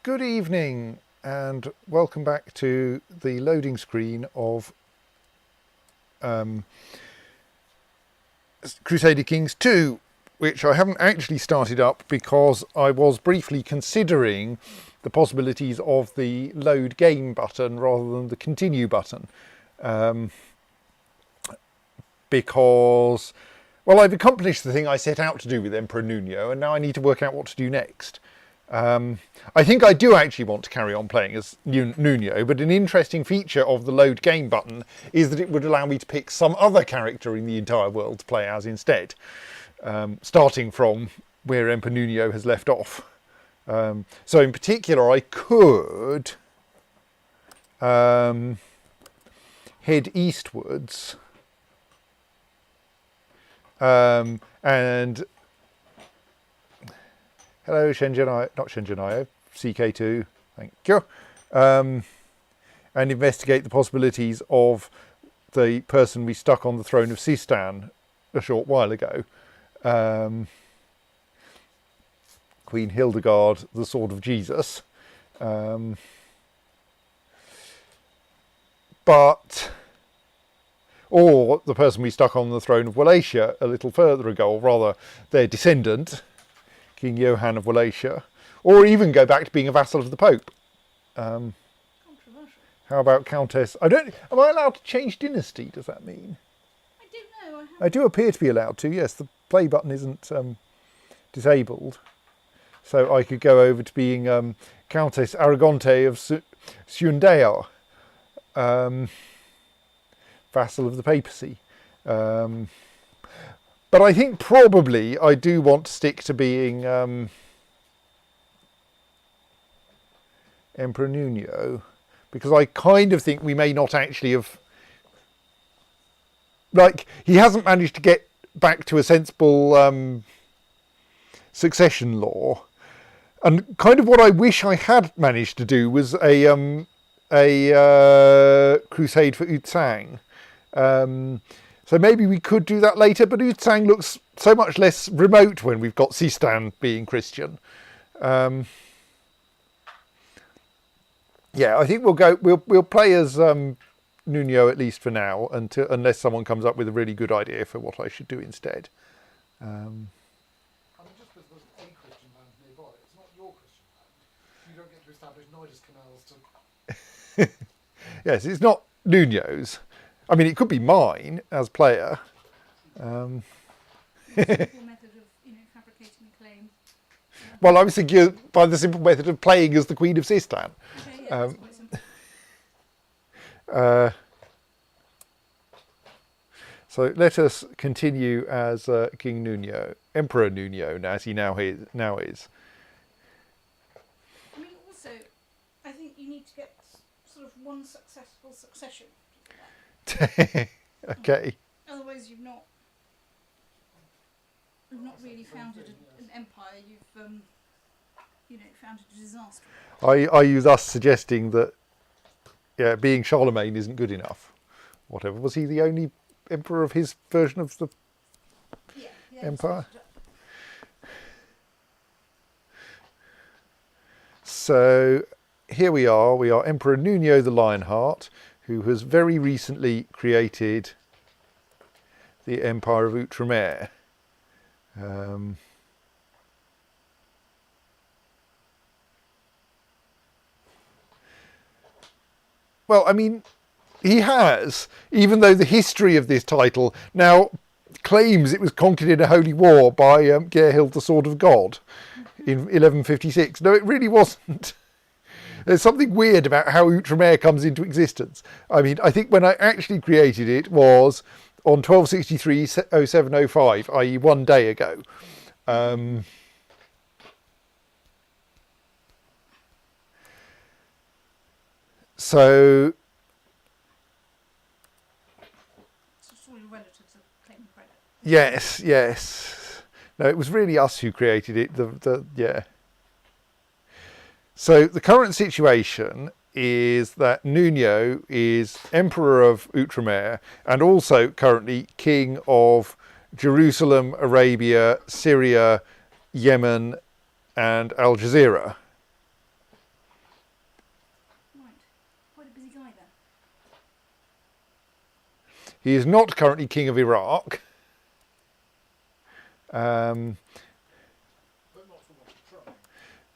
Good evening and welcome back to the loading screen of Crusader Kings 2, which I haven't actually started up because I was briefly considering the possibilities of the load game button rather than the continue button. Because, well, I've accomplished the thing I set out to do with Emperor Nuno, and now I need to work out what to do next. I think I do actually want to carry on playing as Nuno, but an interesting feature of the load game button is that it would allow me to pick some other character in the entire world to play as instead, starting from where Emperor Nuno has left off. So in particular, I could head eastwards and hello, not Shenzhen, CK2, thank you. And investigate the possibilities of the person we stuck on the throne of Sistan a short while ago. Queen Hildegard, the Sword of Jesus. Or the person we stuck on the throne of Wallachia a little further ago, or rather their descendant, King Johann of Wallachia, or even go back to being a vassal of the Pope. Controversial. How about Countess? Am I allowed to change dynasty? Does that mean? I don't know. I do appear to be allowed to. Yes, the play button isn't disabled, so I could go over to being Countess Aragonte of Sundayo, vassal of the papacy. But I think probably I do want to stick to being Emperor Nuno, because I kind of think we may not actually have... Like, he hasn't managed to get back to a sensible succession law. And kind of what I wish I had managed to do was a crusade for Yuuzhan. So maybe we could do that later, but Yuuzhan looks so much less remote when we've got Sistan being Christian. Yeah, I think we'll play as Nuno at least for now, unless someone comes up with a really good idea for what I should do instead. I mean, just because there's a Christian land nearby, it's not your Christian land. You don't get to establish Nidus canals to... Yes, it's not Nuno's. I mean, it could be mine as player. Simple method of, fabricating a claim. Well, I was thinking by the simple method of playing as the Queen of Sistan. Okay, yeah, that's quite simple. So let us continue as King Nuno, Emperor Nuno, as he now is. I mean, also, I think you need to get sort of one successful succession. Okay. Otherwise, you've not really founded an empire. You've founded a disaster. Are you thus suggesting that, being Charlemagne isn't good enough? Whatever. Was he the only emperor of his version of the empire? So here we are. We are Emperor Nuno the Lionheart, who has very recently created the Empire of Outremer. Well, I mean, he has, even though the history of this title now claims it was conquered in a holy war by Gerhild, the Sword of God, in 1156. No, it really wasn't. There's something weird about how Outremer comes into existence. I mean, I think when I actually created it was on 1263-0705, i.e. one day ago. So... It's all your relatives are claiming credit. Yes. No, it was really us who created it. So the current situation is that Nuno is Emperor of Outremer and also currently King of Jerusalem, Arabia, Syria, Yemen and Al Jazeera. He is not currently king of Iraq. But not for want of trying.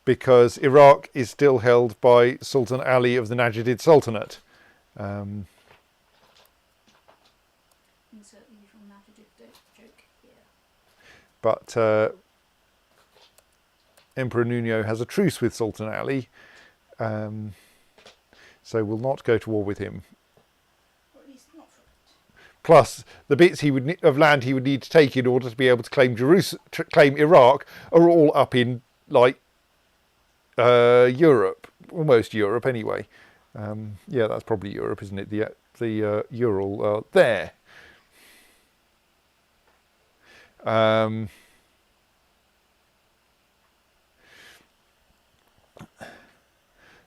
Because Iraq is still held by Sultan Ali of the Najidid Sultanate. Insert the usual Najidid joke here. But Emperor Nuno has a truce with Sultan Ali, so will not go to war with him. Or at least not for it. Plus, the bits of land he would need to take in order to be able to claim claim Iraq are all up in like Europe, almost Europe anyway. Yeah, that's probably Europe, isn't it? The Ural there.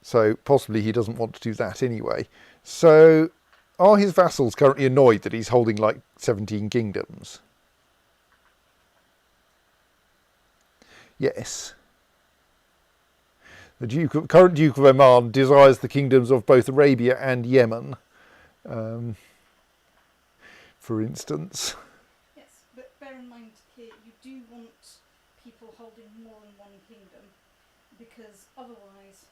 So possibly he doesn't want to do that anyway. So are his vassals currently annoyed that he's holding like 17 kingdoms? Yes. The current Duke of Oman desires the kingdoms of both Arabia and Yemen, for instance. Yes, but bear in mind here, you do want people holding more than one kingdom, because otherwise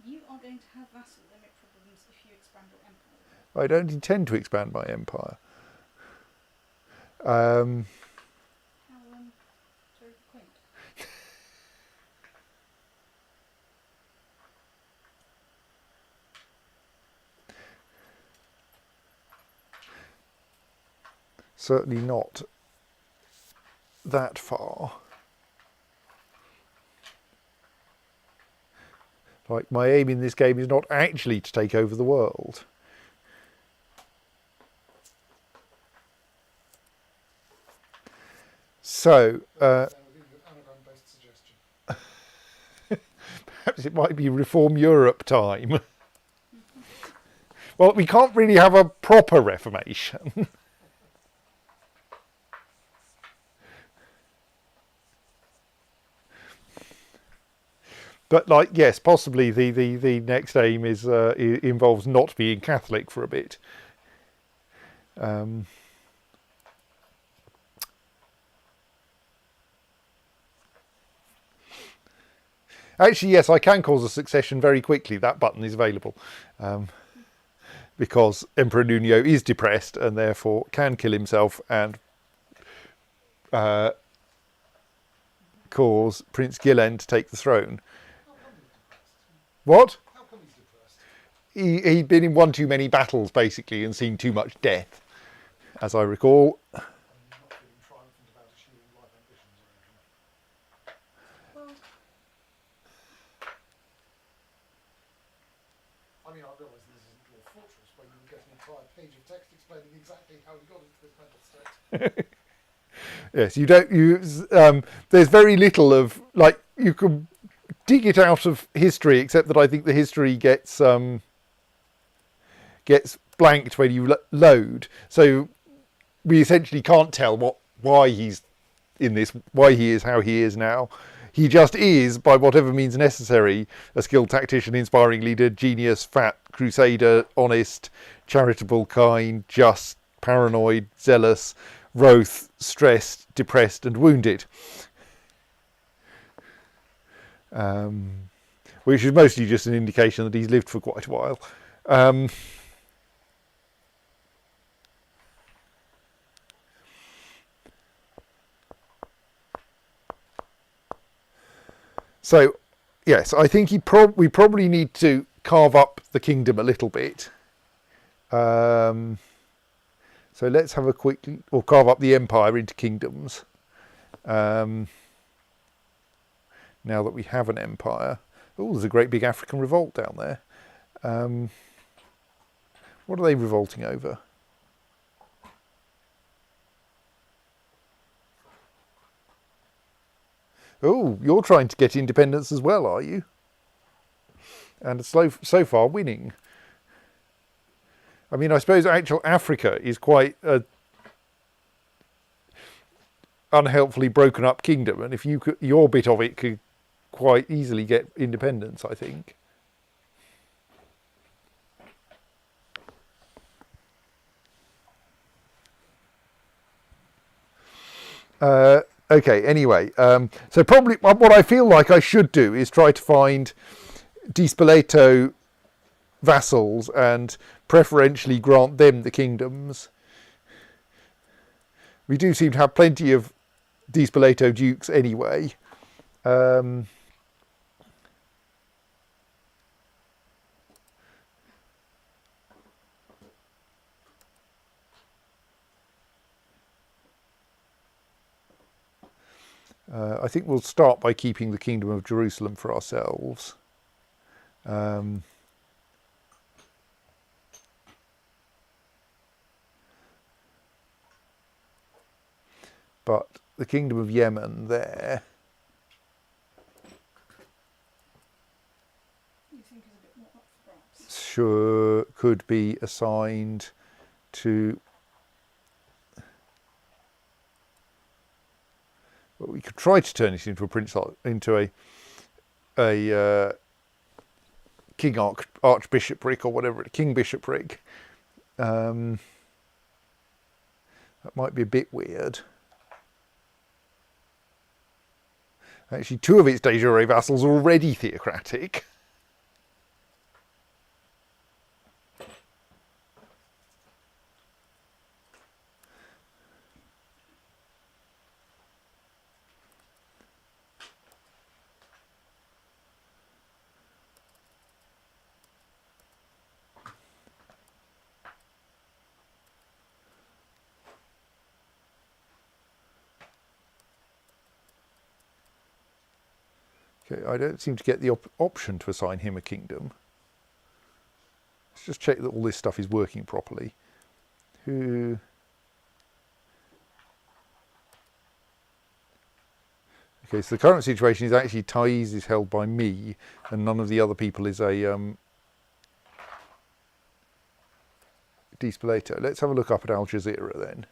you are going to have vassal limit problems if you expand your empire. I don't intend to expand my empire. How very quaint. Certainly not that far. Like, my aim in this game is not actually to take over the world. So, Anagram-based suggestion. perhaps it might be Reform Europe time. Well, we can't really have a proper Reformation. But, like, yes, possibly the next aim is involves not being Catholic for a bit. Actually, yes, I can cause a succession very quickly. That button is available. Because Emperor Nuno is depressed and therefore can kill himself and cause Prince Ghislaine to take the throne. How come he's depressed? What? How come he's depressed? He'd been in one too many battles, basically, and seen too much death, as I recall. And not feeling triumphant about achieving life ambitions or anything. Well, I mean, I realise this isn't your fortress where you would get an entire page of text explaining exactly how he got into this mental state. Yes, you don't use. There's very little of, like, you can dig it out of history, except that I think the history gets blanked when you load. So we essentially can't tell why he's in this, why he is how he is now. He just is, by whatever means necessary, a skilled tactician, inspiring leader, genius, fat, crusader, honest, charitable, kind, just, paranoid, zealous, wroth, stressed, depressed, and wounded. Which is mostly just an indication that he's lived for quite a while. So, yes, I think we probably need to carve up the kingdom a little bit. So let's have a quick, or carve up the empire into kingdoms. Now that we have an empire. Oh, there's a great big African revolt down there. What are they revolting over? Oh, you're trying to get independence as well, are you? And so far winning. I mean, I suppose actual Africa is quite a unhelpfully broken up kingdom, and if your bit of it could quite easily get independence, I think. Okay, anyway, so probably what I feel like I should do is try to find Di Spoleto vassals and preferentially grant them the kingdoms. We do seem to have plenty of Di Spoleto dukes anyway. Um, I think we'll start by keeping the Kingdom of Jerusalem for ourselves. Um, but the Kingdom of Yemen there, You think is a bit more up for grabs. sure could be assigned to. Well, we could try to turn it into a king archbishopric or whatever, a king bishopric. That might be a bit weird. Actually, two of its de jure vassals are already theocratic. Okay, I don't seem to get the option to assign him a kingdom. Let's just check that all this stuff is working properly. Who? Okay, so the current situation is actually Taiz is held by me, and none of the other people is a Di Spoleto. Let's have a look up at Al Jazeera then.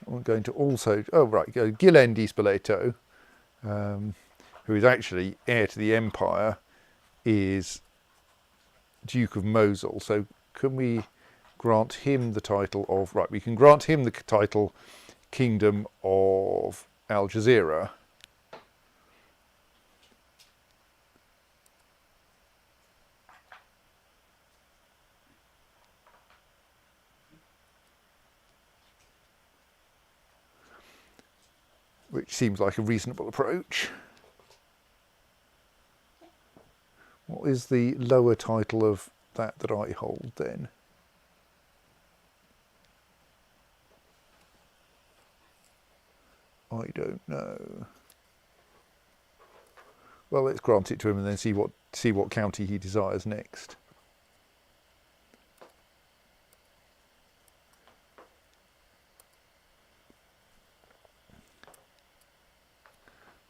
I'm going to also, oh right, go Ghislaine Di Spoleto, who is actually heir to the empire, is Duke of Mosul. So can we grant him the title of, right, we can grant him the title Kingdom of Al Jazeera. Which seems like a reasonable approach. What is the lower title of that I hold then? I don't know. Well, let's grant it to him and then see what county he desires next.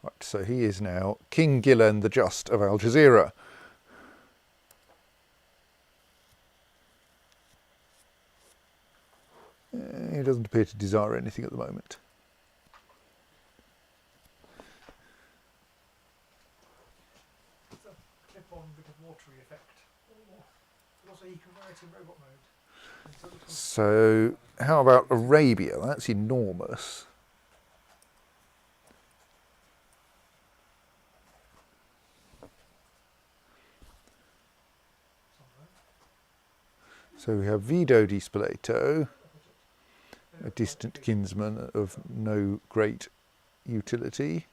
Right, so he is now King Ghislaine the Just of Al Jazeera. He doesn't appear to desire anything at the moment. It's a clip-on bit of watery effect. But also you can wear it in robot mode. So how about Arabia? That's enormous. So we have Vido Di Spoleto, a distant kinsman of no great utility.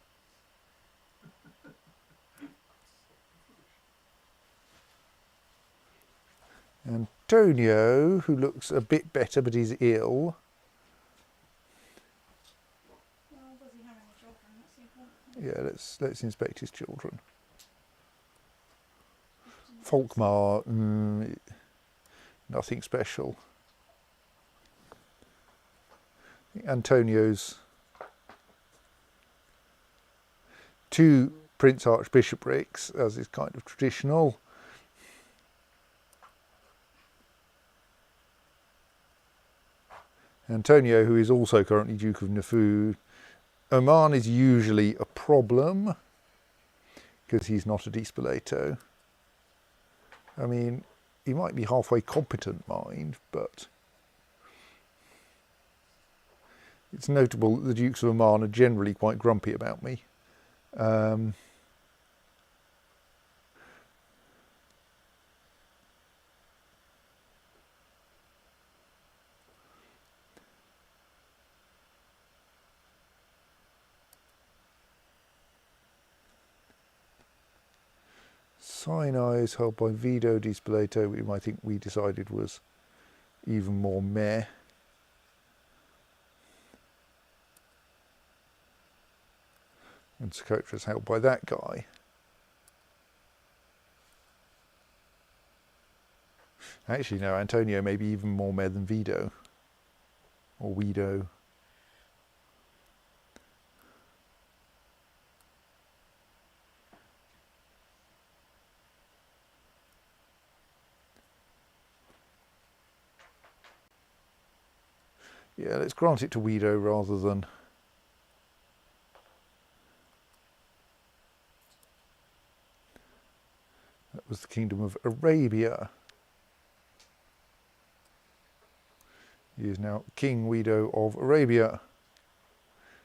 Antonio, who looks a bit better but is ill. Well, does he have any children? That's the important thing. Yeah, let's inspect his children. Folkmar, nothing special. Antonio's two Prince Archbishoprics, as is kind of traditional. Antonio, who is also currently Duke of Nafud. Oman is usually a problem because he's not a Di Spoleto. I mean, he might be halfway competent, mind, but it's notable that the Dukes of Oman are generally quite grumpy about me. Sinai is held by Vido di Spoleto, whom I think we decided was even more meh. And CK2 is held by that guy. Actually, no, Antonio may be even more meh than Vido. Or Wido. Yeah, let's grant it to Wido rather than... That was the Kingdom of Arabia. He is now King Wido of Arabia.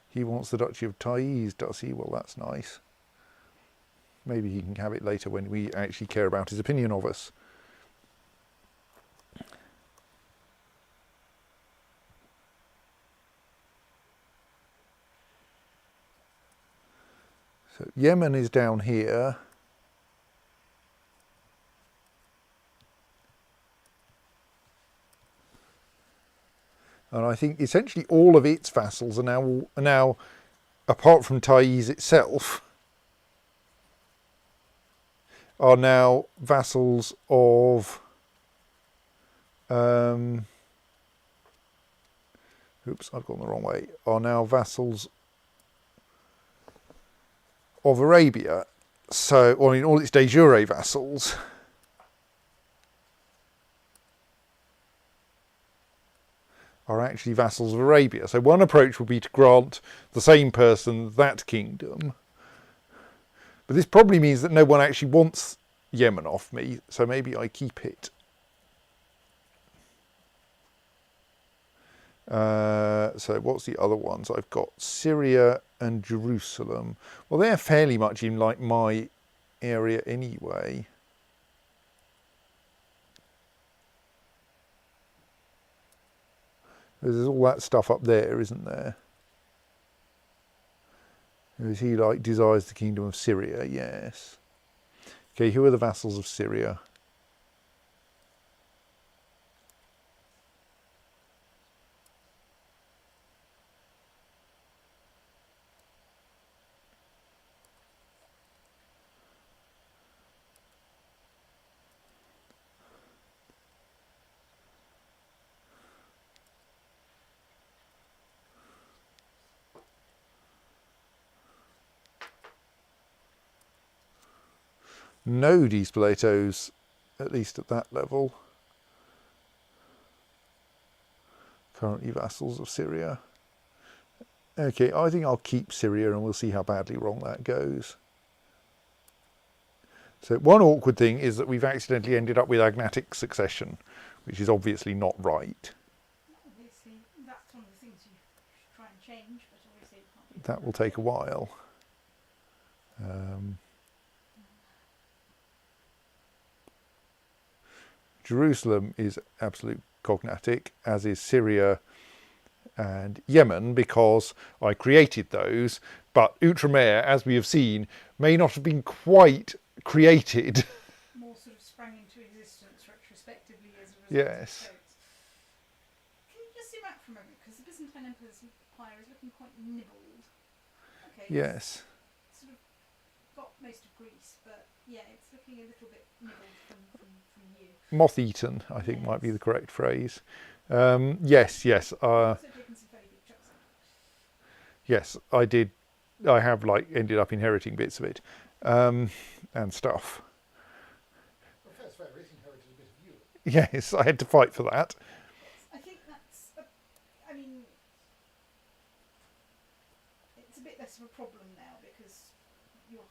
He wants the Duchy of Taiz, does he? Well, that's nice. Maybe he can have it later when we actually care about his opinion of us. So Yemen is down here. And I think essentially all of its vassals are now apart from Taiz itself, are now vassals of oops, I've gone the wrong way, are now vassals of Arabia. So, I mean, all its de jure vassals are actually vassals of Arabia. So one approach would be to grant the same person that kingdom. But this probably means that no one actually wants Yemen off me, so maybe I keep it. So what's the other ones? I've got Syria and Jerusalem. Well, they're fairly much in like my area anyway. There's all that stuff up there, isn't there? Is he like desires the kingdom of Syria? Yes. Okay, who are the vassals of Syria? No Despoletos, at least at that level. Currently vassals of Syria. Okay, I think I'll keep Syria and we'll see how badly wrong that goes. So one awkward thing is that we've accidentally ended up with agnatic succession, which is obviously not right. Obviously, that's one of the things you should try and change, but obviously you can't do That will take a while. Jerusalem is absolute cognatic, as is Syria and Yemen, because I created those, but Outremer, as we have seen, may not have been quite created. more sort of sprang into existence retrospectively as a result Yes. of codes. Can you just zoom out for a moment, because the Byzantine Empire's empire is looking quite nibbled. Okay. Yes. It's sort of got most of Greece, but yeah, it's looking a little bit nibbled from you. Moth-eaten, I think, might be Yes. the correct phrase. Yes. Also taken some fairly big chunks out. Yes, I did. I have like ended up inheriting bits of it and stuff. Well, fair's fair, it inherited a bit of you. Yes, I had to fight for that. I think that's, I mean, it's a bit less of a problem now because you're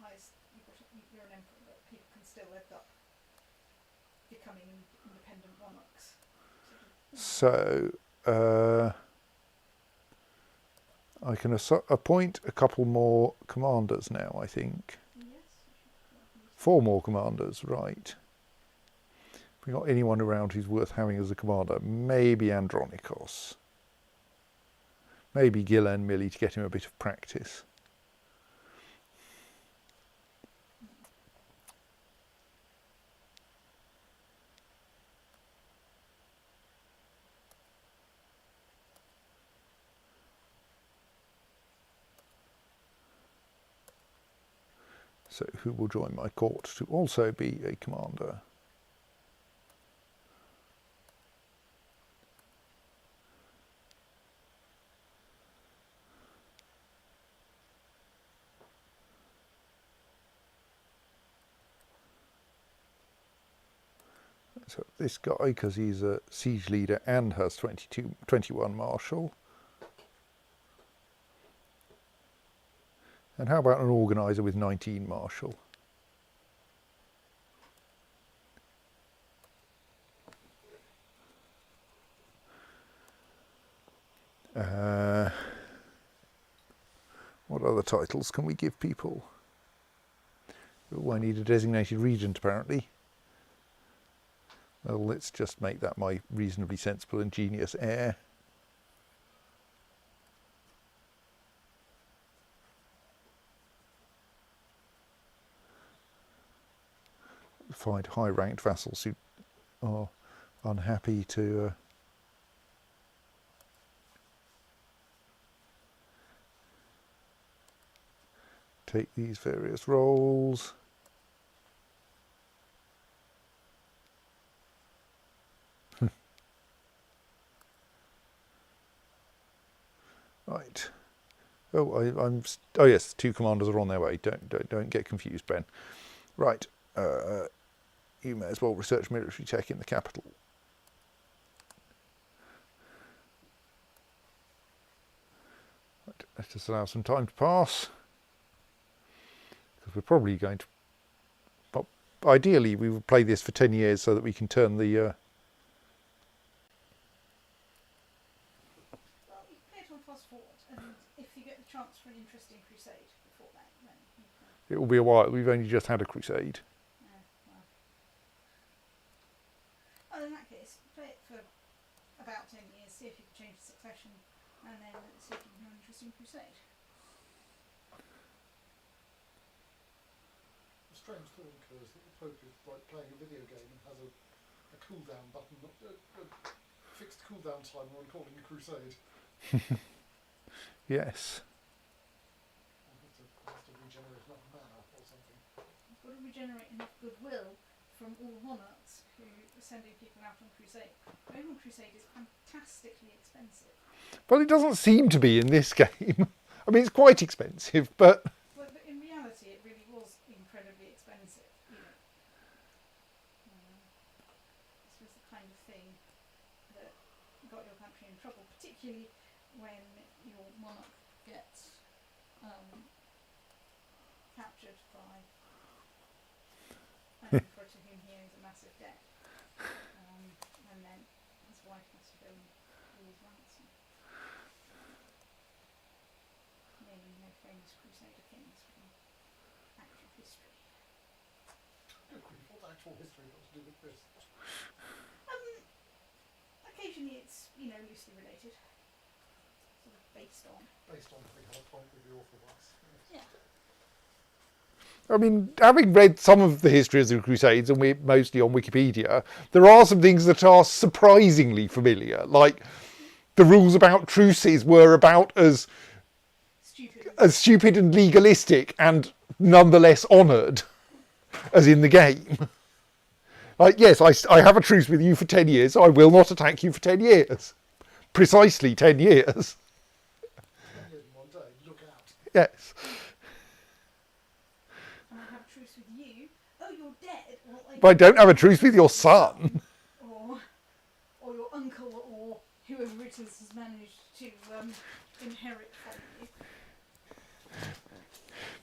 an emperor, but people can still live up. So I can appoint a couple more commanders now, I think. Yes. You should 4 more commanders, right. Have we got anyone around who's worth having as a commander? Maybe Andronikos. Maybe Gilla and Millie to get him a bit of practice. So who will join my court to also be a commander? So this guy, because he's a siege leader and has 21 martial. And how about an organiser with 19 martial? What other titles can we give people? Oh, I need a designated regent apparently. Well, let's just make that my reasonably sensible and genius heir. Find high-ranked vassals who are unhappy to take these various roles. Right. Oh, oh yes, 2 commanders are on their way. Don't get confused, Ben. Right. You may as well research military tech in the capital. Right, let's just allow some time to pass. Because we're probably going to... Well, ideally, we would play this for 10 years so that we can turn the... Well, you can play it on fast forward, and if you get the chance for an interesting crusade before that, then you can... It will be a while. We've only just had a crusade. Well, in that case, play it for about 10 years, see if you can change the succession, and then see if you can have an interesting crusade. The strange thought occurs that the Pope is like playing a video game and has a cooldown button, a fixed cooldown timer on calling a crusade. Yes. Has to regenerate enough mana or something. You've got to regenerate enough goodwill from all monarchs who are sending people out on crusade. Going on crusade is fantastically expensive. Well, it doesn't seem to be in this game. I mean, it's quite expensive, but... But in reality, it really was incredibly expensive. You know, this was the kind of thing that got your country in trouble, particularly when your monarch gets captured by an emperor to whom he owes a massive debt, and then his wife has to go and lose ransom. Naming no famous Crusader kings from actual history. What actual history got to do with this? Occasionally it's, loosely related. Sort of based on. Based on having had a point with the Orthodox. Yeah. I mean, having read some of the histories of the Crusades, and we're mostly on Wikipedia, there are some things that are surprisingly familiar. Like, the rules about truces were about as stupid and legalistic and nonetheless honoured as in the game. Like, yes, I have a truce with you for 10 years, so I will not attack you for 10 years. Precisely 10 years. 10 years in one day, look out. Yes. And I have a truce with you. Oh, you're dead. Well, But I don't have a truce with your son. Or your uncle, or whoever it is has managed to inherit from you.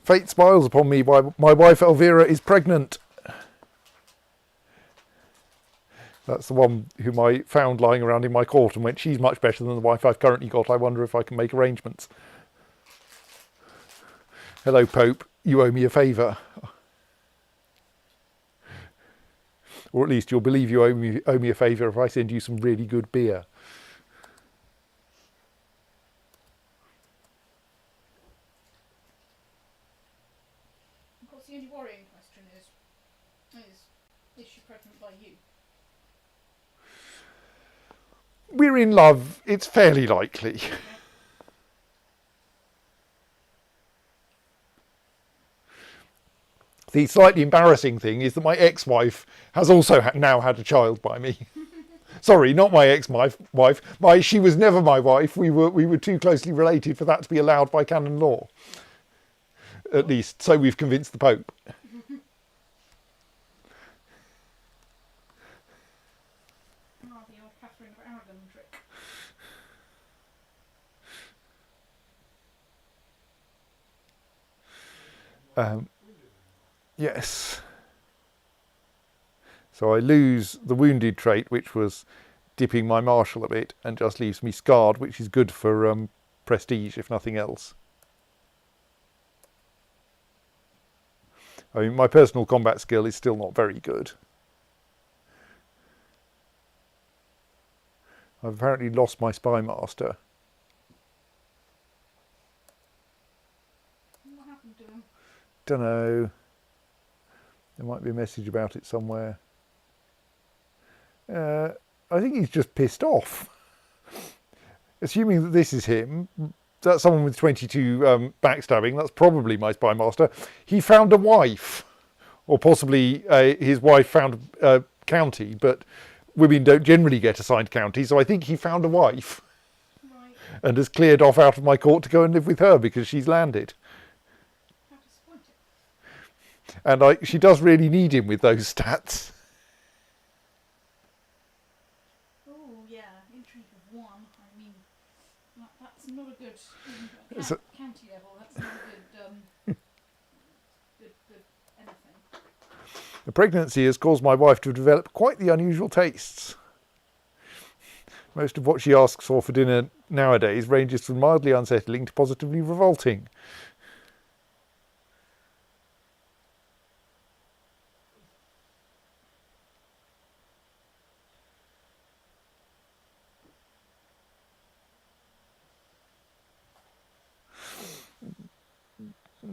Fate smiles upon me. My wife Elvira is pregnant. That's the one whom I found lying around in my court and went, she's much better than the wife I've currently got. I wonder if I can make arrangements. Hello, Pope. You owe me a favour. Or at least you'll believe you owe me a favour if I send you some really good beer. Of course, the only worrying question is she pregnant by you? We're in love. It's fairly likely. The slightly embarrassing thing is that my ex-wife has also now had a child by me. Sorry, not my ex-wife. She was never my wife. We were too closely related for that to be allowed by canon law. At least, so we've convinced the Pope. The old Catherine of Aragon trick. Yes. So I lose the wounded trait, which was dipping my martial a bit, and just leaves me scarred, which is good for prestige, if nothing else. I mean, my personal combat skill is still not very good. I've apparently lost my spy master. What happened to him? Don't know. There might be a message about it somewhere. I think he's just pissed off. Assuming that this is him, that's someone with 22 backstabbing, that's probably my spy master. He found a wife, or possibly his wife found a county, but women don't generally get assigned counties, so I think he found a wife. Right. And has cleared off out of my court to go and live with her because she's landed. How disappointing. And she does really need him with those stats. Oh yeah, intrigue of 1. I mean, that's not a good county level. That's not a good good anything. The pregnancy has caused my wife to develop quite the unusual tastes. Most of what she asks for dinner nowadays ranges from mildly unsettling to positively revolting.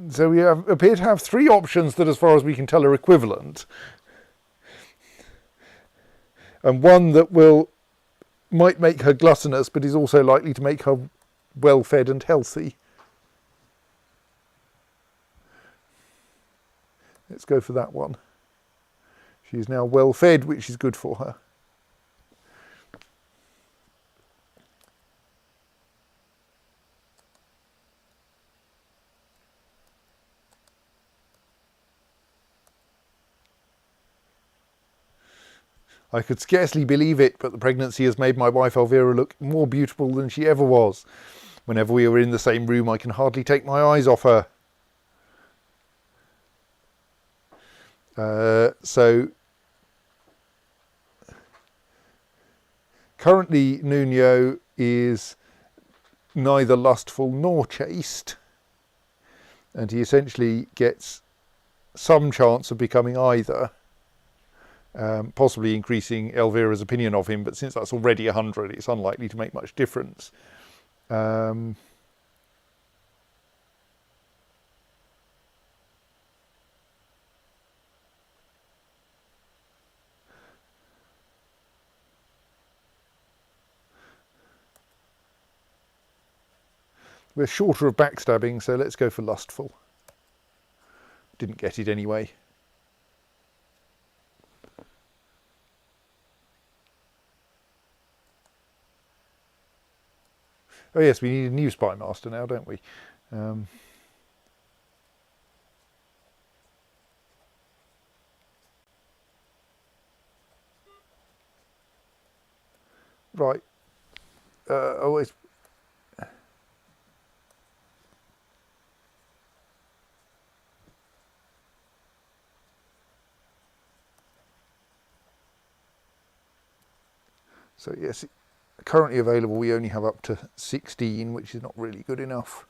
So we appear to have 3 options that, as far as we can tell, are equivalent. And one that might make her gluttonous, but is also likely to make her well-fed and healthy. Let's go for that one. She's now well-fed, which is good for her. I could scarcely believe it, but the pregnancy has made my wife Elvira look more beautiful than she ever was. Whenever we are in the same room, I can hardly take my eyes off her. So currently Nuno is neither lustful nor chaste, and he essentially gets some chance of becoming either. Possibly increasing Elvira's opinion of him, but since that's already 100, it's unlikely to make much difference. We're shorter of backstabbing, so let's go for lustful. Didn't get it anyway. Oh yes, we need a new spy master now, don't we? Right. Always. So yes, currently available we only have up to 16, which is not really good enough.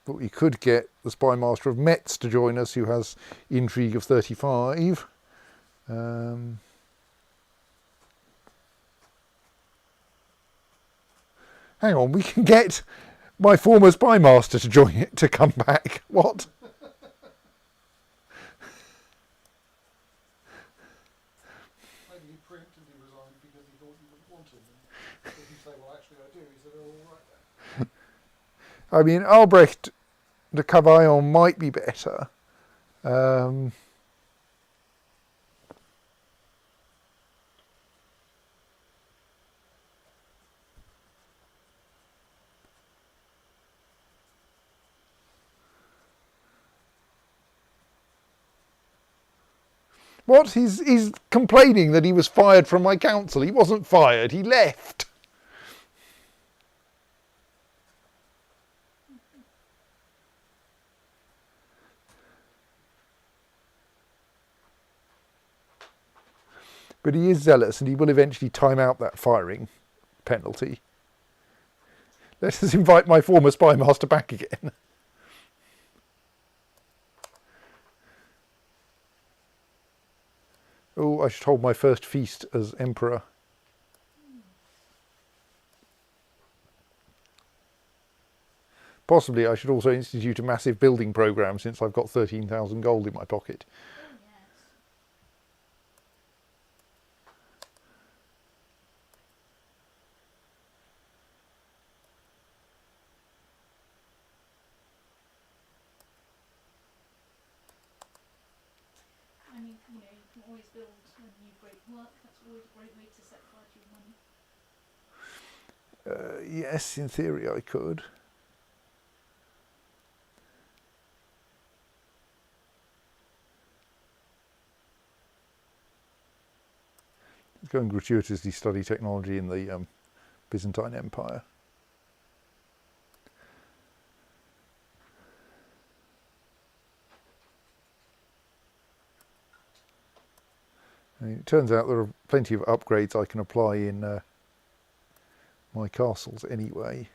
But we could get the Spy Master of Metz to join us, who has intrigue of 35. Hang on, we can get my former Spy Master to join it, to come back. What? Maybe he preemptively resigned because he thought you wouldn't want him. And if you say, well, actually I do, he said, oh, all right then. I mean, Albrecht de Cavaillon might be better. What? He's complaining that he was fired from my council. He wasn't fired, he left. But he is zealous and he will eventually time out that firing penalty. Let us invite my former spy master back again. Oh, I should hold my first feast as emperor. Possibly I should also institute a massive building programme, since I've got 13,000 gold in my pocket. Oh yes. I mean, you can always build a new great work. That's always a great way to set fire to your money. Yes, in theory I could. Let's go and gratuitously study technology in the Byzantine Empire. I mean, it turns out there are plenty of upgrades I can apply in my castles anyway.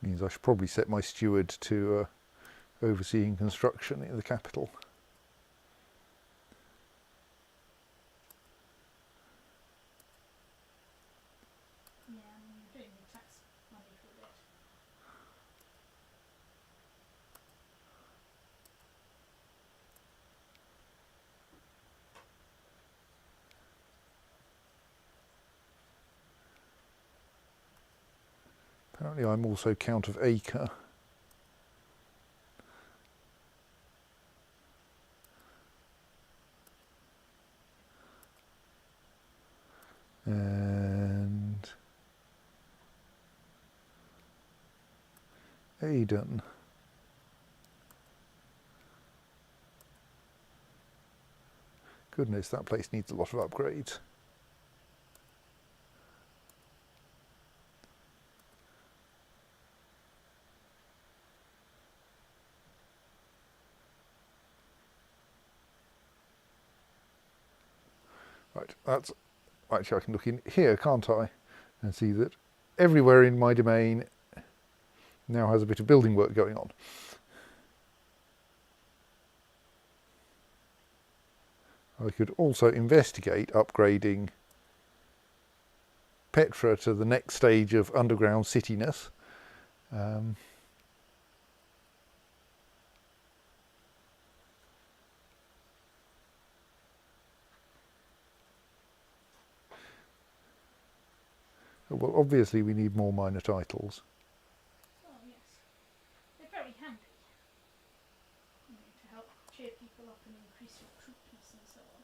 Means I should probably set my steward to overseeing construction in the capital. Yeah, I mean, you're doing the tax money for a bit. Apparently I'm also Count of Acre. And Aden. Goodness, that place needs a lot of upgrades. Right, that's actually, I can look in here, can't I, and see that everywhere in my domain now has a bit of building work going on. I could also investigate upgrading Petra to the next stage of underground cityness. Well, obviously we need more minor titles. Oh yes. They're very handy. To help cheer people up and increase your troopness and so on.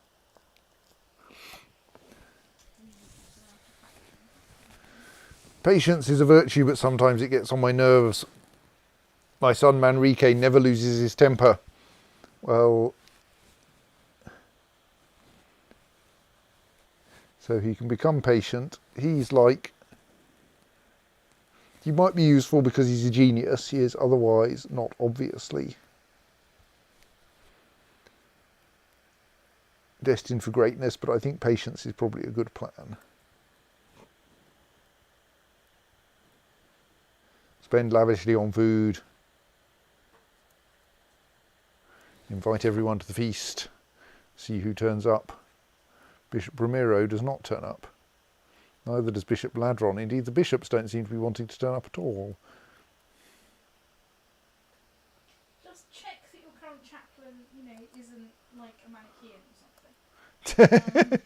Patience is a virtue, but sometimes it gets on my nerves. My son Manrique never loses his temper. Well, so he can become patient. He's like, he might be useful because he's a genius. He is otherwise not obviously destined for greatness, but I think patience is probably a good plan. Spend lavishly on food. Invite everyone to the feast. See who turns up. Bishop Ramiro does not turn up. Neither does Bishop Ladron. Indeed, the bishops don't seem to be wanting to turn up at all. Just check that your current chaplain, isn't like a Manichaean or something.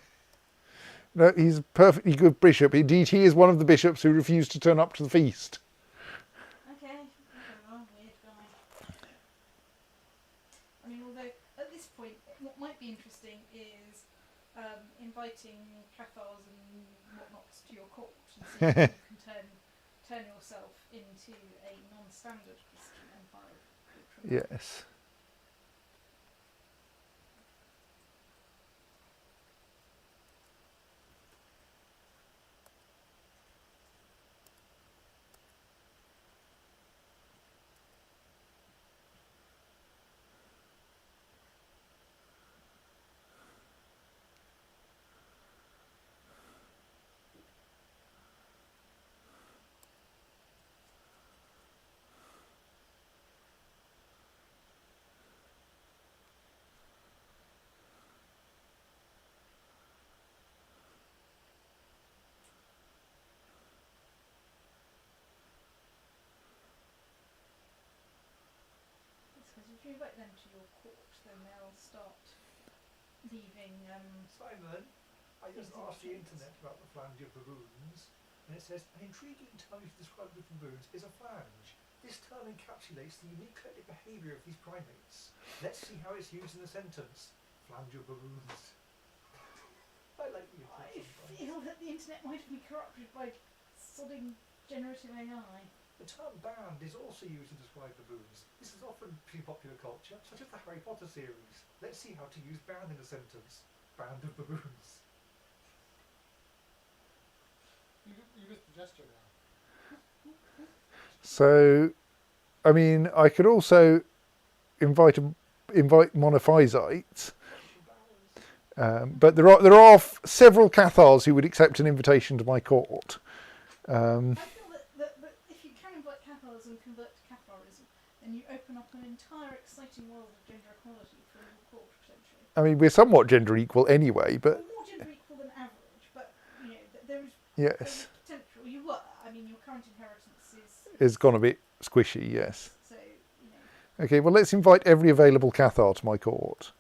No, he's a perfectly good bishop. Indeed, he is one of the bishops who refused to turn up to the feast. Okay, whatever, weird guy. I mean, although at this point, what might be interesting is inviting Cathars and whatnots to your court and see if you can turn yourself into a non-standard Christian empire. Yes. Because if you invite them to your court, then they'll start leaving. Simon, I just asked the internet about the flange of baboons, and it says an intriguing term to describe the baboons is a flange. This term encapsulates the unique collective behaviour of these primates. Let's see how it's used in a sentence. Flange of baboons. I like the internet. I feel that the internet might have been corrupted by sodding generative AI. The term band is also used to describe baboons. This is often in popular culture, such as the Harry Potter series. Let's see how to use band in a sentence. Band of baboons. You missed the gesture now. So, I mean, I could also invite monophysites, but there are several Cathars who would accept an invitation to my court. I feel that if you can invite Cathars and convert to Catharism, then you open up an entire exciting world of gender equality for your court, potentially. I mean, we're somewhat gender equal anyway, but Well, more gender equal than average, but there is yes, potential. You were. I mean, your current inheritance is. it's gone a bit squishy. Yes. So Okay. Well, let's invite every available Cathar to my court.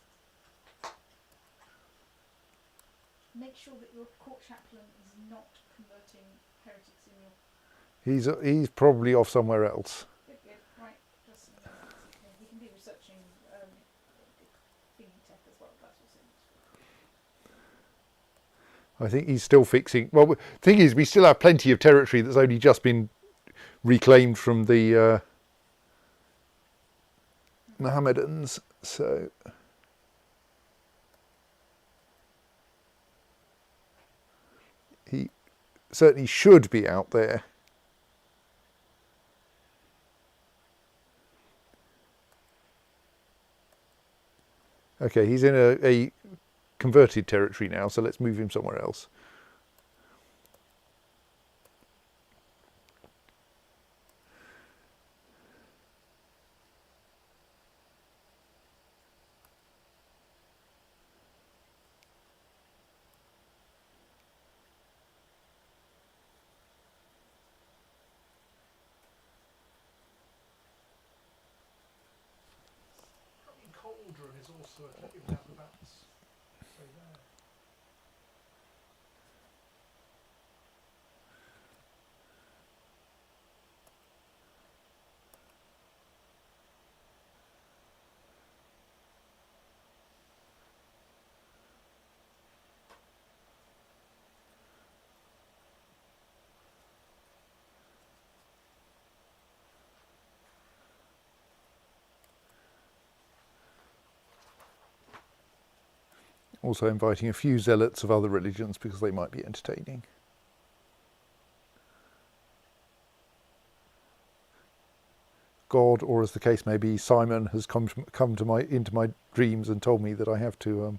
make sure that your court chaplain is not converting heretics in your. He's probably off somewhere else. Good. Right. Just okay. He can be researching thingy tech as well. That's also useful. I think he's still fixing. Well, the thing is, we still have plenty of territory that's only just been reclaimed from the Mohammedans. So he certainly should be out there. Okay, he's in a converted territory now, so let's move him somewhere else. Cauldron is also effective without the bats. So there. Also inviting a few zealots of other religions because they might be entertaining. God, or as the case may be, Simon has come into my dreams and told me that I have to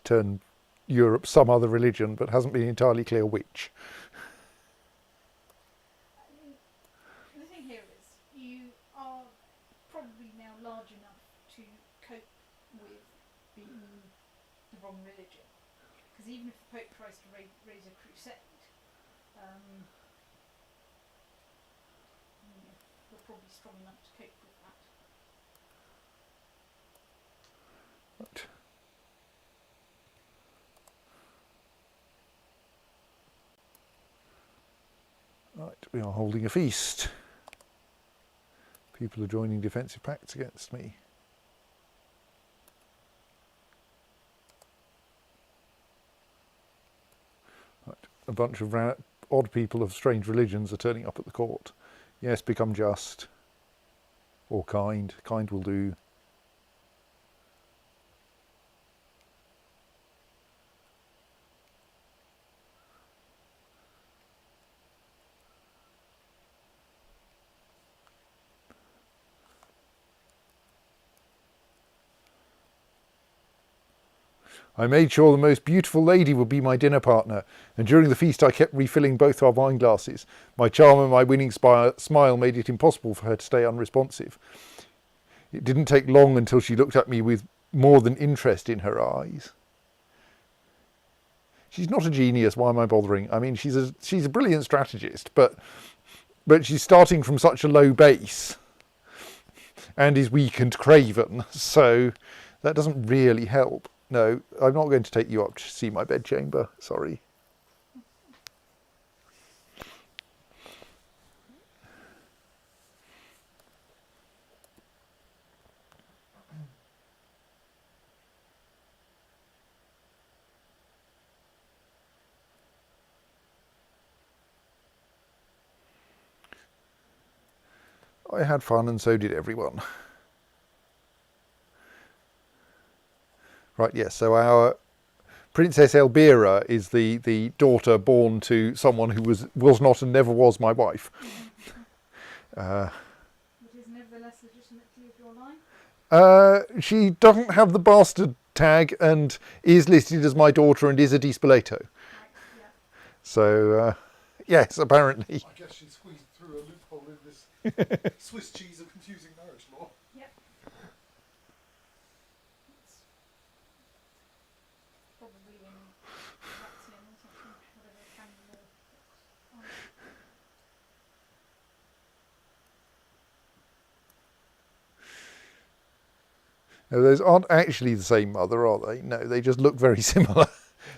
turn Europe some other religion, but hasn't been entirely clear which. The thing here is, you are probably now large enough to cope with being the wrong religion. Because even if the Pope tries to raise a crusade, you're probably strong enough to cope with that. Right, we are holding a feast. People are joining defensive pacts against me. Right, a bunch of odd people of strange religions are turning up at the court. Yes, become just. Or kind. Kind will do. I made sure the most beautiful lady would be my dinner partner, and during the feast I kept refilling both our wine glasses. My charm and my winning smile made it impossible for her to stay unresponsive. It didn't take long until she looked at me with more than interest in her eyes. She's not a genius, why am I bothering? I mean, she's a brilliant strategist, but she's starting from such a low base and is weak and craven, so that doesn't really help. No, I'm not going to take you up to see my bedchamber, sorry. I had fun and so did everyone. Right, yes, so our Princess Elvira is the daughter born to someone who was not and never was my wife. But is nevertheless legitimately of your line? She doesn't have the bastard tag and is listed as my daughter and is a Dispolato. Right, yeah. So, yes, apparently. I guess she squeezed through a loophole in this Swiss cheese of confusing marriage law. Yep. It's probably in vaccine or something, whatever can law. No, those aren't actually the same mother, are they? No, they just look very similar.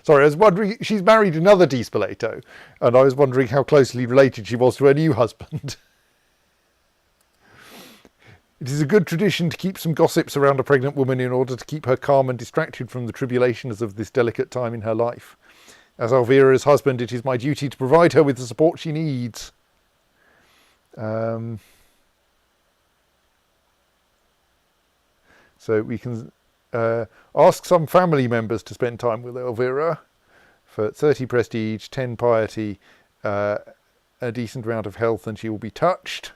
Sorry, I was wondering, she's married another Dispolato, and I was wondering how closely related she was to her new husband. It is a good tradition to keep some gossips around a pregnant woman in order to keep her calm and distracted from the tribulations of this delicate time in her life. As Elvira's husband, it is my duty to provide her with the support she needs. So we can ask some family members to spend time with Elvira for 30 prestige, 10 piety, a decent amount of health, and she will be touched.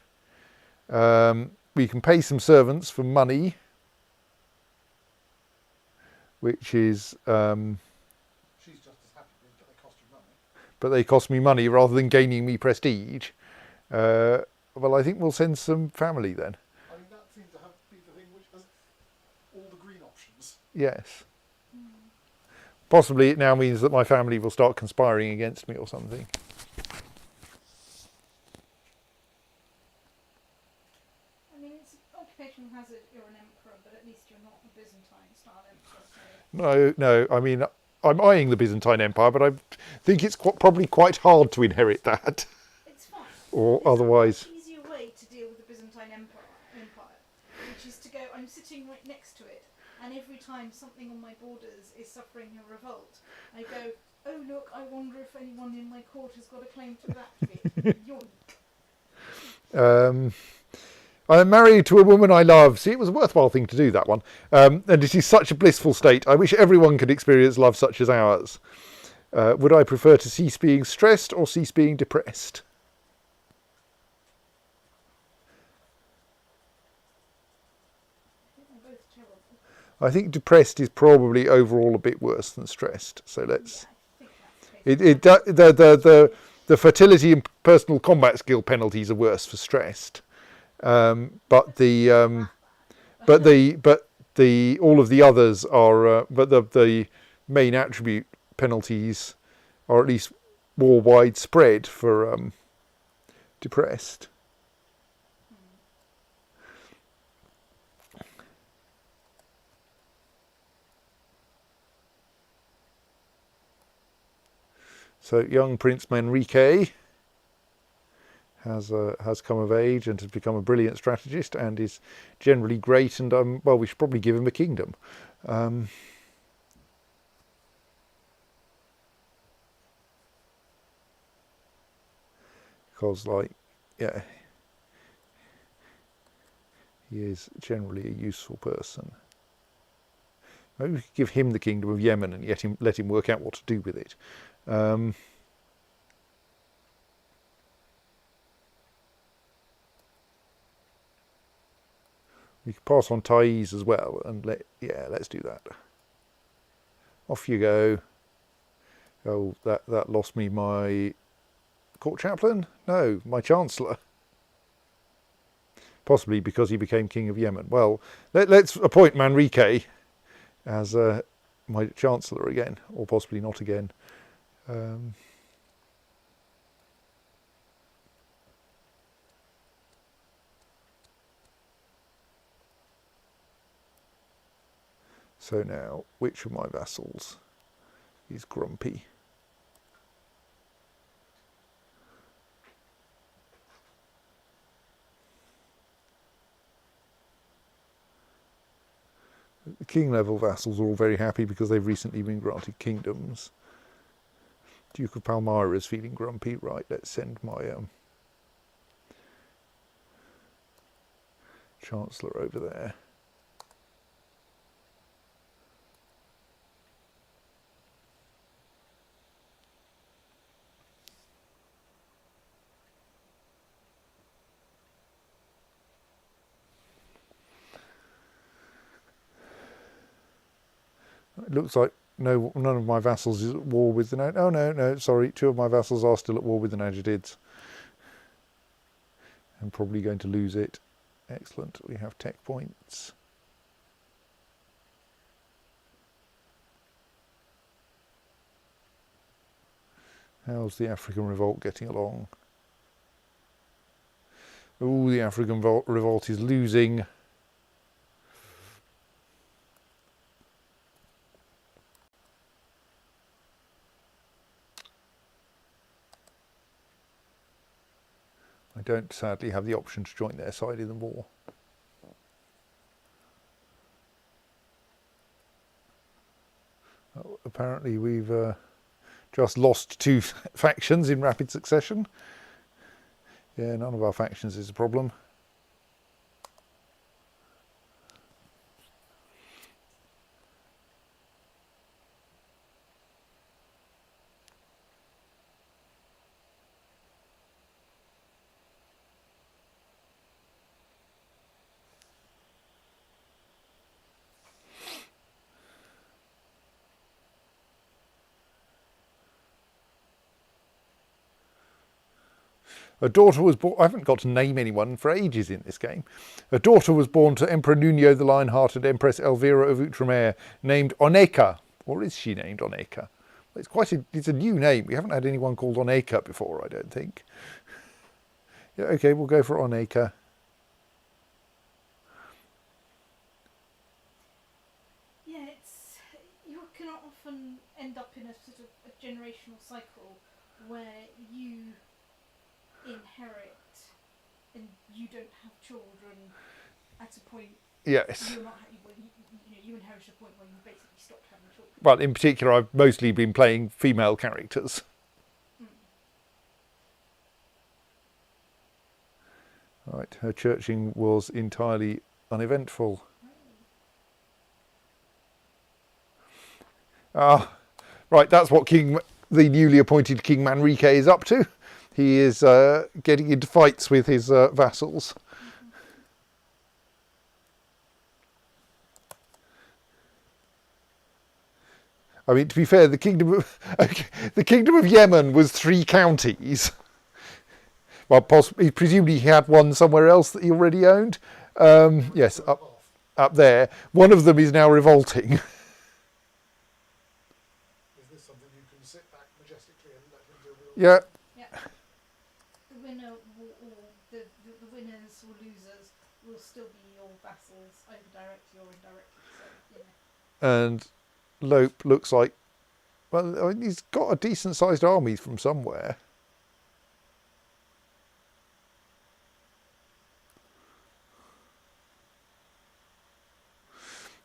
We can pay some servants for money, which is... She's just as happy but they cost you money. But they cost me money rather than gaining me prestige. Well, I think we'll send some family then. I mean, that seems to be the thing which has all the green options. Yes. Possibly it now means that my family will start conspiring against me or something. I mean, it's occupational hazard, you're an emperor, but at least you're not a Byzantine-style emperor, so... No, I mean, I'm eyeing the Byzantine Empire, but I think it's probably quite hard to inherit that. It's fine. Or There's otherwise... a much easier way to deal with the Byzantine Empire, which is to go, I'm sitting right next to it, and every time something on my borders is suffering a revolt, I go, oh look, I wonder if anyone in my court has got a claim to that bit. Yoink. I'm married to a woman I love. See, it was a worthwhile thing to do, that one. And it is such a blissful state. I wish everyone could experience love such as ours. Would I prefer to cease being stressed or cease being depressed? I think they're both terrible. I think depressed is probably overall a bit worse than stressed. So let's. Yeah, I think that's It the fertility and personal combat skill penalties are worse for stressed, but the all of the others are but the main attribute penalties are at least more widespread for depressed. So young Prince Manrique has come of age and has become a brilliant strategist and is generally great. And well, we should probably give him a kingdom. Because, like, yeah, he is generally a useful person. Maybe we could give him the kingdom of Yemen and let him work out what to do with it. We could pass on Taiz as well, and let's do that. Off you go. Oh, that lost me my court chaplain? No, my chancellor. Possibly because he became king of Yemen. Well, let's appoint Manrique as my chancellor again, or possibly not again. So now, which of my vassals is grumpy? The king level vassals are all very happy because they've recently been granted kingdoms. Duke of Palmyra is feeling grumpy. Right, let's send my chancellor over there. It looks like none of my vassals is at war with the oh no, sorry, 2 of my vassals are still at war with the Najidids. I'm probably going to lose it. Excellent, we have tech points. How's the African revolt getting along? Oh, the African revolt is losing. I don't sadly have the option to join their side in the war. Oh, apparently we've just lost 2 factions in rapid succession. Yeah, none of our factions is a problem. A daughter was born. I haven't got to name anyone for ages in this game. A daughter was born to Emperor Nuno the Lion-Hearted, Empress Elvira of Outremer, named Oneka. Or is she named Oneka? Well, it's a new name. We haven't had anyone called Oneka before, I don't think. Yeah, okay, we'll go for Oneka. Yeah, you can often end up in a sort of a generational cycle where you inherit and you don't have children at a point. Yes. You're not you inherit a point where you basically stopped having children. But in particular, I've mostly been playing female characters. Right, her churching was entirely uneventful. Ah, right, that's what the newly appointed King Manrique is up to. He is getting into fights with his vassals. I mean, to be fair, the kingdom of Yemen was 3 counties. Well, possibly, presumably he had one somewhere else that he already owned. Yes, up there. One of them is now revolting. Is this something you can sit back majestically and let him deal with? Yeah. Yeah. The winner will, or the winners or losers will still be your vassals, either directly or indirectly. So, you know. And Lope looks like, well, I mean, he's got a decent sized army from somewhere.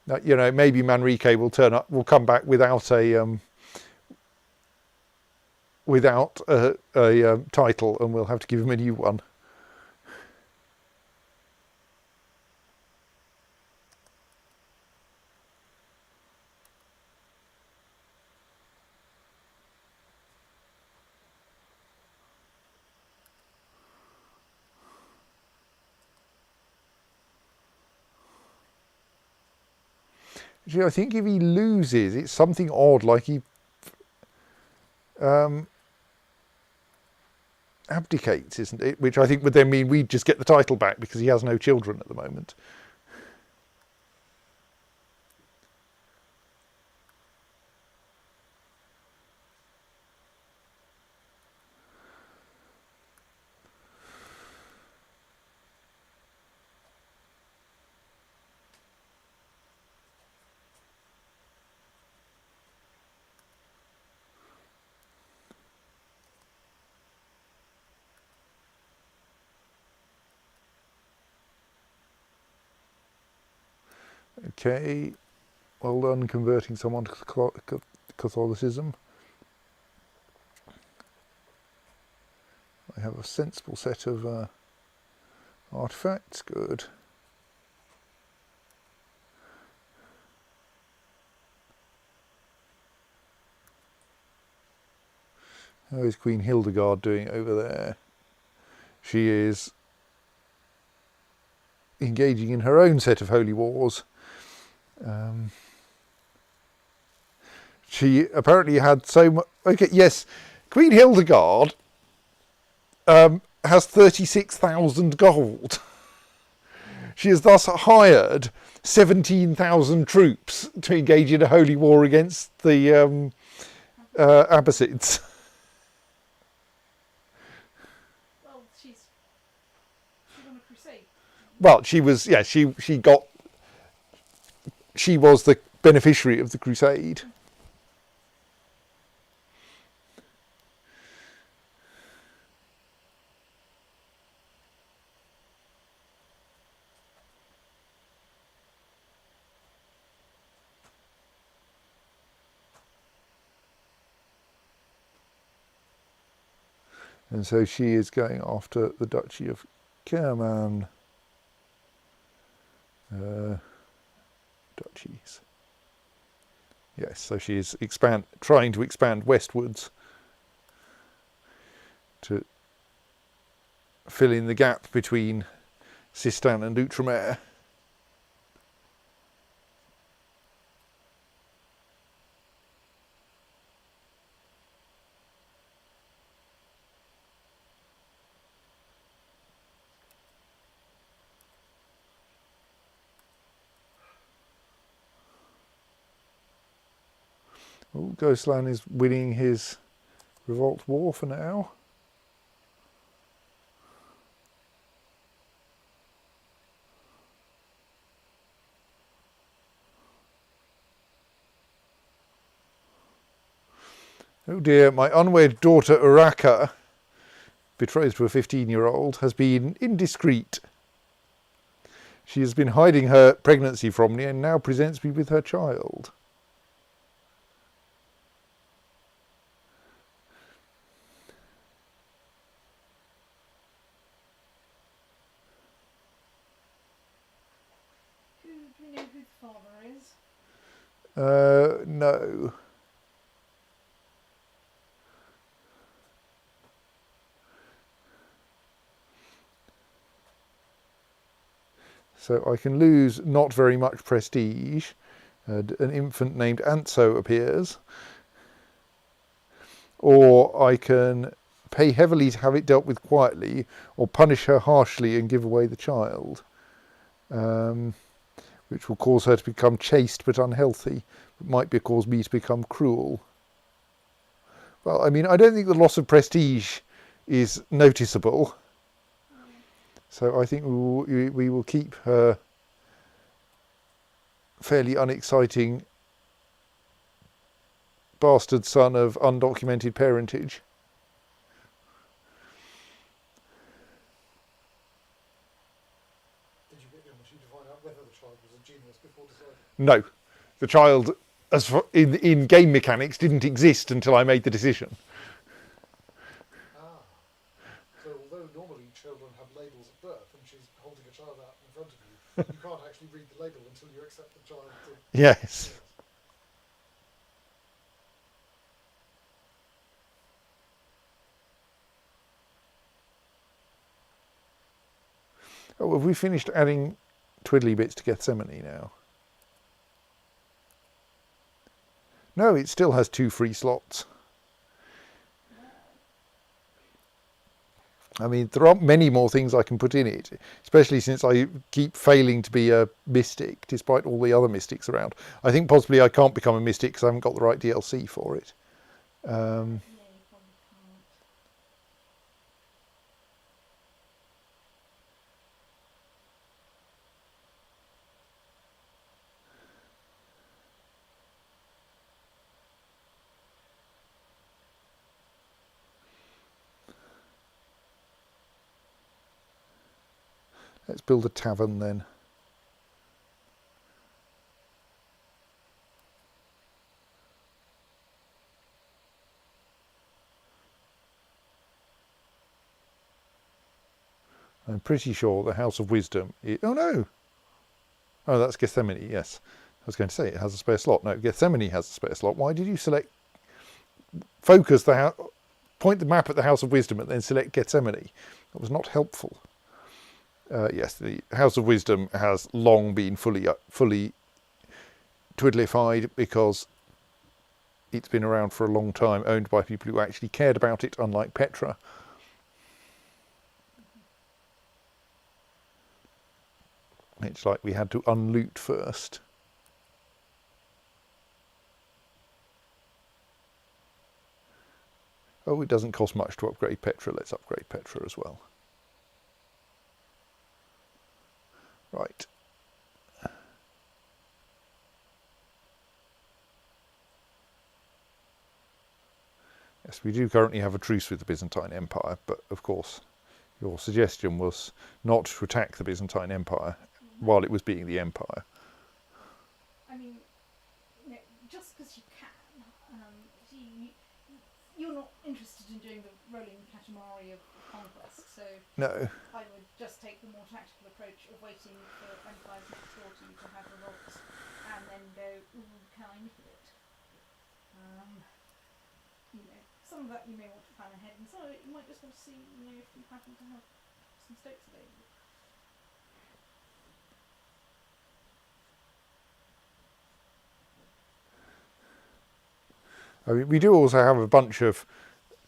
Now, you know, maybe Manrique will come back without a title, and we'll have to give him a new one. Actually, I think if he loses, it's something odd, like he abdicates, isn't it? Which I think would then mean we'd just get the title back because he has no children at the moment. Okay, well done converting someone to Catholicism. I have a sensible set of artifacts, good. How is Queen Hildegard doing over there? She is engaging in her own set of holy wars. She apparently had so much. Okay, yes, Queen Hildegard has 36,000 gold. She has thus hired 17,000 troops to engage in a holy war against the Abbasids. Well, she's on a crusade. Well, she was, yeah, she was the beneficiary of the crusade. And so she is going after the Duchy of Kerman. Duchies. Yes, so she is trying to expand westwards to fill in the gap between Sistan and Outremer. Oh, Ghostland is winning his revolt war for now. Oh dear, my unwed daughter Uraka, betrothed to a 15-year-old, has been indiscreet. She has been hiding her pregnancy from me and now presents me with her child. No. So I can lose not very much prestige. An infant named Anso appears. Or I can pay heavily to have it dealt with quietly, or punish her harshly and give away the child, which will cause her to become chaste but unhealthy. It might cause me to become cruel. Well, I mean, I don't think the loss of prestige is noticeable. So I think we will keep her fairly unexciting bastard son of undocumented parentage. Did you get the opportunity to find out whether the child was a genius before deciding? No, the child, as for, in game mechanics, didn't exist until I made the decision. Ah. So although normally children have labels at birth and she's holding a child out in front of you, you can't actually read the label until you accept the child to... Yes. Oh, have we finished adding twiddly bits to Gethsemane now? No, it still has 2 free slots. I mean, there aren't many more things I can put in it, especially since I keep failing to be a mystic, despite all the other mystics around. I think possibly I can't become a mystic because I haven't got the right DLC for it. Yeah, you probably can't. Let's build a tavern then. I'm pretty sure the House of Wisdom... oh no! Oh, that's Gethsemane, yes. I was going to say it has a spare slot. No, Gethsemane has a spare slot. Why did you select... Focus the house... Point the map at the House of Wisdom and then select Gethsemane? That was not helpful. Yes, the House of Wisdom has long been fully twiddlified because it's been around for a long time, owned by people who actually cared about it, unlike Petra. It's like we had to unloot first. Oh, it doesn't cost much to upgrade Petra. Let's upgrade Petra as well. Right. Yes, we do currently have a truce with the Byzantine Empire, but of course your suggestion was not to attack the Byzantine Empire while it was being the Empire. I mean, just because you can, you're not interested in doing the rolling Katamari of conquest, so No. I would just take the more tactical approach of waiting for empires next door to you to have revolts, and then go, ooh, can I nip it? Some of that you may want to plan ahead, and some of it you might just want to see, if you happen to have some stakes available. I mean, we do also have a bunch of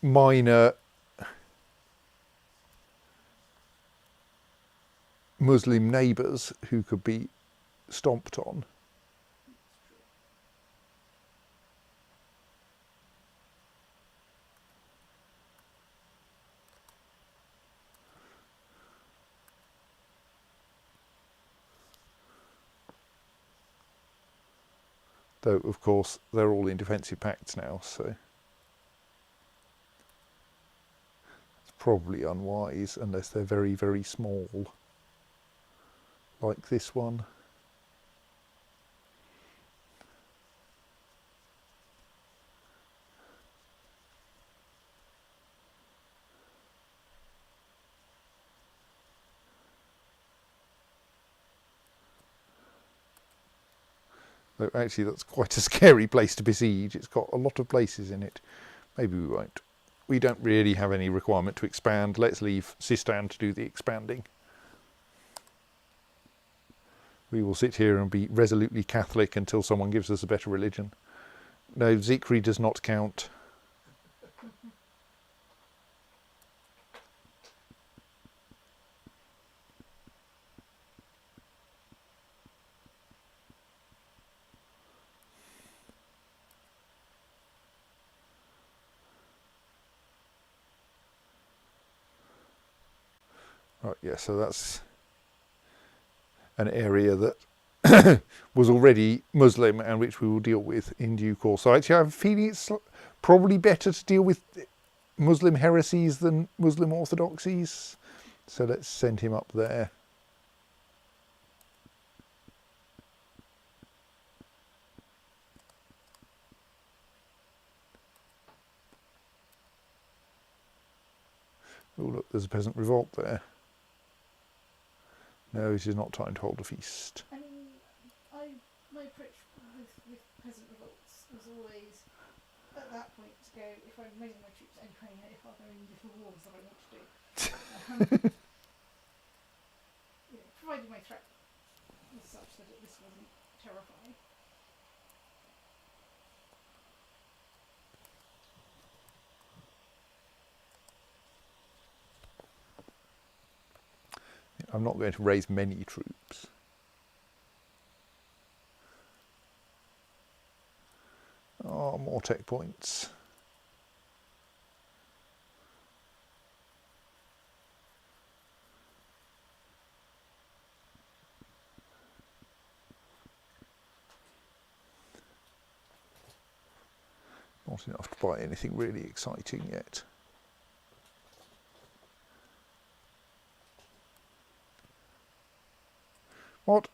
minor Muslim neighbours who could be stomped on. Though, of course, they're all in defensive pacts now, so it's probably unwise unless they're very, very small, like this one. Though actually that's quite a scary place to besiege. It's got a lot of places in it. Maybe we won't. We don't really have any requirement to expand. Let's leave Sistan to do the expanding. We will sit here and be resolutely Catholic until someone gives us a better religion. No, Zikri does not count. Right, yeah, so that's an area that was already Muslim and which we will deal with in due course. So actually I have a feeling it's probably better to deal with Muslim heresies than Muslim orthodoxies. So let's send him up there. Oh look, there's a peasant revolt there. No, it is not time to hold a feast. I mean, my approach with peasant revolts was always at that point to go, if I'm raising my troops anyway, if are there any little wars that I want to do? Provided my threat was such that this wasn't terrifying. I'm not going to raise many troops. Oh, more tech points. Not enough to buy anything really exciting yet. What?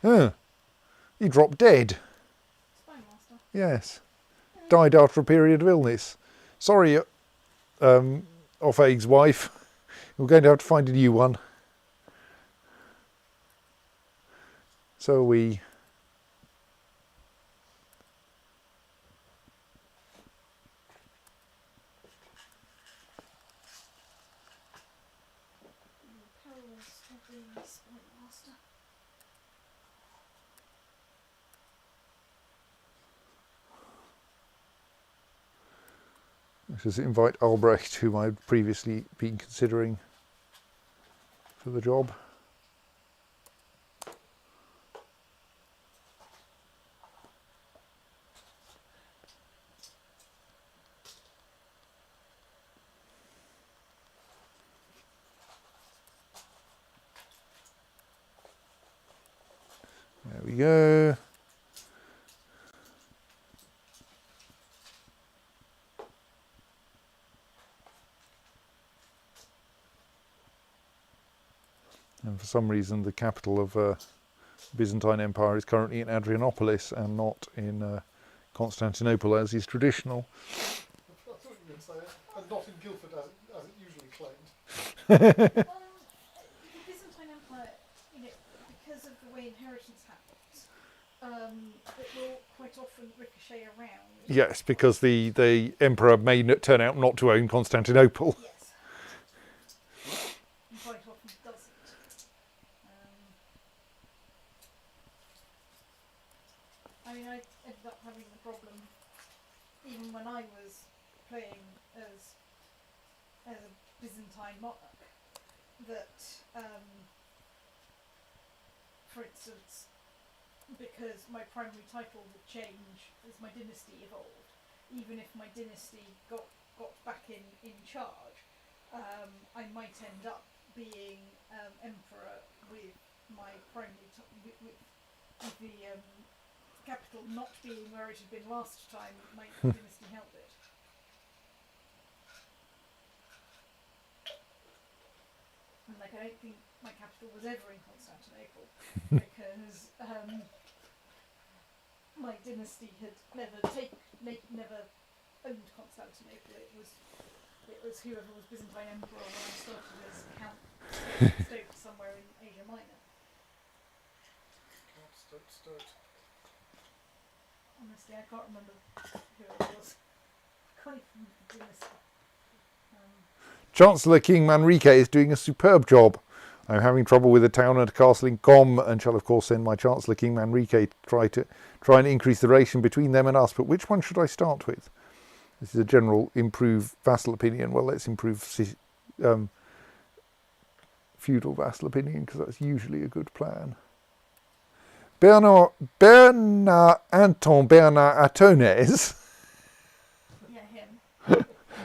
He dropped dead. Spymaster. Yes. Died after a period of illness. Sorry, Offeg's wife. We're going to have to find a new one. So are we. Perils of the Spymaster. Let's invite Albrecht, whom I'd previously been considering for the job. There we go. And for some reason the capital of Byzantine Empire is currently in Adrianopolis and not in Constantinople as is traditional. I thought you were going to say it, and not in Guildford as it usually claimed. The Byzantine Empire, because of the way inheritance happens, it will quite often ricochet around. Yes, because the emperor may turn out not to own Constantinople. Yes. And quite often doesn't. I ended up having the problem, even when I was playing as a Byzantine monarch, that, for instance, because my primary title would change as my dynasty evolved, even if my dynasty got back in charge, I might end up being emperor with my primary with the capital not being where it had been last time my dynasty held it. And I don't think my capital was ever in Constantinople because my dynasty had never owned Constantinople. It was whoever was Byzantine emperor when I started as Count stayed somewhere in Asia Minor. Stoat. Honestly, I can't remember who it was. I can't even do this. Chancellor King Manrique is doing a superb job. I'm having trouble with a town and a castle in Com, and shall of course send my Chancellor King Manrique to try and increase the relation between them and us. But which one should I start with? This is a general improve vassal opinion. Well, let's improve feudal vassal opinion, because that's usually a good plan. Bernard Anton Bernard Atones Yeah, him.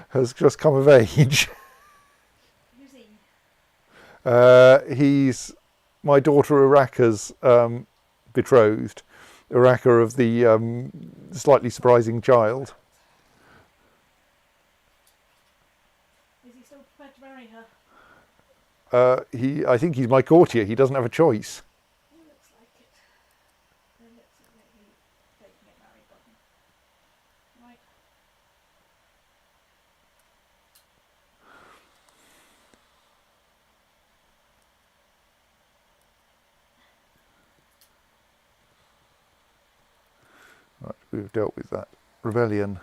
has just come of age. Who's he? He's my daughter Araka's betrothed. Araka of the slightly surprising child. Is he still prepared to marry her? I think he's my courtier. He doesn't have a choice. It looks like it. Then let's let you they can get married button. Right. Right, we've dealt with that rebellion.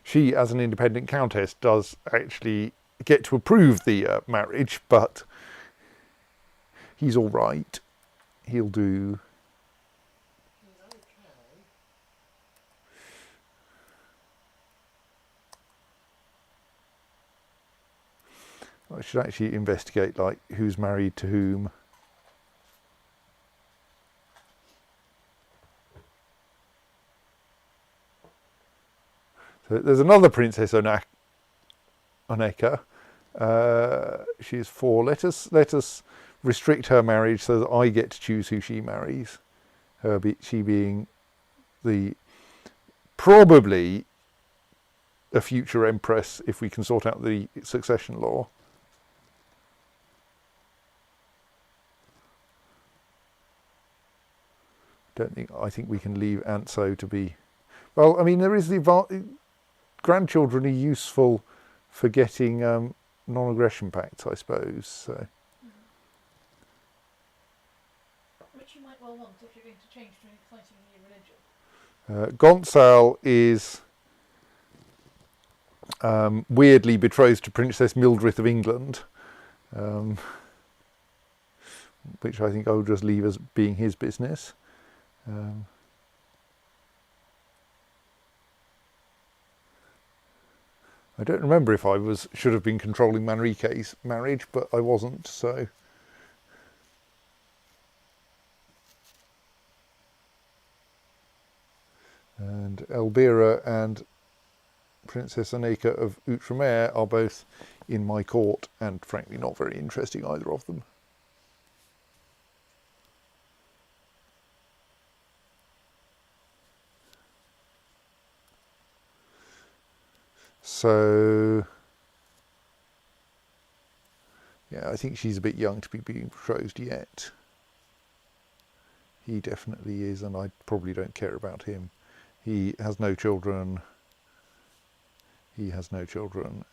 She, as an independent countess, does actually get to approve the marriage, but he's all right. He'll do. He's okay. I should actually investigate, like, who's married to whom. So there's another Princess Oneka. She's 4. Let us restrict her marriage so that I get to choose who she marries. She being the probably a future empress if we can sort out the succession law. I think we can leave Anso to be. Well, I mean, there is the grandchildren are useful for getting non-aggression pacts, I suppose. So. Which you might well want if you're going to change to an exciting new religion. Gonçal is weirdly betrothed to Princess Mildred of England, which I think I'll just leave as being his business. I don't remember if I should have been controlling Manrique's marriage, but I wasn't, so. And Elvira and Princess Aneka of Outremer are both in my court, and frankly not very interesting, either of them. So, yeah, I think she's a bit young to be being betrothed yet. He definitely is, and I probably don't care about him. He has no children. He has no children.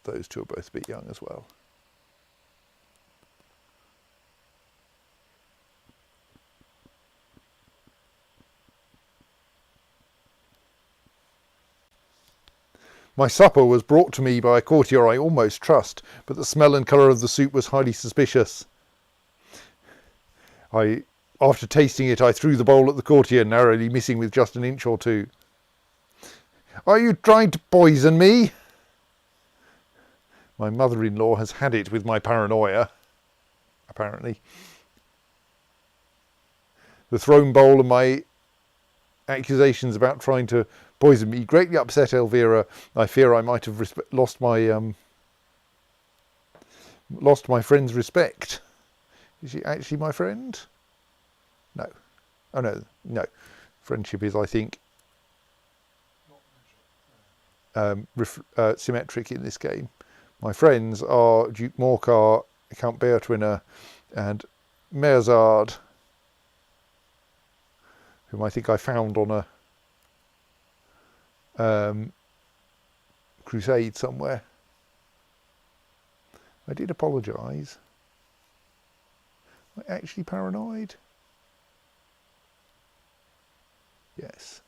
Those two are both a bit young as well. My supper was brought to me by a courtier I almost trust, but the smell and colour of the soup was highly suspicious. After tasting it, I threw the bowl at the courtier, narrowly missing with just an inch or two. Are you trying to poison me? My mother-in-law has had it with my paranoia, apparently. The thrown bowl and my accusations about trying to poison me greatly upset Elvira. I fear I might have lost my friend's respect. Is she actually my friend? No. Oh no. Friendship is, I think, symmetric in this game. My friends are Duke Morcar, Count Beatwiner, and Merzard, whom I think I found on crusade somewhere. I did apologise. Am I actually paranoid? Yes.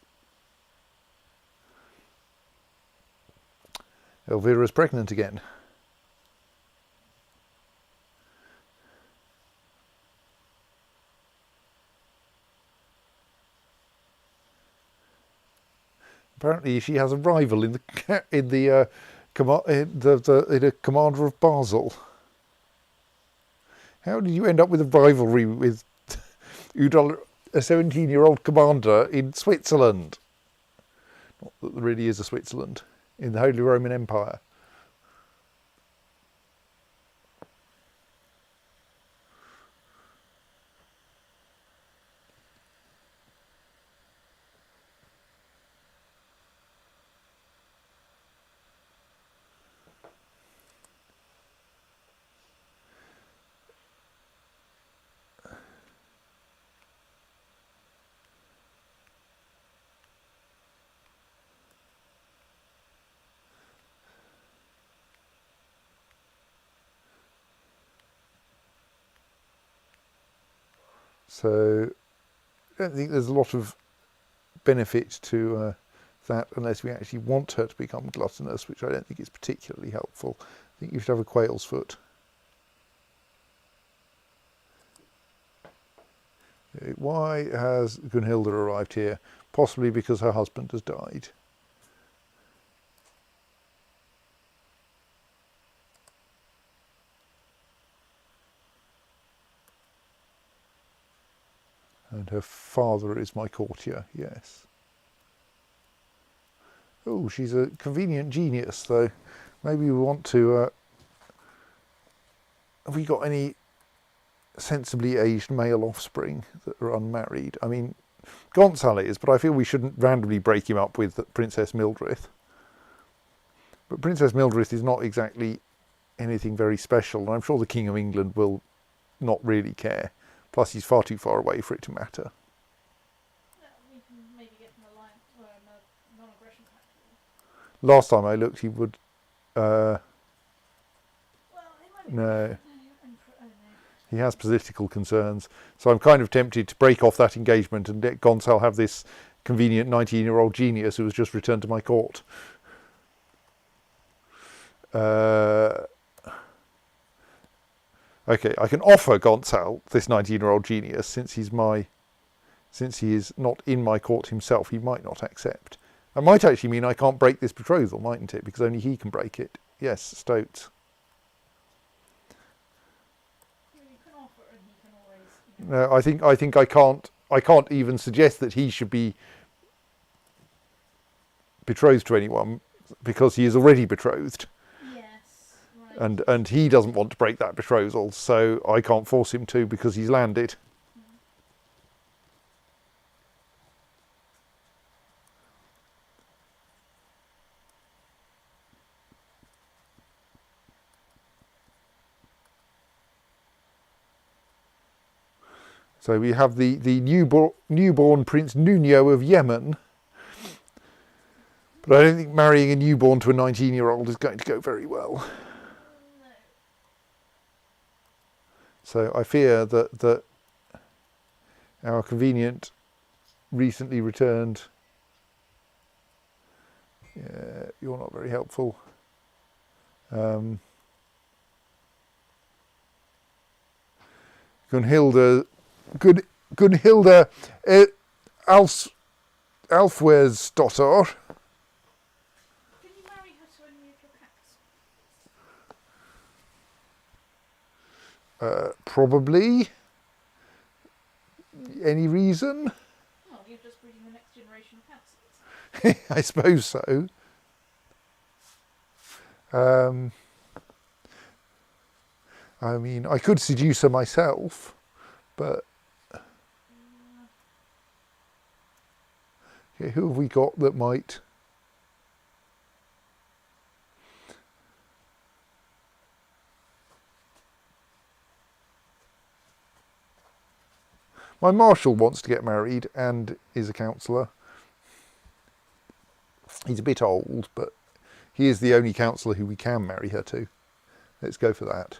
Elvira's pregnant again. Apparently, she has a rival in the commander of Basel. How did you end up with a rivalry with Udall, a 17-year-old commander in Switzerland? Not that there really is a Switzerland in the Holy Roman Empire. So I don't think there's a lot of benefit to that unless we actually want her to become gluttonous, which I don't think is particularly helpful. I think you should have a quail's foot. Why has Gunhilda arrived here? Possibly because her husband has died. And her father is my courtier, yes. Oh, she's a convenient genius, though. Maybe we want to... have we got any sensibly aged male offspring that are unmarried? I mean, Gonçal is, but I feel we shouldn't randomly break him up with Princess Mildred. But Princess Mildred is not exactly anything very special, and I'm sure the King of England will not really care. Plus, he's far too far away for it to matter. We can maybe get an alliance or a non-aggression pact. Last time I looked, he would... Well, it might be no. no. He has political concerns. So I'm kind of tempted to break off that engagement and let Gonçal have this convenient 19-year-old genius who has just returned to my court. Okay, I can offer Gonçal this 19-year-old genius since he is not in my court himself. He might not accept. That might actually mean I can't break this betrothal, mightn't it? Because only he can break it. Yes, Stoats. You can offer, and he can always. No, I think I can't even suggest that he should be betrothed to anyone because he is already betrothed. Yes, right. And he doesn't want to break that betrothal, so I can't force him to because he's landed. So we have the newborn Prince Nuno of Yemen. But I don't think marrying a newborn to a 19-year-old is going to go very well. No. So I fear that our convenient, recently returned... you're not very helpful. Gunhilda Alfwe's daughter. Did you marry her to any of your pacts? Probably. Any reason? Well, you're just breeding the next generation of cats. I suppose so. I mean, I could seduce her myself, but okay, who have we got that might? My marshal wants to get married and is a councillor. He's a bit old, but he is the only councillor who we can marry her to. Let's go for that.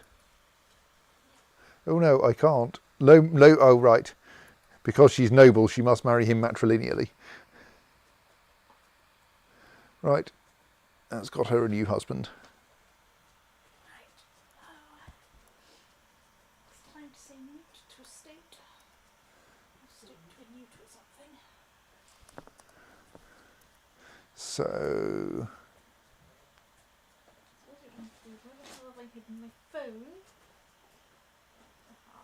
Oh no, I can't. Oh right. Because she's noble, she must marry him matrilineally. Right. That's got her a new husband. Right. It's time to say newt to a state. Or state to a newt or something. So So what do I do? How have I hidden my phone? Aha.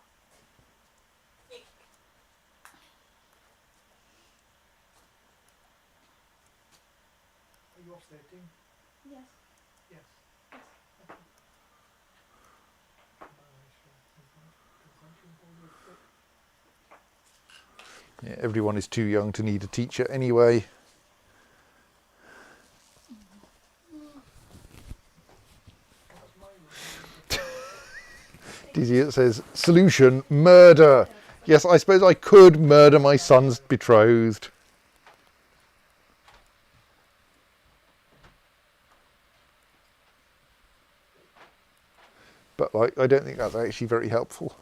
Are you off there, Dean? Yes. Yes. Yes. yeah, everyone is too young to need a teacher anyway. Dizzy, it says, solution, murder. Yes, I suppose I could murder my son's betrothed. But like, I don't think that's actually very helpful.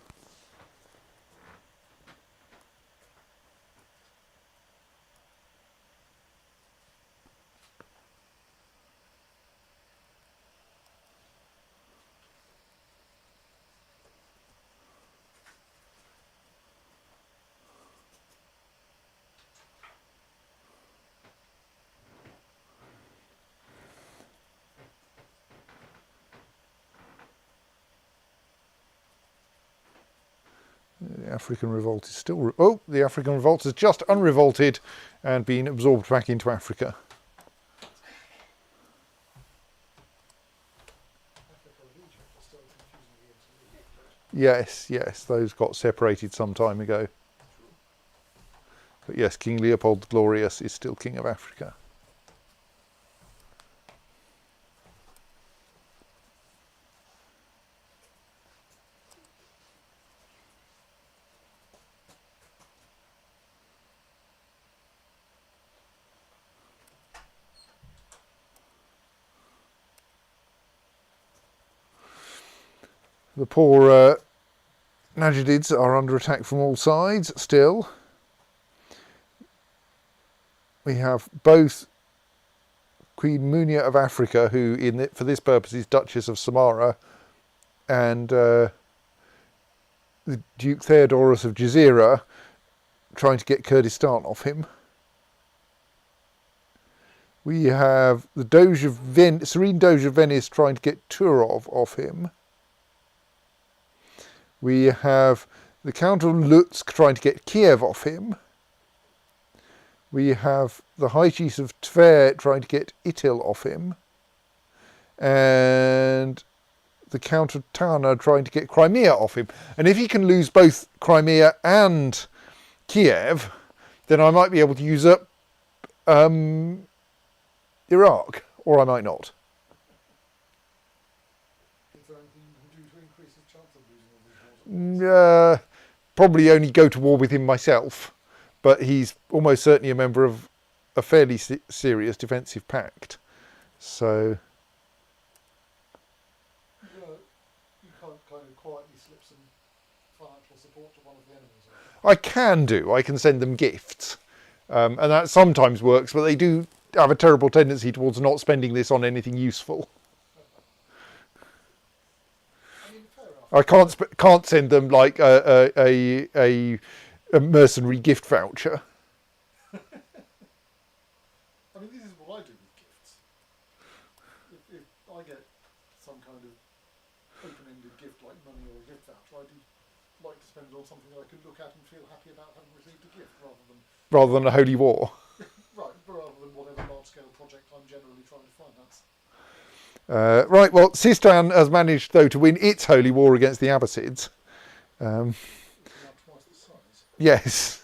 The African revolt is still... oh, the African revolt has just unrevolted and been absorbed back into Africa. Africa and Egypt are still confusingly interlinked. Yes, yes, those got separated some time ago. But yes, King Leopold the Glorious is still King of Africa. The poor Najidids are under attack from all sides still. We have both Queen Munia of Africa, who for this purpose is Duchess of Samara, and the Duke Theodorus of Jazeera trying to get Kurdistan off him. We have the Serene Doge of Venice trying to get Turov off him. We have the Count of Lutsk trying to get Kiev off him. We have the High Chief of Tver trying to get Itil off him. And the Count of Tana trying to get Crimea off him. And if he can lose both Crimea and Kiev, then I might be able to usurp Iraq, or I might not. Is there anything you can do to increase his chance of losing all these wars? Probably only go to war with him myself, but he's almost certainly a member of a fairly serious defensive pact. So You can't kind of quietly slip some financial support to one of the enemies. I can do. I can send them gifts, and that sometimes works, but they do have a terrible tendency towards not spending this on anything useful. I mean, fair enough. I can't send them like a mercenary gift voucher. I mean, this is what I do with gifts. If I get some kind of open-ended gift like money or a gift voucher, I do like to spend it on something that I can look at and feel happy about having received a gift, Rather than a holy war. rather than whatever large-scale project I'm generally trying to finance. Right, well, Sistan has managed, though, to win its holy war against the Abbasids. It's now twice the size. Yes,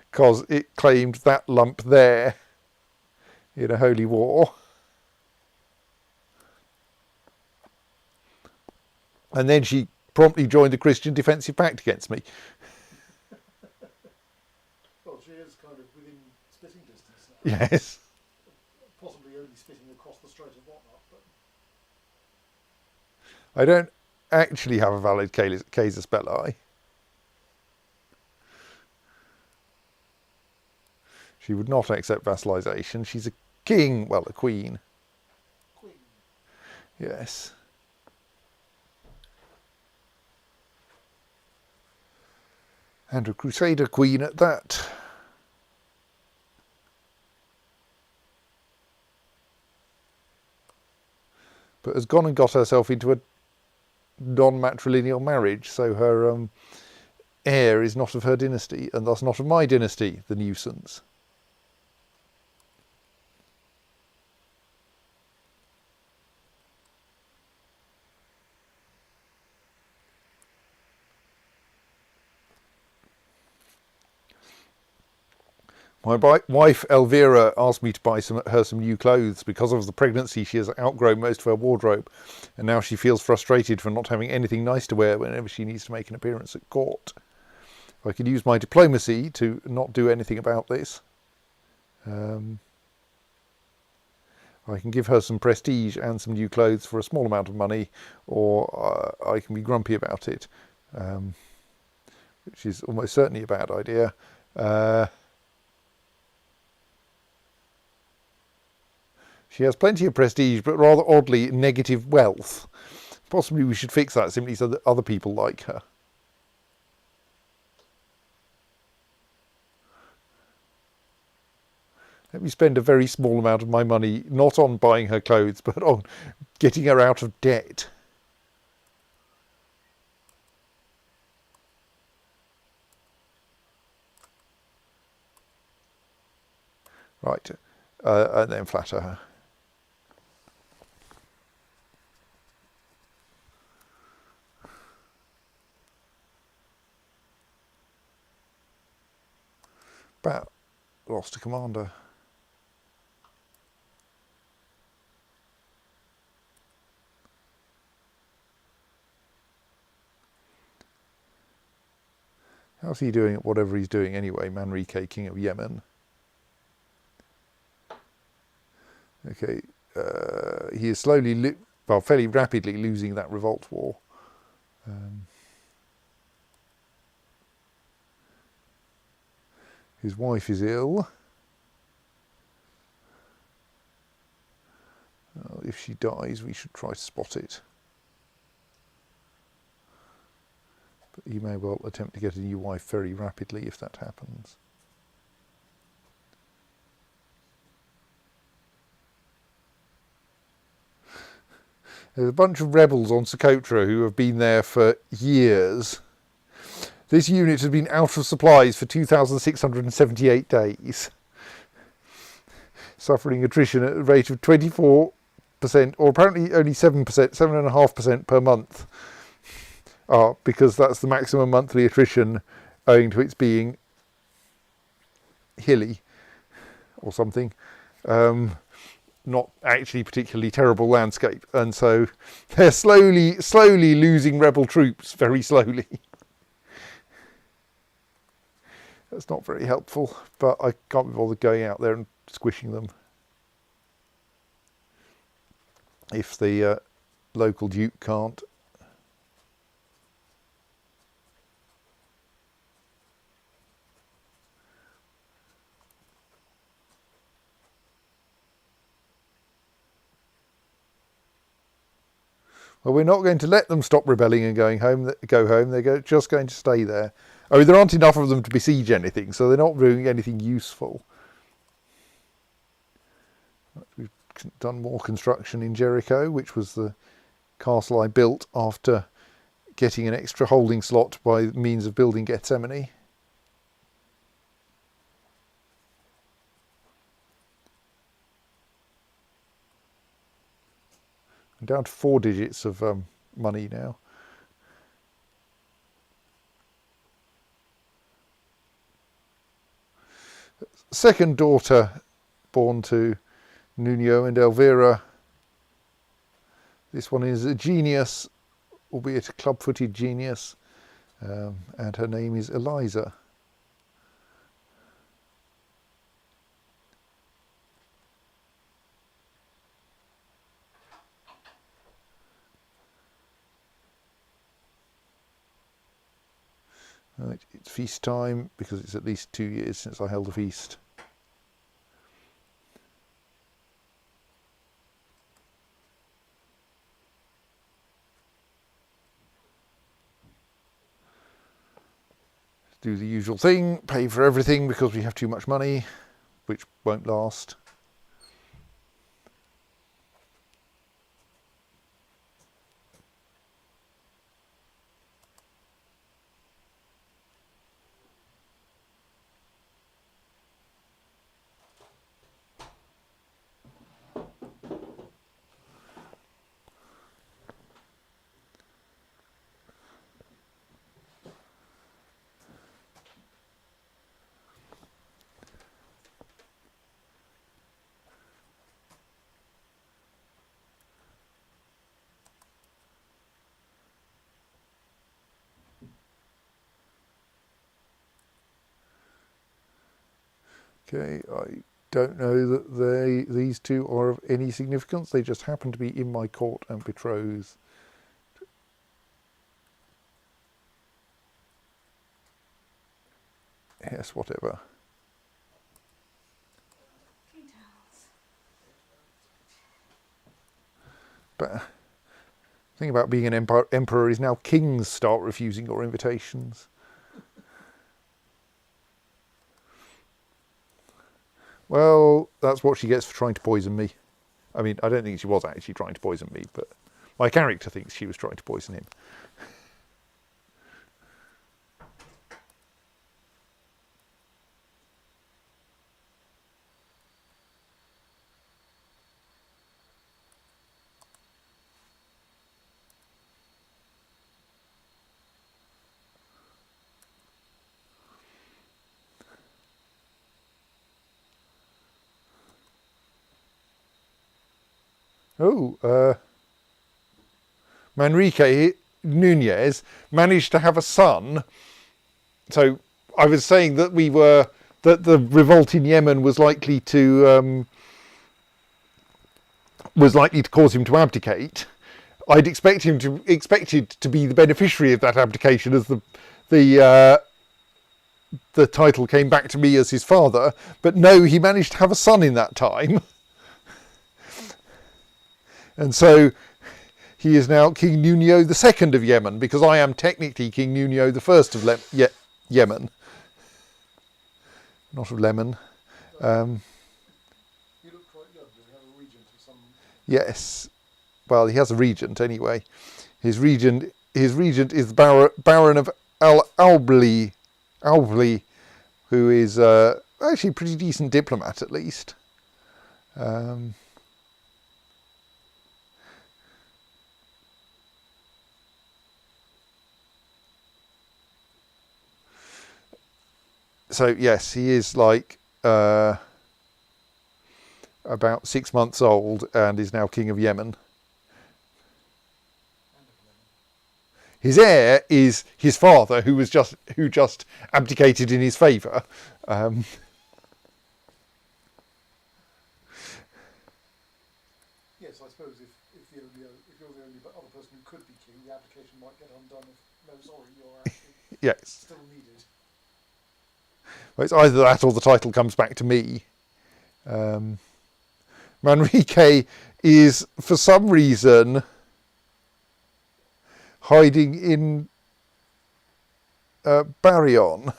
because it claimed that lump there in a holy war. And then she promptly joined the Christian Defensive Pact against me. Well, she is kind of within spitting distance now. Yes. Possibly only spitting across the Strait of Whatnot. I don't actually have a valid casus belli. She would not accept vassalization. She's a king, well, a queen. Queen. Yes. And a crusader queen at that. But has gone and got herself into a non-matrilineal marriage, so her heir is not of her dynasty, and thus not of my dynasty, the nuisance. My wife Elvira asked me to buy her some new clothes. Because of the pregnancy, she has outgrown most of her wardrobe, and now she feels frustrated for not having anything nice to wear whenever she needs to make an appearance at court. I could use my diplomacy to not do anything about this. I can give her some prestige and some new clothes for a small amount of money, or I can be grumpy about it, which is almost certainly a bad idea. She has plenty of prestige, but rather oddly negative wealth. Possibly we should fix that simply so that other people like her. Let me spend a very small amount of my money not on buying her clothes, but on getting her out of debt. Right, and then flatter her. But lost a commander. How's he doing at whatever he's doing anyway? Manrike, King of Yemen. Okay, he is slowly, fairly rapidly losing that revolt war. His wife is ill. If she dies, we should try to spot it. But he may well attempt to get a new wife very rapidly if that happens. There's a bunch of rebels on Socotra who have been there for years. This unit has been out of supplies for 2,678 days, suffering attrition at a rate of 24%, or apparently only 7%, 7.5% per month, because that's the maximum monthly attrition owing to its being hilly or something. Not actually particularly terrible landscape, and so they're slowly losing rebel troops, very slowly. That's not very helpful, but I can't be bothered going out there and squishing them. If the local duke can't. Well, we're not going to let them stop rebelling and go home. They're just going to stay there. I mean, there aren't enough of them to besiege anything, so they're not doing anything useful. We've done more construction in Jericho, which was the castle I built after getting an extra holding slot by means of building Gethsemane. I'm down to 4 digits of money now. Second daughter born to Nuno and Elvira. This one is a genius, albeit a club-footed genius, and her name is Eliza. Right, it's feast time because it's at least 2 years since I held a feast. Do the usual thing, pay for everything because we have too much money, which won't last. Okay, I don't know that these two are of any significance. They just happen to be in my court and betrothed. Yes, whatever. Details. But the thing about being an emperor is now kings start refusing your invitations. Well, that's what she gets for trying to poison me. I mean, I don't think she was actually trying to poison me, but my character thinks she was trying to poison him. Oh, Manrique Nunez managed to have a son. So I was saying that that the revolt in Yemen was likely to cause him to abdicate. I'd expected to be the beneficiary of that abdication as the title came back to me as his father, but no, he managed to have a son in that time. And so he is now King Nuno II of Yemen, because I am technically King Nuno I of Yemen. Not of Lemon. He looked quite young. Does he have a regent or some? Yes. Well, he has a regent anyway. His regent is Baron of Albly, who is actually a pretty decent diplomat at least. So yes, he is like about 6 months old and is now king of Yemen. His heir is his father, who just abdicated in his favour. Yes, I suppose if you're the only other person who could be king, the application might get undone if no, sorry, you're actually Yes. still needed. Well, it's either that or the title comes back to me. Manrique is, for some reason, hiding in Baryon.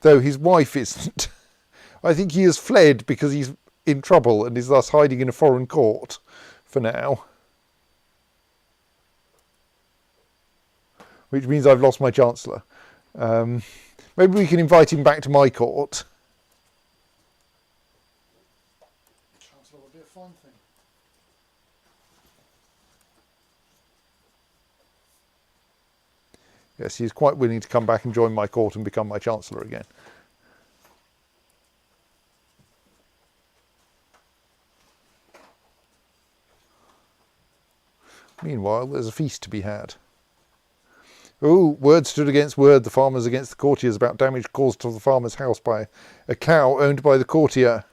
Though his wife isn't. I think he has fled because he's in trouble and is thus hiding in a foreign court for now. Which means I've lost my Chancellor. Maybe we can invite him back to my court. Chancellor would be a fine thing. Yes, he is quite willing to come back and join my court and become my Chancellor again. Meanwhile, there's a feast to be had. Oh, word stood against word, the farmers against the courtiers, about damage caused to the farmer's house by a cow owned by the courtier.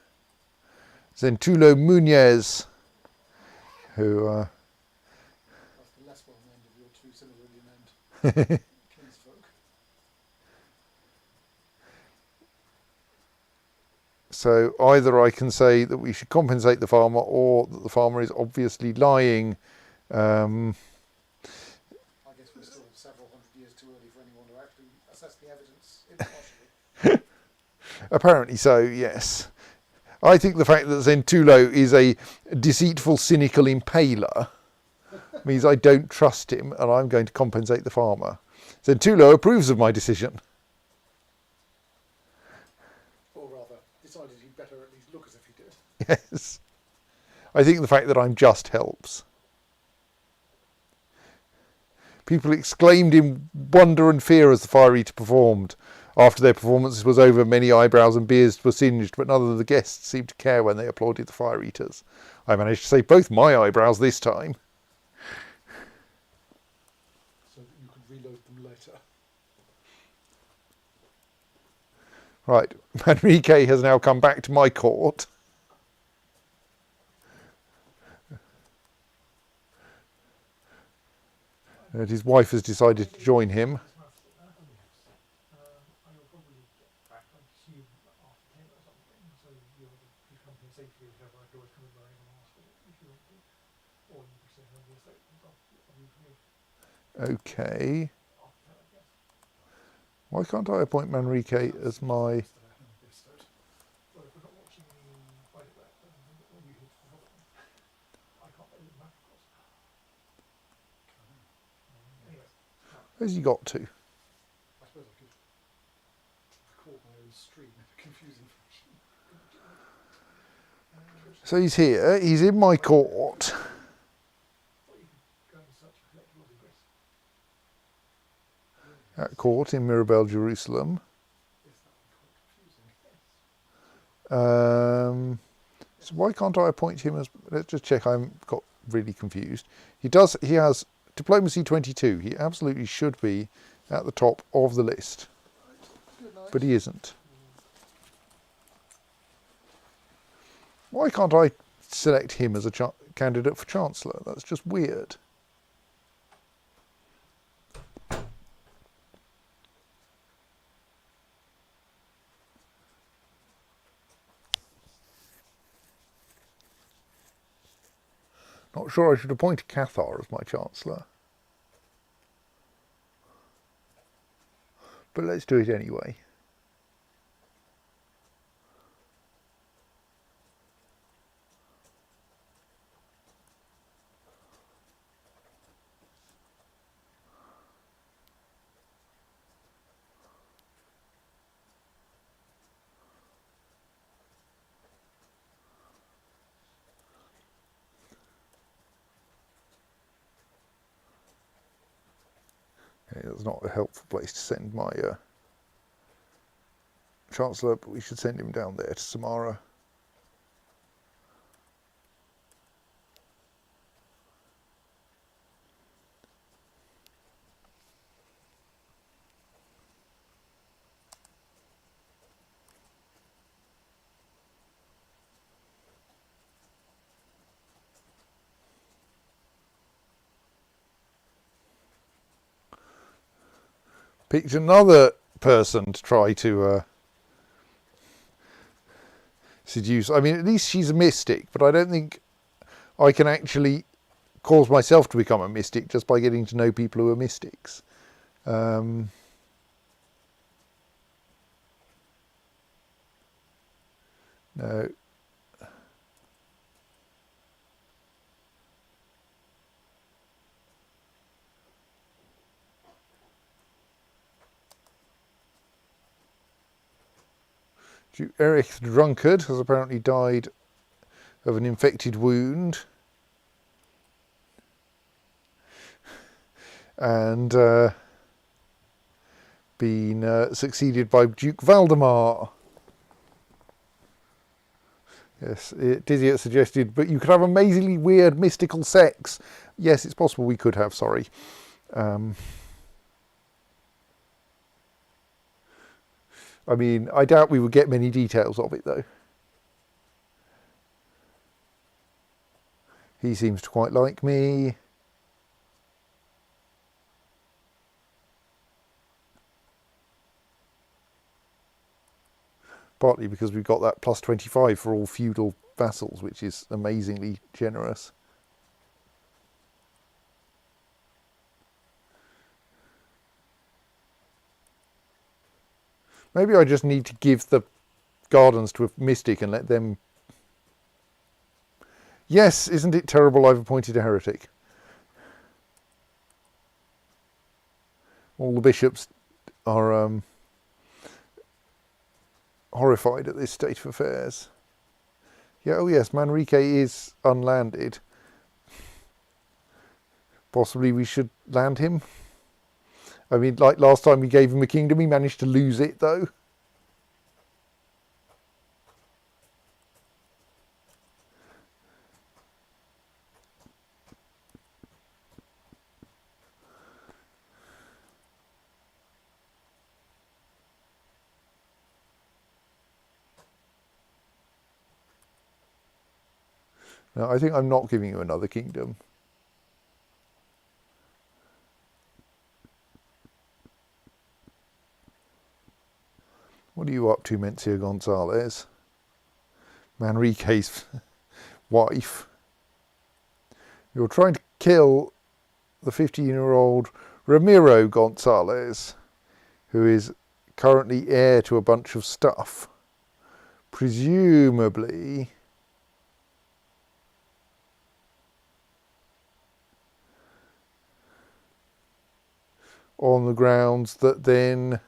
Zentulo Munez, who That's the less well named of your two similarly named kinsfolk. so either I can say that we should compensate the farmer, or that the farmer is obviously lying. I guess we're still several hundred years too early for anyone to actually assess the evidence impartially. Apparently so, yes. I think the fact that Zentulo is a deceitful, cynical impaler means I don't trust him, and I'm going to compensate the farmer. Zentulo approves of my decision. Or rather, decided he'd better at least look as if he did. Yes. I think the fact that I'm just helps. People exclaimed in wonder and fear as the fire eater performed. After their performance was over, many eyebrows and beards were singed, but none of the guests seemed to care when they applauded the fire eaters. I managed to save both my eyebrows this time. So that you could reload them later. Right, Manrique has now come back to my court. And his wife has decided to join him. I will probably get back, I assume, after 10 or something, so you're the company safely or whatever. I could always come in by and ask for it if you want to. Or you can send over the statements I'll be free Okay. after 10, I guess. Why can't I appoint Manrique as my... Well, if we're not watching any fight at that, then what you hit for help. I can't edit the map, of course. Anyway, Where's he got to? I suppose I could record my own stream in a confusing fashion. So he's here, he's in my court. thought you could go and search for collectibles in Greece. At court in Mirabel, Jerusalem. Yes, that would be quite confusing. Yes. So why can't I appoint him as... Let's just check, I'm got really confused. He has Diplomacy 22. He absolutely should be at the top of the list. Good night. But he isn't. Why can't I select him as a candidate for Chancellor? That's just weird. Not sure I should appoint Cathar as my Chancellor. But let's do it anyway. Okay, that's not a helpful place to send my Chancellor, but we should send him down there to Samara. Picked another person to try to seduce. I mean, at least she's a mystic, but I don't think I can actually cause myself to become a mystic just by getting to know people who are mystics. No. Erich the Drunkard has apparently died of an infected wound. And been succeeded by Duke Valdemar. Yes, Dizier suggested, but you could have amazingly weird mystical sex. Yes, it's possible we could have, sorry. I mean, I doubt we would get many details of it, though. He seems to quite like me. Partly because we've got that plus 25 for all feudal vassals, which is amazingly generous. Maybe I just need to give the gardens to a mystic and let them... Yes, isn't it terrible I've appointed a heretic? All the bishops are horrified at this state of affairs. Yeah, oh yes, Manrique is unlanded. Possibly we should land him. I mean, like last time we gave him a kingdom, he managed to lose it though. No, I think I'm not giving you another kingdom. What are you up to, Mencia Gonzalez? Manrique's wife. You're trying to kill the 15-year-old Ramiro Gonzalez, who is currently heir to a bunch of stuff. Presumably on the grounds that then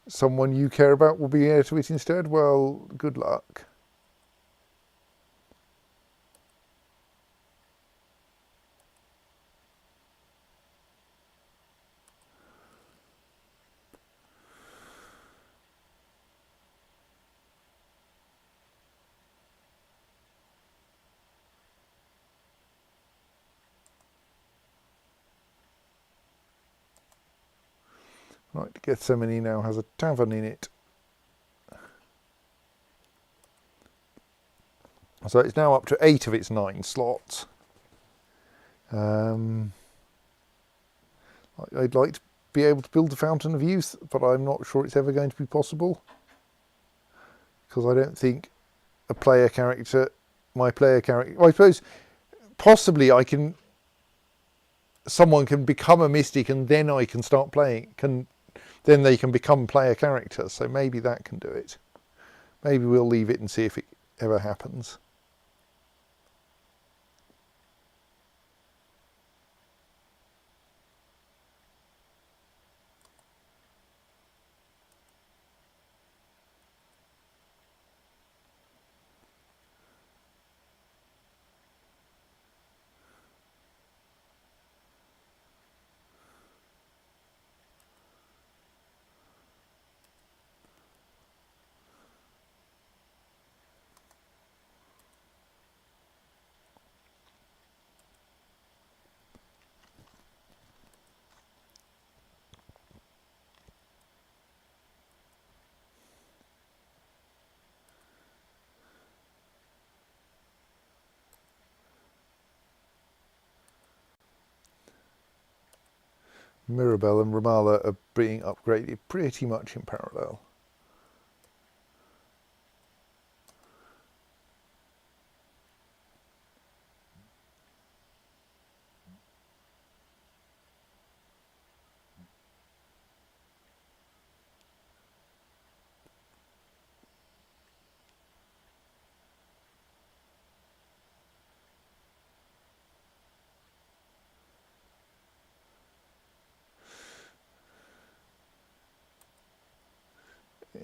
someone you care about will be heir to it instead. Well, good luck. Right, Gethsemane now has a tavern in it. So it's now up to 8 of its 9 slots. I'd like to be able to build the Fountain of Youth, but I'm not sure it's ever going to be possible. Because I don't think a player character, my player character, well, I suppose possibly someone can become a mystic and then I can start playing, then they can become player characters, so maybe that can do it. Maybe we'll leave it and see if it ever happens. Mirabelle and Ramallah are being upgraded pretty much in parallel.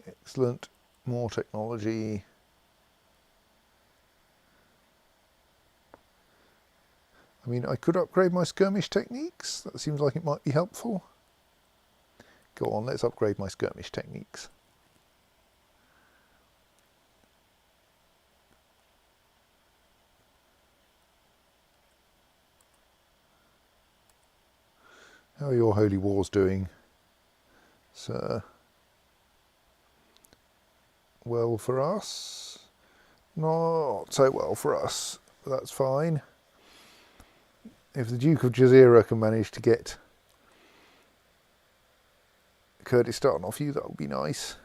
Excellent. More technology. I mean, I could upgrade my skirmish techniques. That seems like it might be helpful. Go on, let's upgrade my skirmish techniques. How are your holy wars doing, sir? Well for us. Not so well for us, but that's fine. If the Duke of Jazeera can manage to get Kurdistan off you, that would be nice.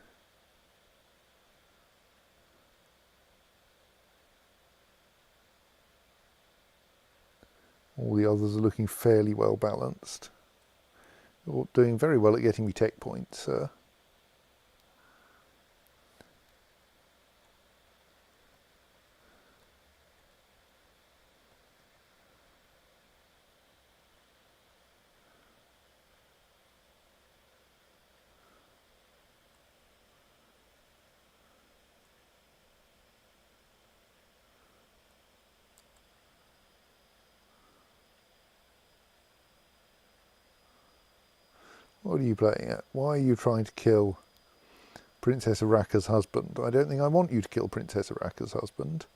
All the others are looking fairly well balanced. You're doing very well at getting me tech points, sir. What are you playing at? Why are you trying to kill Princess Araka's husband? I don't think I want you to kill Princess Araka's husband.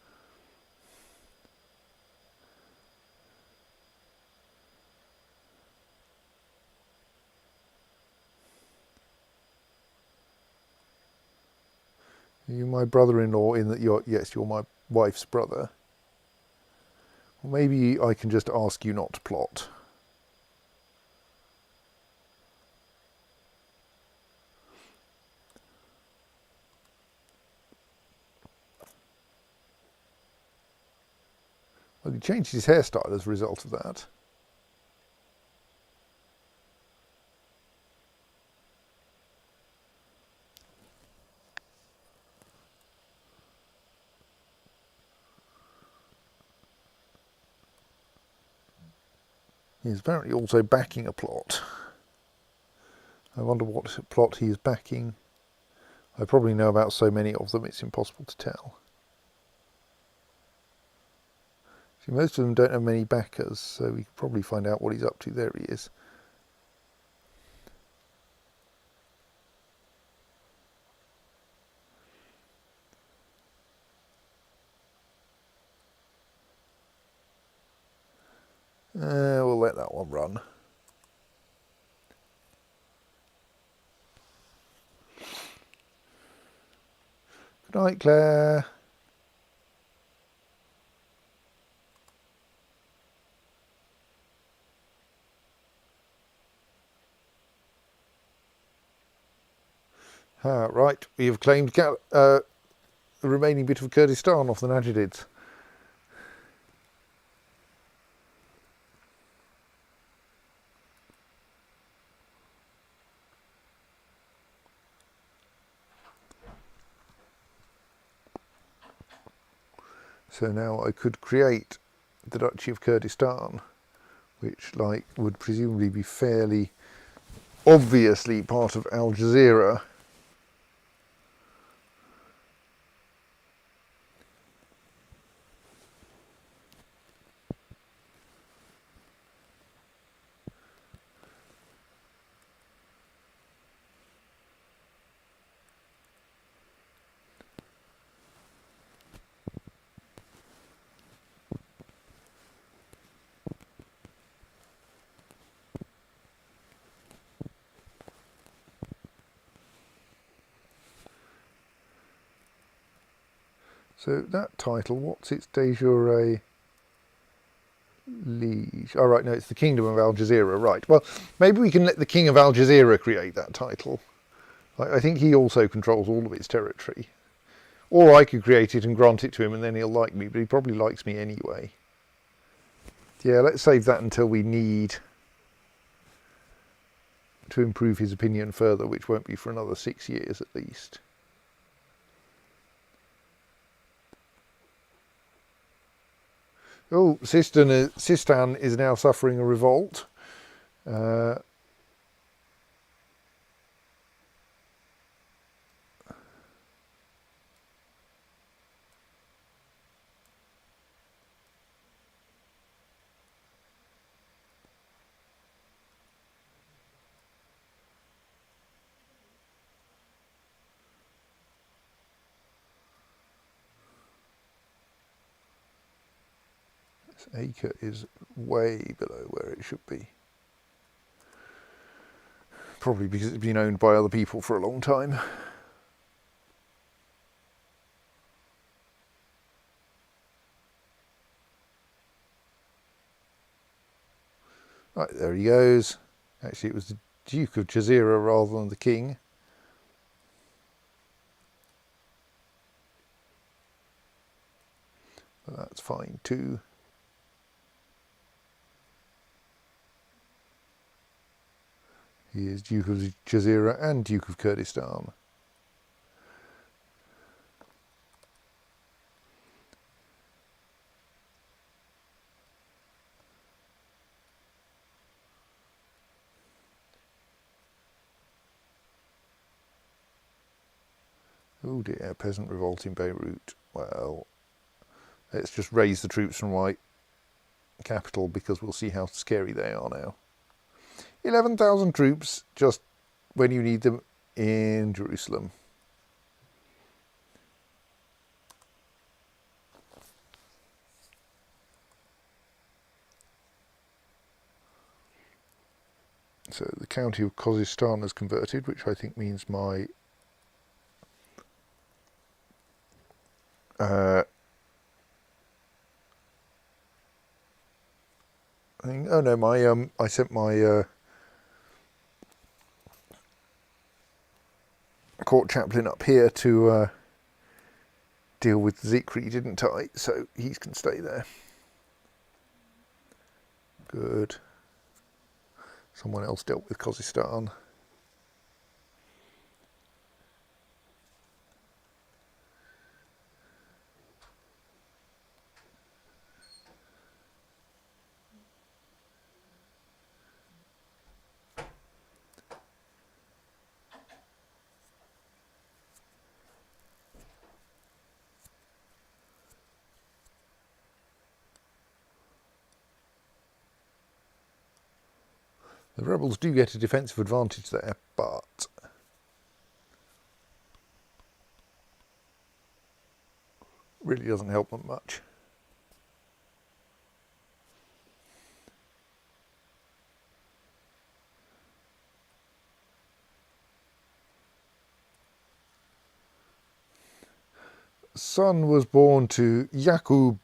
Are you my brother-in-law in that yes, you're my wife's brother? Well, maybe I can just ask you not to plot. Well, he changed his hairstyle as a result of that. He's apparently also backing a plot. I wonder what plot he is backing. I probably know about so many of them it's impossible to tell. See, most of them don't have many backers, so we can probably find out what he's up to. There he is. We'll let that one run. Good night, Claire. Right, we have claimed the remaining bit of Kurdistan off the Najidids. So now I could create the Duchy of Kurdistan, which would presumably be fairly obviously part of Al Jazeera. So that title, what's its de jure liege? Oh, right, no, it's the Kingdom of Al Jazeera, right. Well, maybe we can let the King of Al Jazeera create that title. I think he also controls all of its territory. Or I could create it and grant it to him and then he'll like me, but he probably likes me anyway. Yeah, let's save that until we need to improve his opinion further, which won't be for another 6 years at least. Oh, Sistan is now suffering a revolt. Acre is way below where it should be. Probably because it's been owned by other people for a long time. Right, there he goes. Actually, it was the Duke of Jazeera rather than the king. But that's fine too. He is Duke of Jazeera and Duke of Kurdistan. Oh dear, peasant revolt in Beirut. Well, let's just raise the troops from my capital because we'll see how scary they are now. 11,000 troops just when you need them in Jerusalem. So the county of Khuzestan has converted, which I think means my oh no, my I sent my court chaplain up here to deal with Zikri, didn't I? So he can stay there. Good. Someone else dealt with Khuzestan. The rebels do get a defensive advantage there, but really doesn't help them much. Son was born to Yakub,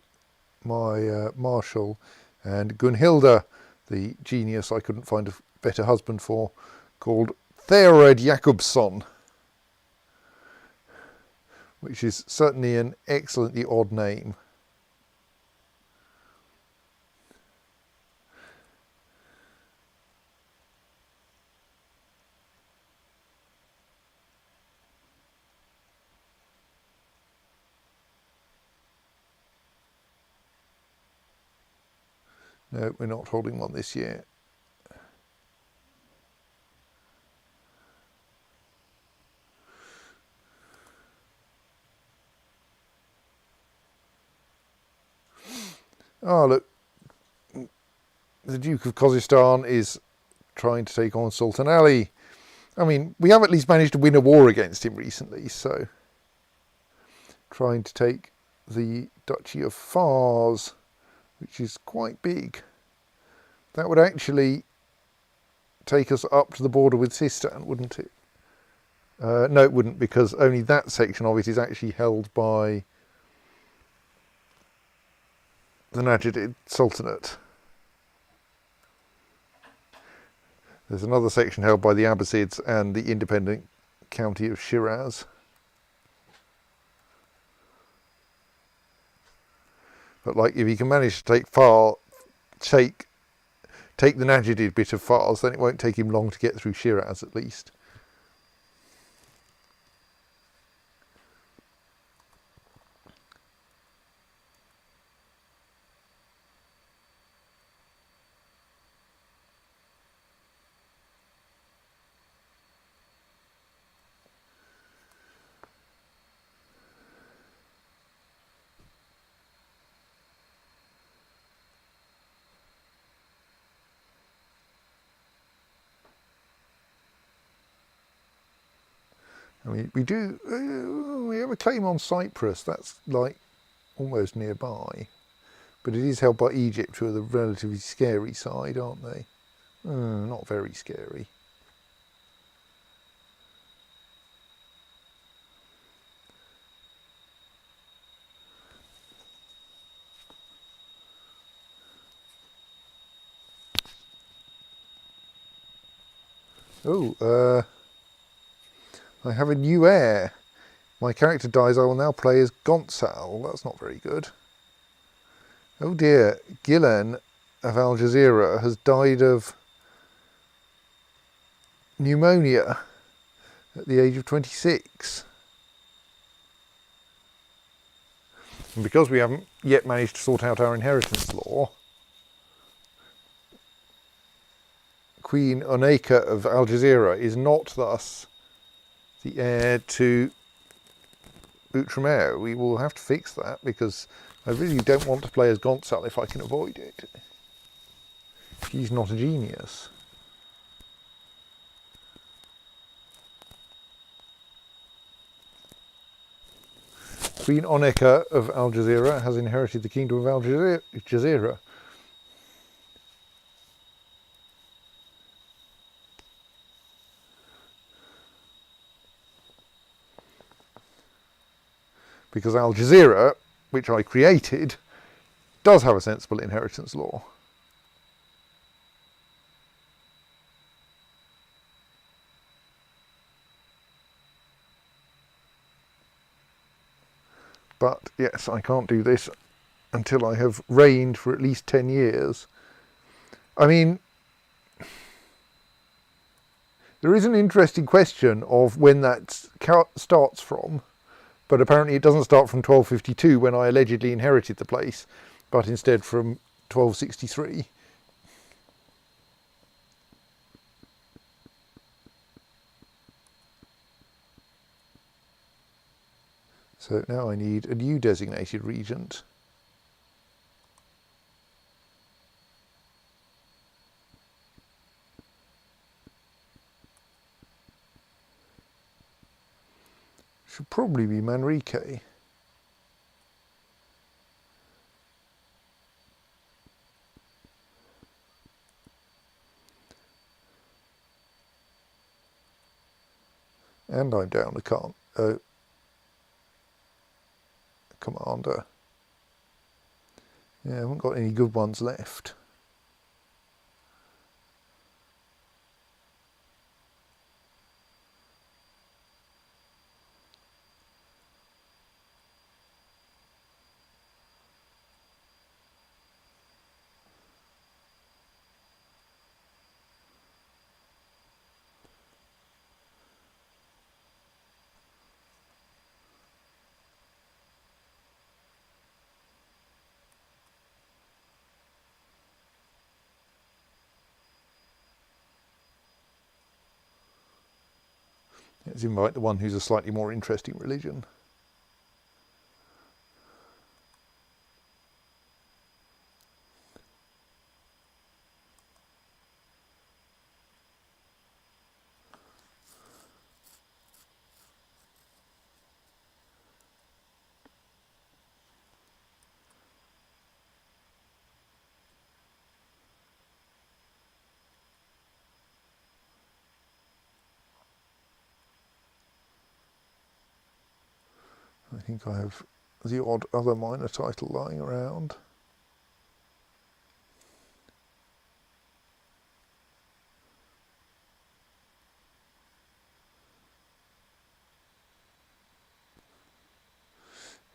my marshal, and Gunhilda, the genius I couldn't find a better husband for, called Theored Jakobsson, which is certainly an excellently odd name. No, we're not holding one this year. Oh, look, the Duke of Khuzestan is trying to take on Sultan Ali. I mean, we have at least managed to win a war against him recently, so trying to take the Duchy of Fars, which is quite big. That would actually take us up to the border with Sistan, wouldn't it? No, it wouldn't, because only that section of it is actually held by the Najdid Sultanate. There's another section held by the Abbasids and the independent county of Shiraz. But like, if you can manage to take the Najdid bit of Fars, then it won't take him long to get through Shiraz at least. I mean, we have a claim on Cyprus, that's like almost nearby. But it is held by Egypt, who are the relatively scary side, aren't they? Not very scary. Oh, I have a new heir. My character dies, I will now play as Gonçal. That's not very good. Oh dear, Gillen of Al Jazeera has died of pneumonia at the age of 26. And because we haven't yet managed to sort out our inheritance law, Queen Oneka of Al Jazeera is not thus the heir to Outremer. We will have to fix that because I really don't want to play as Gonçal if I can avoid it. He's not a genius. Queen Oneka of Al Jazeera has inherited the kingdom of Al Jazeera. Because Al Jazeera, which I created, does have a sensible inheritance law. But yes, I can't do this until I have reigned for at least 10 years. I mean, there is an interesting question of when that starts from, but apparently it doesn't start from 1252 when I allegedly inherited the place, but instead from 1263. So now I need a new designated regent. Should probably be Manrique. And I'm down a commander. Yeah, I haven't got any good ones left. Let's invite the one who's a slightly more interesting religion. I think I have the odd other minor title lying around.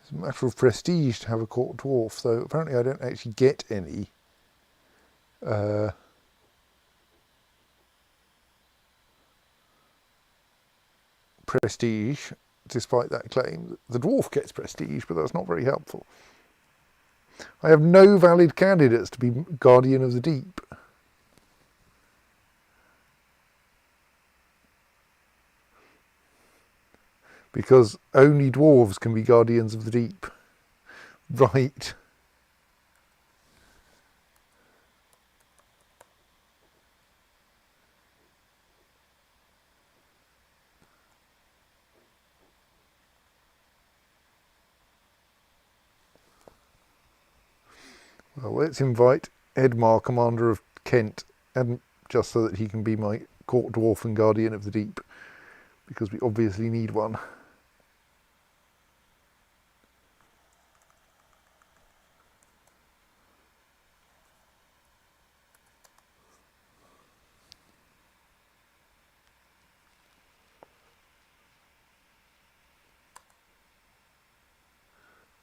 It's a matter of prestige to have a court dwarf, though apparently I don't actually get any prestige, despite that claim. The dwarf gets prestige, but that's not very helpful. I have no valid candidates to be Guardian of the Deep. Because only dwarves can be Guardians of the Deep. Right. Well, let's invite Edmar, Commander of Kent, and just so that he can be my court dwarf and Guardian of the Deep, because we obviously need one.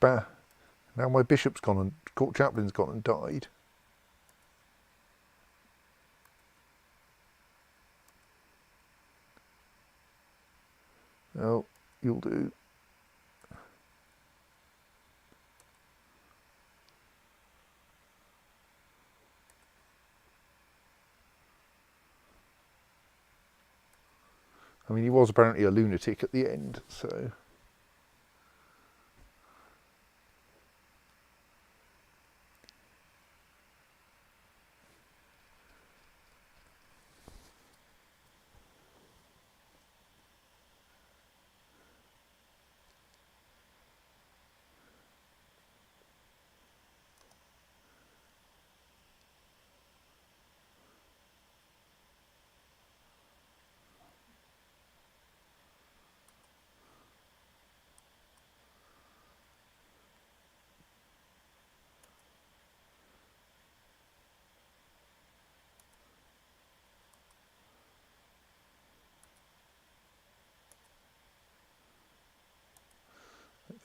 Now my bishop's gone and court chaplain's gone and died. Oh, you'll do. I mean, he was apparently a lunatic at the end, so.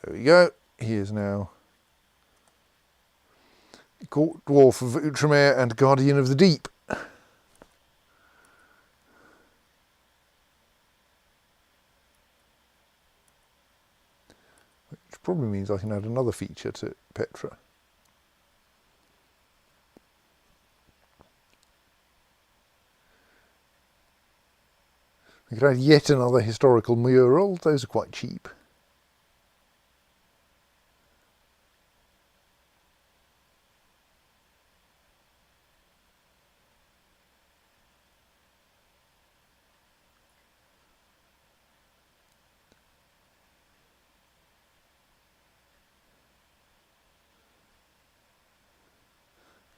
There we go. He is now Court Dwarf of Outremer and Guardian of the Deep. Which probably means I can add another feature to Petra. I could add yet another historical mural. Those are quite cheap.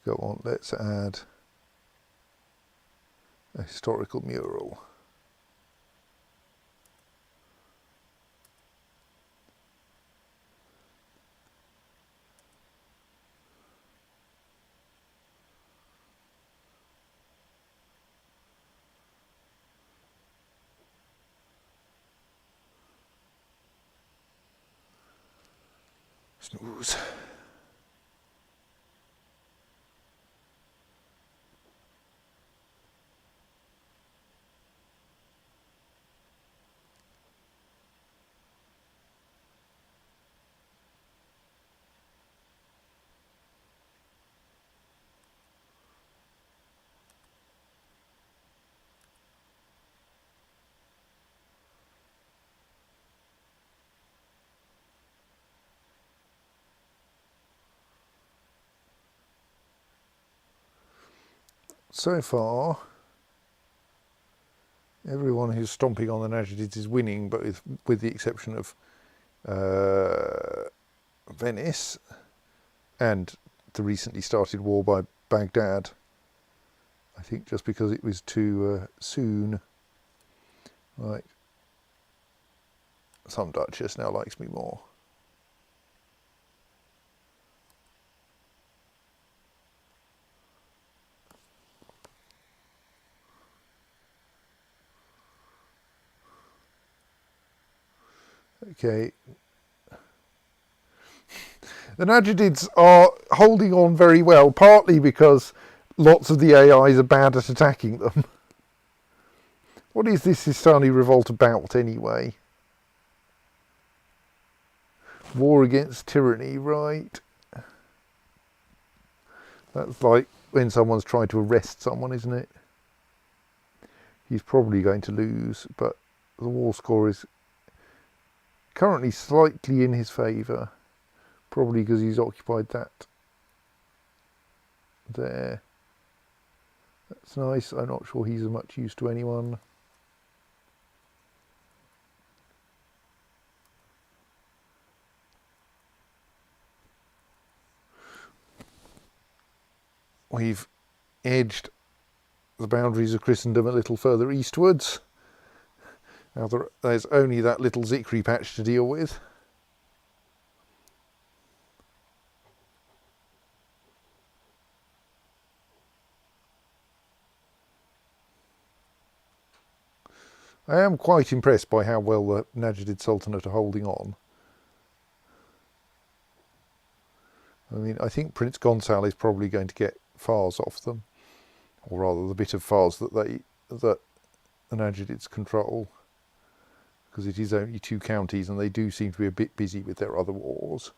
Go on, let's add a historical mural. Snooze. So far, everyone who's stomping on the Najidids is winning, but with the exception of Venice and the recently started war by Baghdad. I think just because it was too soon. Right. Some Duchess now likes me more. Okay. The Najidids are holding on very well, partly because lots of the AIs are bad at attacking them. What is this Sistani revolt about, anyway? War against tyranny, right? That's like when someone's trying to arrest someone, isn't it? He's probably going to lose, but the war score is currently slightly in his favour. Probably because he's occupied that there. That's nice. I'm not sure he's as much use to anyone. We've edged the boundaries of Christendom a little further eastwards. Now there's only that little Zikri patch to deal with. I am quite impressed by how well the Najidid Sultanate are holding on. I mean, I think Prince Gonçal is probably going to get Fars off them, or rather the bit of Fars that the Aegidids control, because it is only 2 counties and they do seem to be a bit busy with their other wars.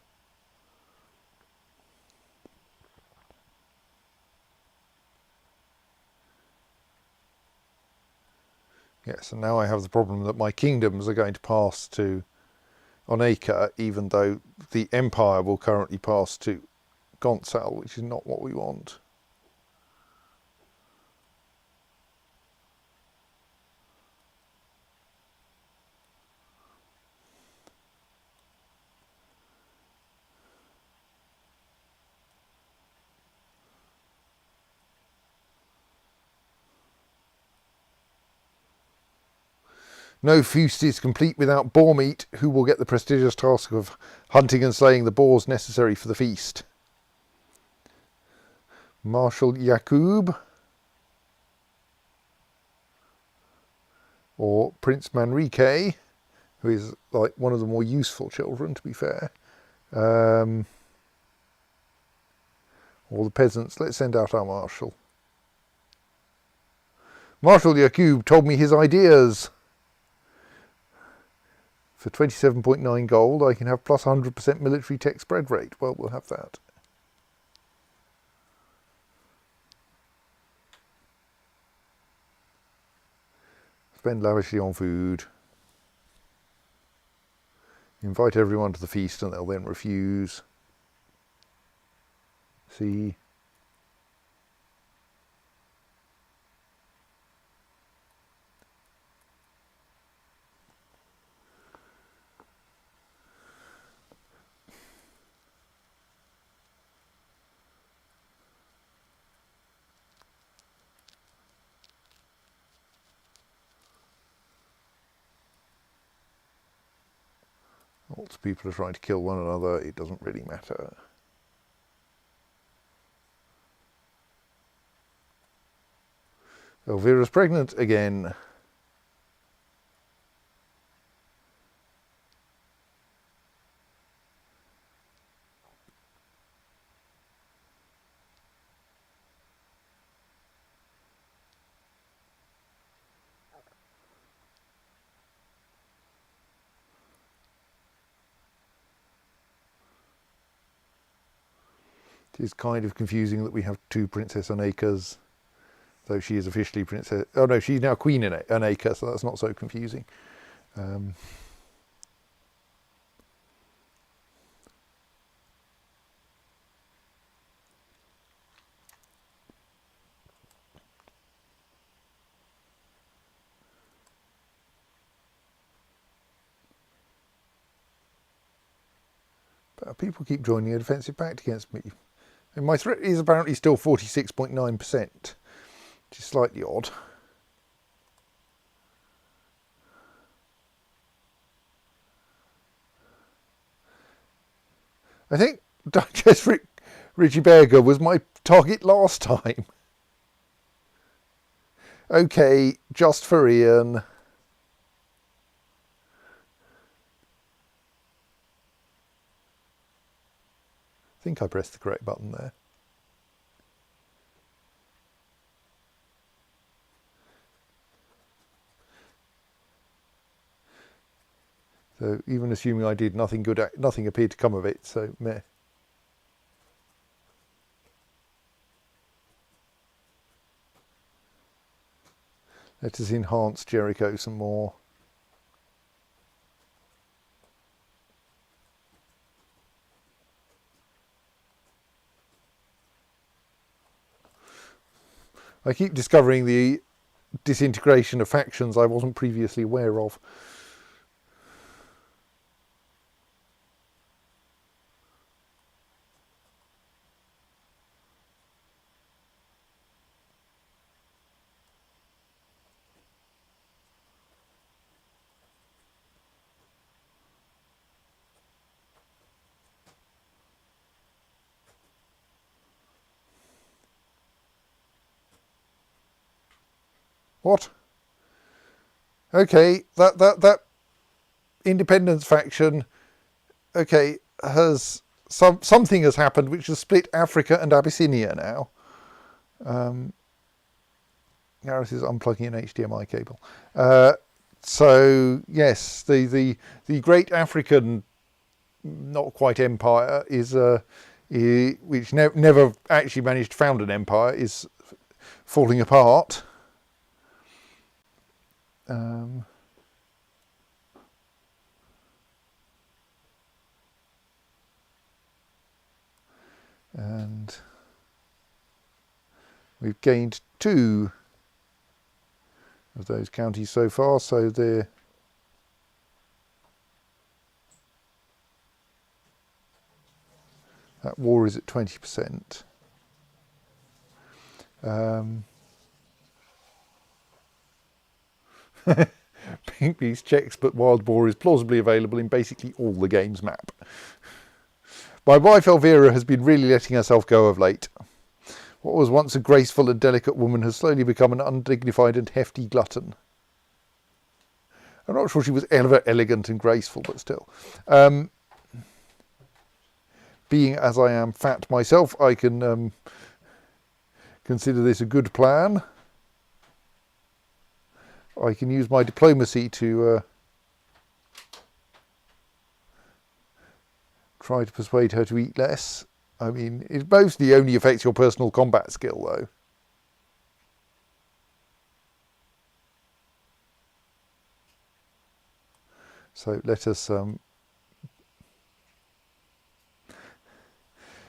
Yes, and now I have the problem that my kingdoms are going to pass to Oneka, even though the empire will currently pass to Gonçal, which is not what we want. No feast is complete without boar meat. Who will get the prestigious task of hunting and slaying the boars necessary for the feast? Marshal Yakub or Prince Manrique, who is like one of the more useful children, to be fair. Or the peasants. Let's send out our marshal. Marshal Yakub told me his ideas. For 27.9 gold, I can have plus 100% military tech spread rate. Well, we'll have that. Spend lavishly on food. Invite everyone to the feast and they'll then refuse. See? Lots of people are trying to kill one another. It doesn't really matter. Elvira's pregnant again. It is kind of confusing that we have 2 Princess Onekas, though she is officially Princess... Oh no, she's now Queen Oneka, so that's not so confusing. But people keep joining a defensive pact against me. And my threat is apparently still 46.9%, which is slightly odd. I think Digest Richie Berger was my target last time. Okay, just for Ian. I think I pressed the correct button there. So even assuming I did, nothing appeared to come of it, so meh. Let us enhance Jericho some more. I keep discovering the disintegration of factions I wasn't previously aware of. What? Okay, that independence faction, okay, has something has happened which has split Africa and Abyssinia now. Gareth is unplugging an HDMI cable. So yes, the great African, not quite empire, is which never actually managed to found an empire, is falling apart. And we've gained 2 of those counties so far, so that war is at 20%. Pink Beast checks, but Wild Boar is plausibly available in basically all the game's map. My wife Elvira has been really letting herself go of late. What was once a graceful and delicate woman has slowly become an undignified and hefty glutton. I'm not sure she was ever elegant and graceful, but still. Being as I am fat myself, I can consider this a good plan. I can use my diplomacy to try to persuade her to eat less. I mean, it mostly only affects your personal combat skill, though. So let us...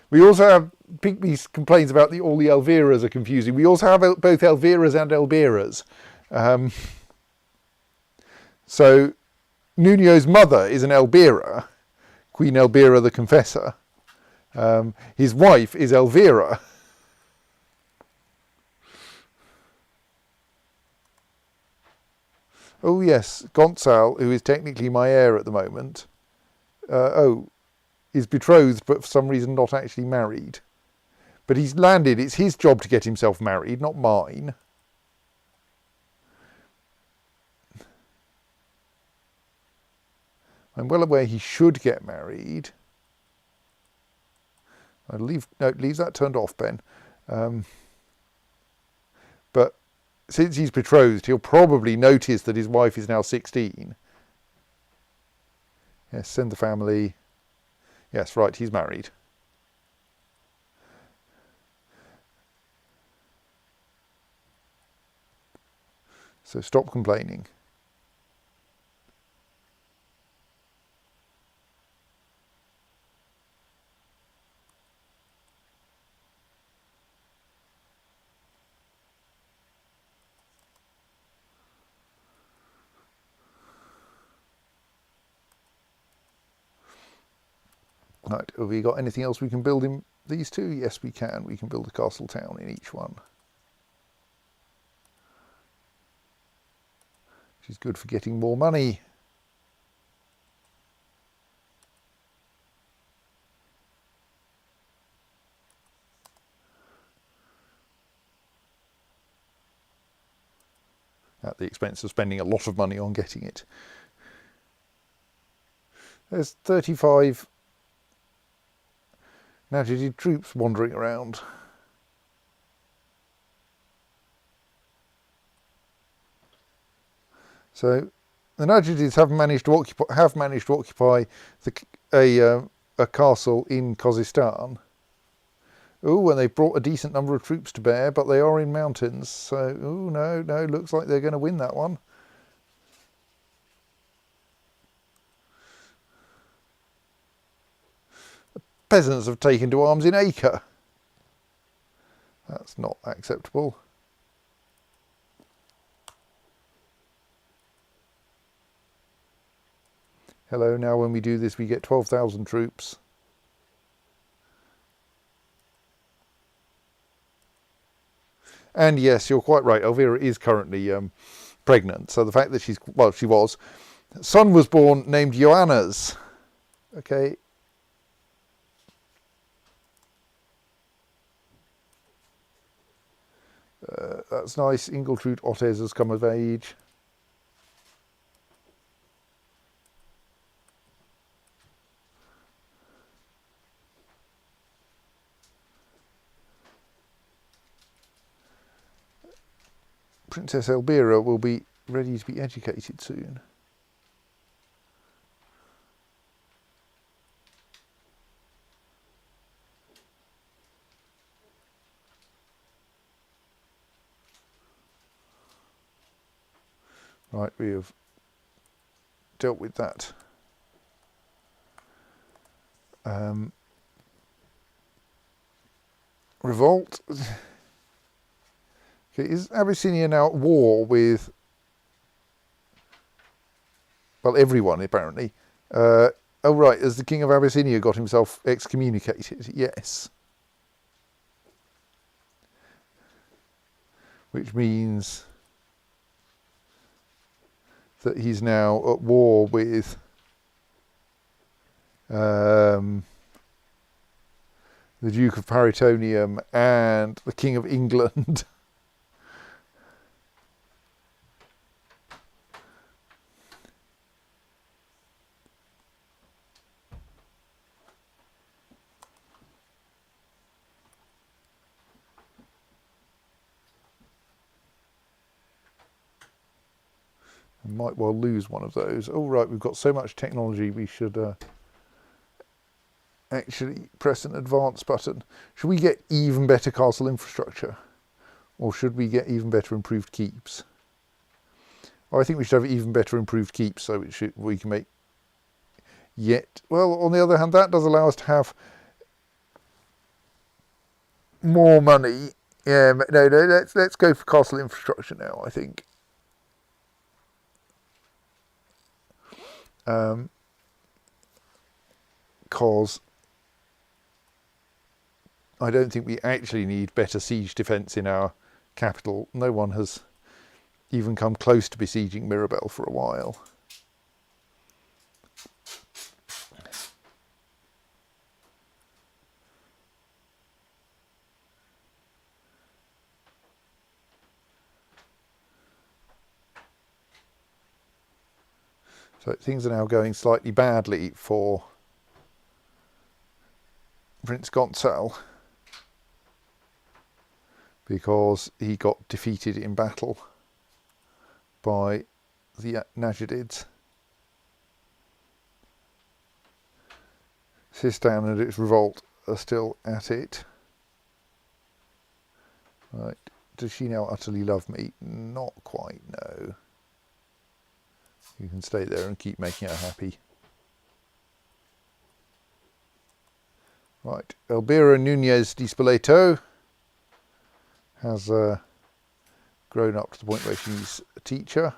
We also have... Pygmy complains about all the Elviras are confusing. We also have both Elviras and Elbiras. So Nuno's mother is an Elbira, Queen Elbira the Confessor. His wife is Elvira. Oh yes, Gonçal, who is technically my heir at the moment, is betrothed but for some reason not actually married. But he's landed, it's his job to get himself married, not mine. I'm well aware he should get married. Leave that turned off, Ben. But since he's betrothed, he'll probably notice that his wife is now 16. Yes, send the family. Yes, right, he's married. So stop complaining. Right, have we got anything else we can build in these 2? Yes, we can. We can build a castle town in each one. Which is good for getting more money. At the expense of spending a lot of money on getting it. There's 35 Najidid troops wandering around. So the Najidids have managed to occupy a castle in Khuzestan. Oh, and they've brought a decent number of troops to bear, but they are in mountains. So, oh no, looks like they're going to win that one. The peasants have taken to arms in Acre. That's not acceptable. Hello, now when we do this we get 12,000 troops. And yes, you're quite right, Elvira is currently pregnant. So the fact that she was. Son was born named Joannas. Okay. That's nice. Ingiltrud Ottes has come of age. Princess Elvira will be ready to be educated soon. Right, we have dealt with that. Revolt. Okay, is Abyssinia now at war with, well, everyone apparently? Oh right, has the King of Abyssinia got himself excommunicated? Yes. Which means that he's now at war with the Duke of Paritonium and the King of England. Might well lose one of those. Oh right, we've got so much technology, we should actually press an advance button. Should we get even better castle infrastructure? Or should we get even better improved keeps? Well, I think we should have even better improved keeps, so we can make well, on the other hand, that does allow us to have more money. Yeah, no, let's go for castle infrastructure now, I think. Because I don't think we actually need better siege defence in our capital. No one has even come close to besieging Mirabel for a while. So things are now going slightly badly for Prince Gonçal because he got defeated in battle by the Najidids. Sistan and its revolt are still at it. Right. Does she now utterly love me? Not quite, no. You can stay there and keep making her happy. Right. Elvira Núñez de Spoleto has grown up to the point where she's a teacher.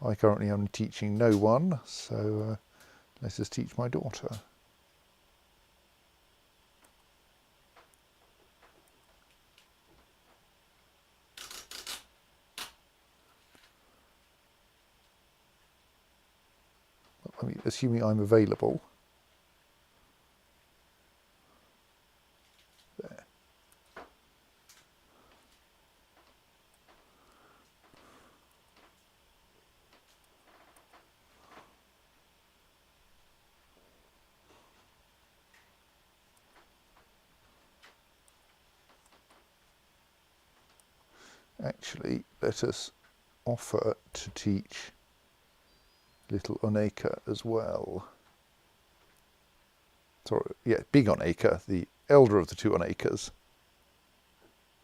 I currently am teaching no one, so let's just teach my daughter. I mean, assuming I'm available. There. Actually, let us offer to teach little Oneka as well. Sorry, yeah, big Oneka, the elder of the two Onekas.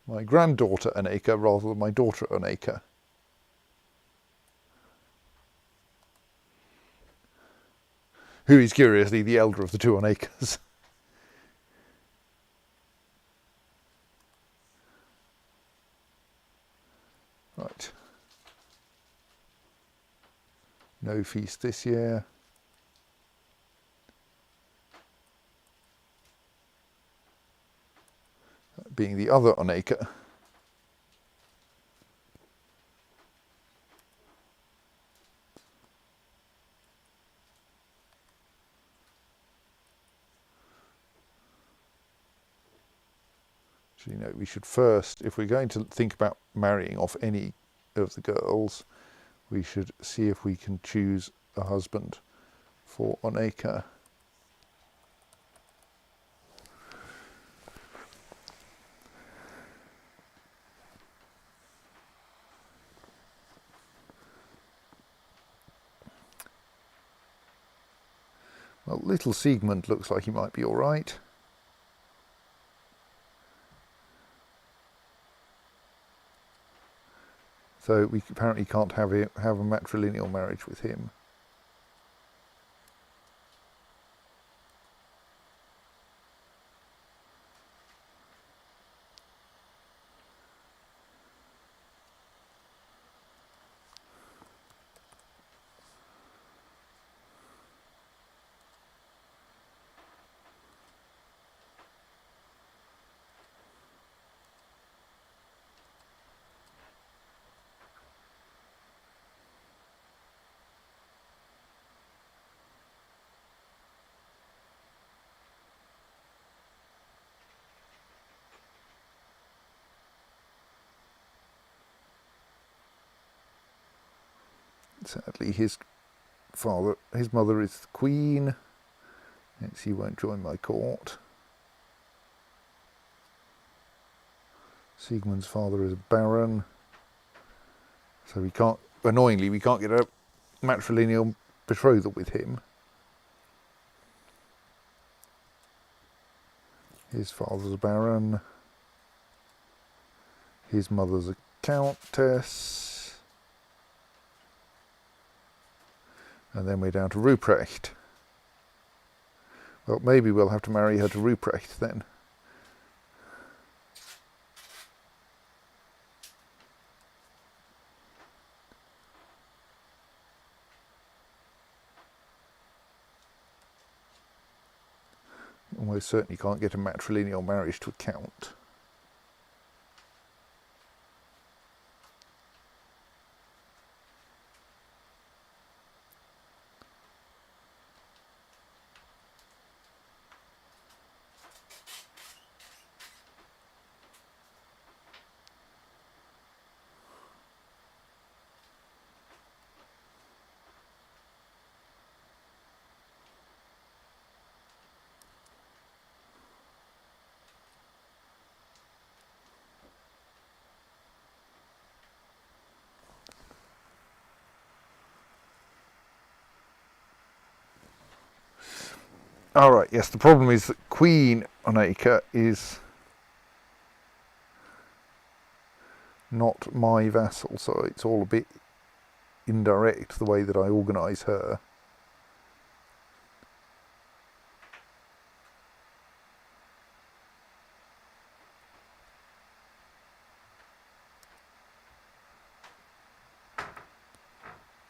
My granddaughter Oneka rather than my daughter Oneka. Who is curiously the elder of the two Onekas. Right. No feast this year. That being the other Oneka. So, you know, we should first, if we're going to think about marrying off any of the girls, we should see if we can choose a husband for Oneka. Well, little Siegmund looks like he might be all right. So we apparently can't have a matrilineal marriage with him. Sadly, his mother is the queen. Hence, he won't join my court. Siegmund's father is a baron, so we can't. Annoyingly, we can't get a matrilineal betrothal with him. His father's a baron. His mother's a countess. And then we're down to Ruprecht. Well, maybe we'll have to marry her to Ruprecht then. Almost certainly can't get a matrilineal marriage to a count. Alright, yes, the problem is that Queen Oneka is not my vassal, so it's all a bit indirect the way that I organise her.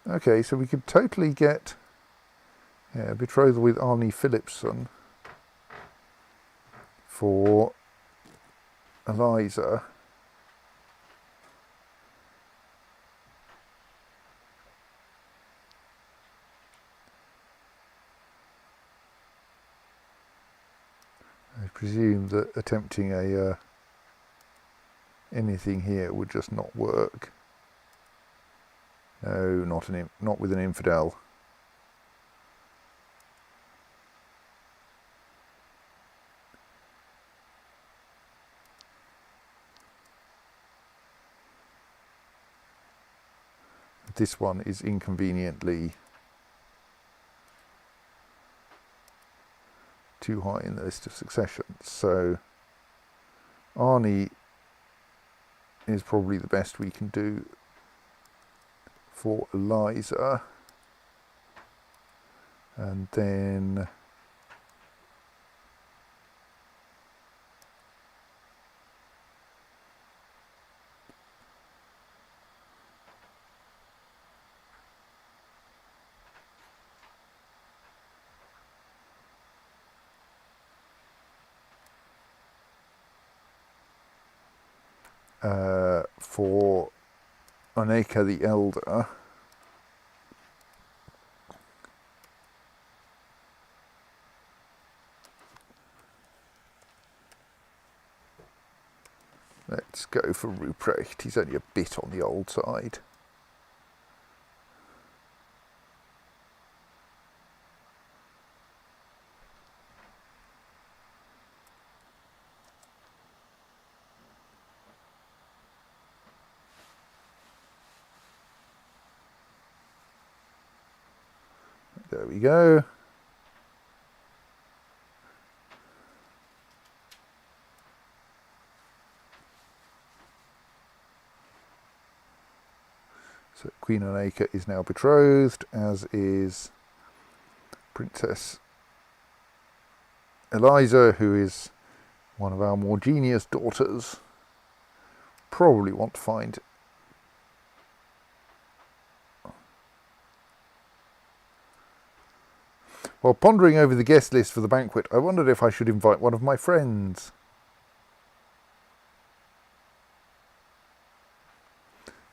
Okay, so we could totally get betrothal with Arnie Philipson for Eliza. I presume that attempting anything here would just not work. No, not with an infidel. This one is inconveniently too high in the list of successions. So Arnie is probably the best we can do for Eliza. And then for Oneka the Elder, let's go for Ruprecht. He's only a bit on the old side. There we go. So Queen Anaka is now betrothed, as is Princess Eliza, who is one of our more genius daughters. Probably want to find While pondering over the guest list for the banquet, I wondered if I should invite one of my friends.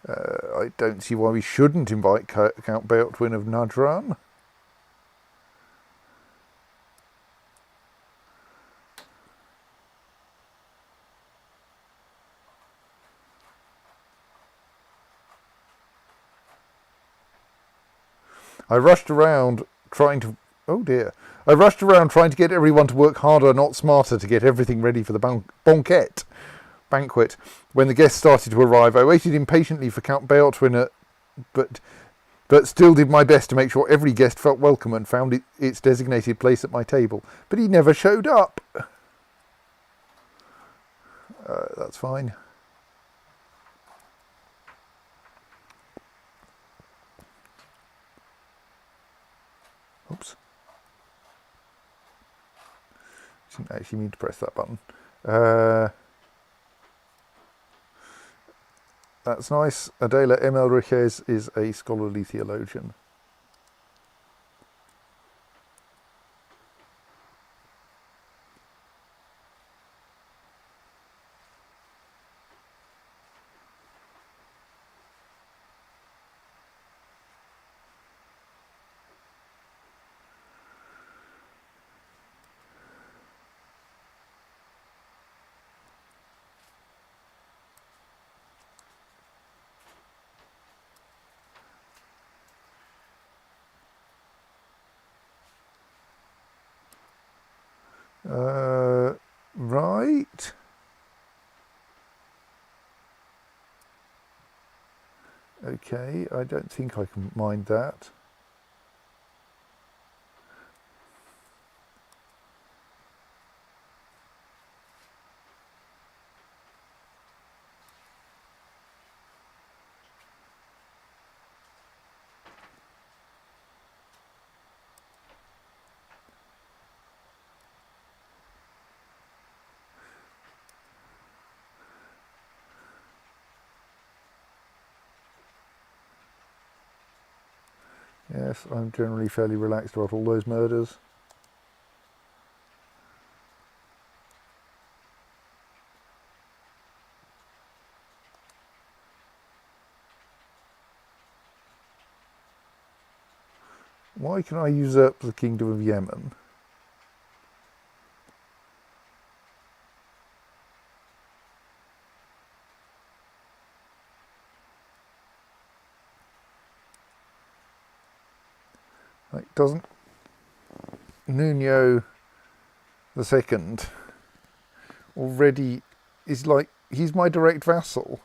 I don't see why we shouldn't invite Count Beotwin of Najran. I rushed around trying to get everyone to work harder, not smarter, to get everything ready for the banquet. When the guests started to arrive, I waited impatiently for Count Beotwin, but still did my best to make sure every guest felt welcome and found its designated place at my table. But he never showed up. That's fine. Oops. Didn't actually mean to press that button. That's nice. Adela Emelriches is a scholarly theologian. Right. Okay, I don't think I can mind that. Yes, I'm generally fairly relaxed about all those murders. Why can I usurp the Kingdom of Yemen? Like, doesn't Nuno II already is like, he's my direct vassal.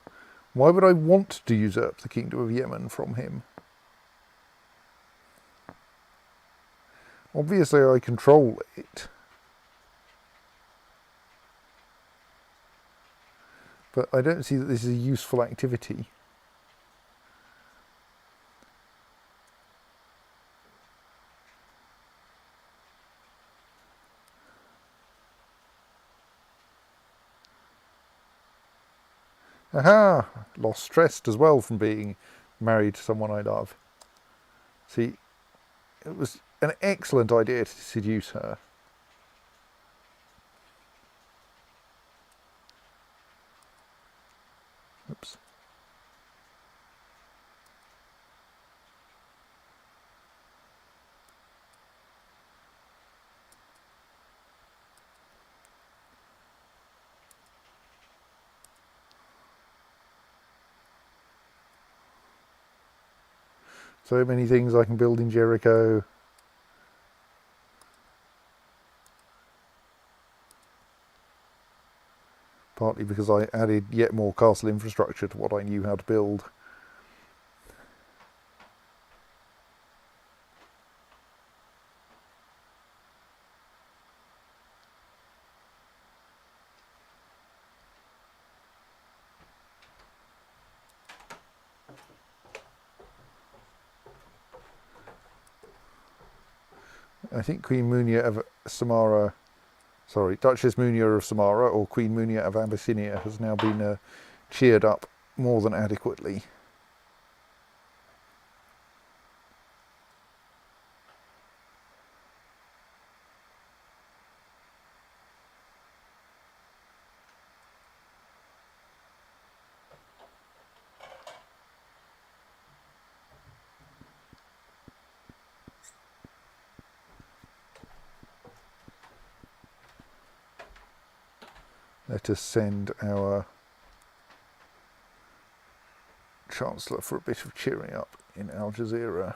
Why would I want to usurp the Kingdom of Yemen from him? Obviously I control it. But I don't see that this is a useful activity. Aha! Lost stressed as well from being married to someone I love. See, it was an excellent idea to seduce her. Oops. So many things I can build in Jericho. Partly because I added yet more castle infrastructure to what I knew how to build. I think Queen Munia of Samara, sorry, Duchess Munia of Samara, or Queen Munia of Abyssinia, has now been cheered up more than adequately. Let us send our Chancellor for a bit of cheering up in Al Jazeera.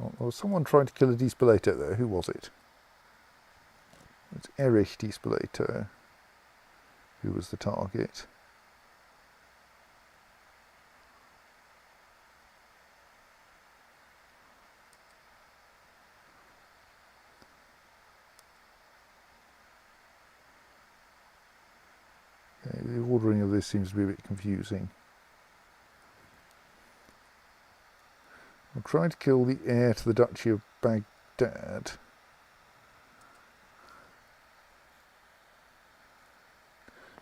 Oh, there was someone trying to kill a Dispolato there. Who was it? It's Erich Dispolato who was the target. Okay, the ordering of this seems to be a bit confusing. I'm trying to kill the heir to the Duchy of Baghdad.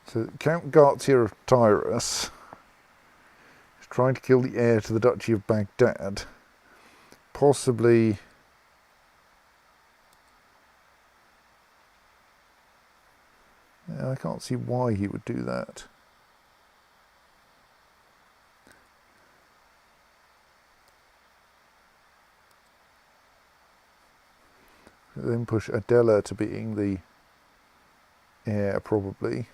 So Count Garzia of Tyrus is trying to kill the heir to the Duchy of Baghdad. Possibly... I can't see why he would do that. Then push Adela to being the heir, probably.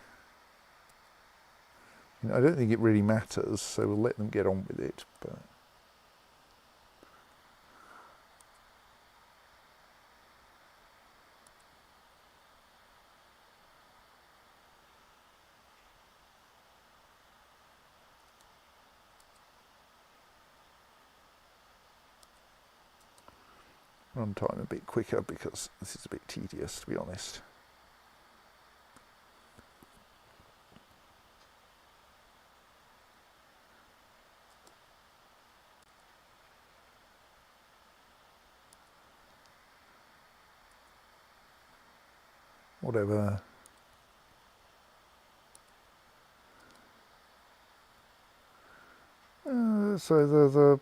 You know, I don't think it really matters, so we'll let them get on with it. But run time a bit quicker because this is a bit tedious, to be honest. Whatever. So the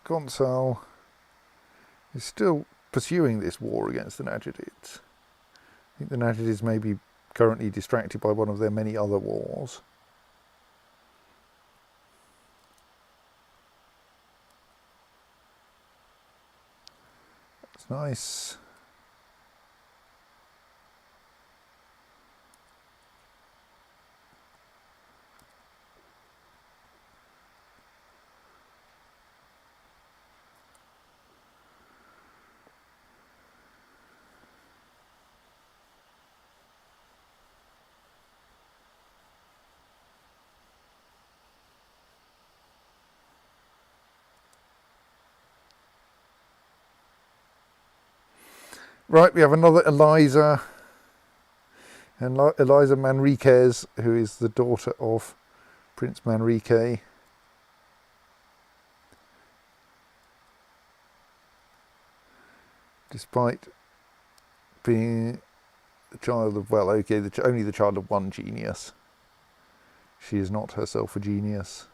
Gonçal is still pursuing this war against the Najidids. I think the Najidids may be currently distracted by one of their many other wars. That's nice. Right, we have another Eliza, and Eliza Manriquez, who is the daughter of Prince Manrique. Despite being the child of, well, okay, only the child of one genius, she is not herself a genius.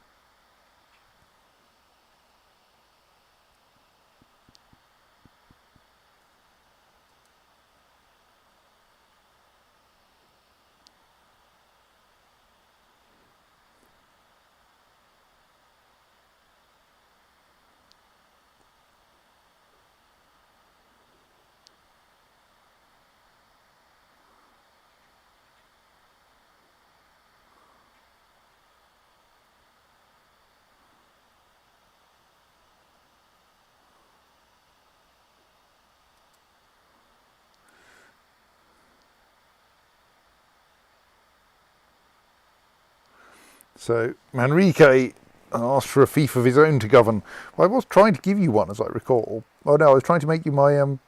So Manrique asked for a fief of his own to govern. Well, I was trying to give you one, as I recall. Oh no, I was trying to make you my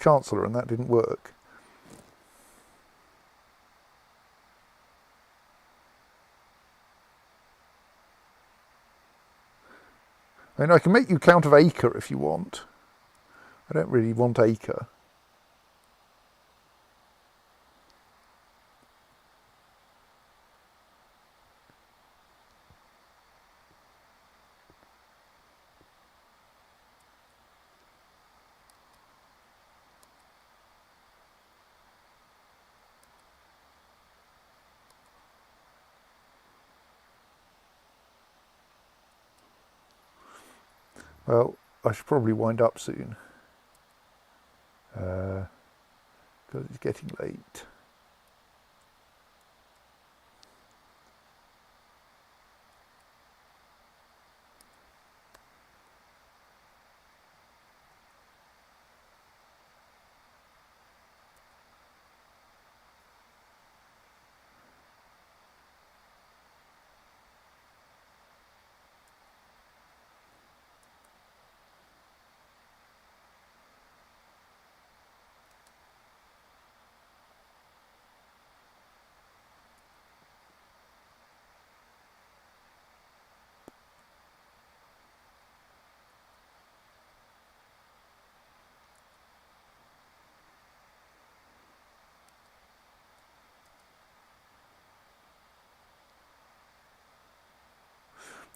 chancellor, and that didn't work. I mean, I can make you Count of Acre if you want. I don't really want Acre. Well, I should probably wind up soon. Because it's getting late.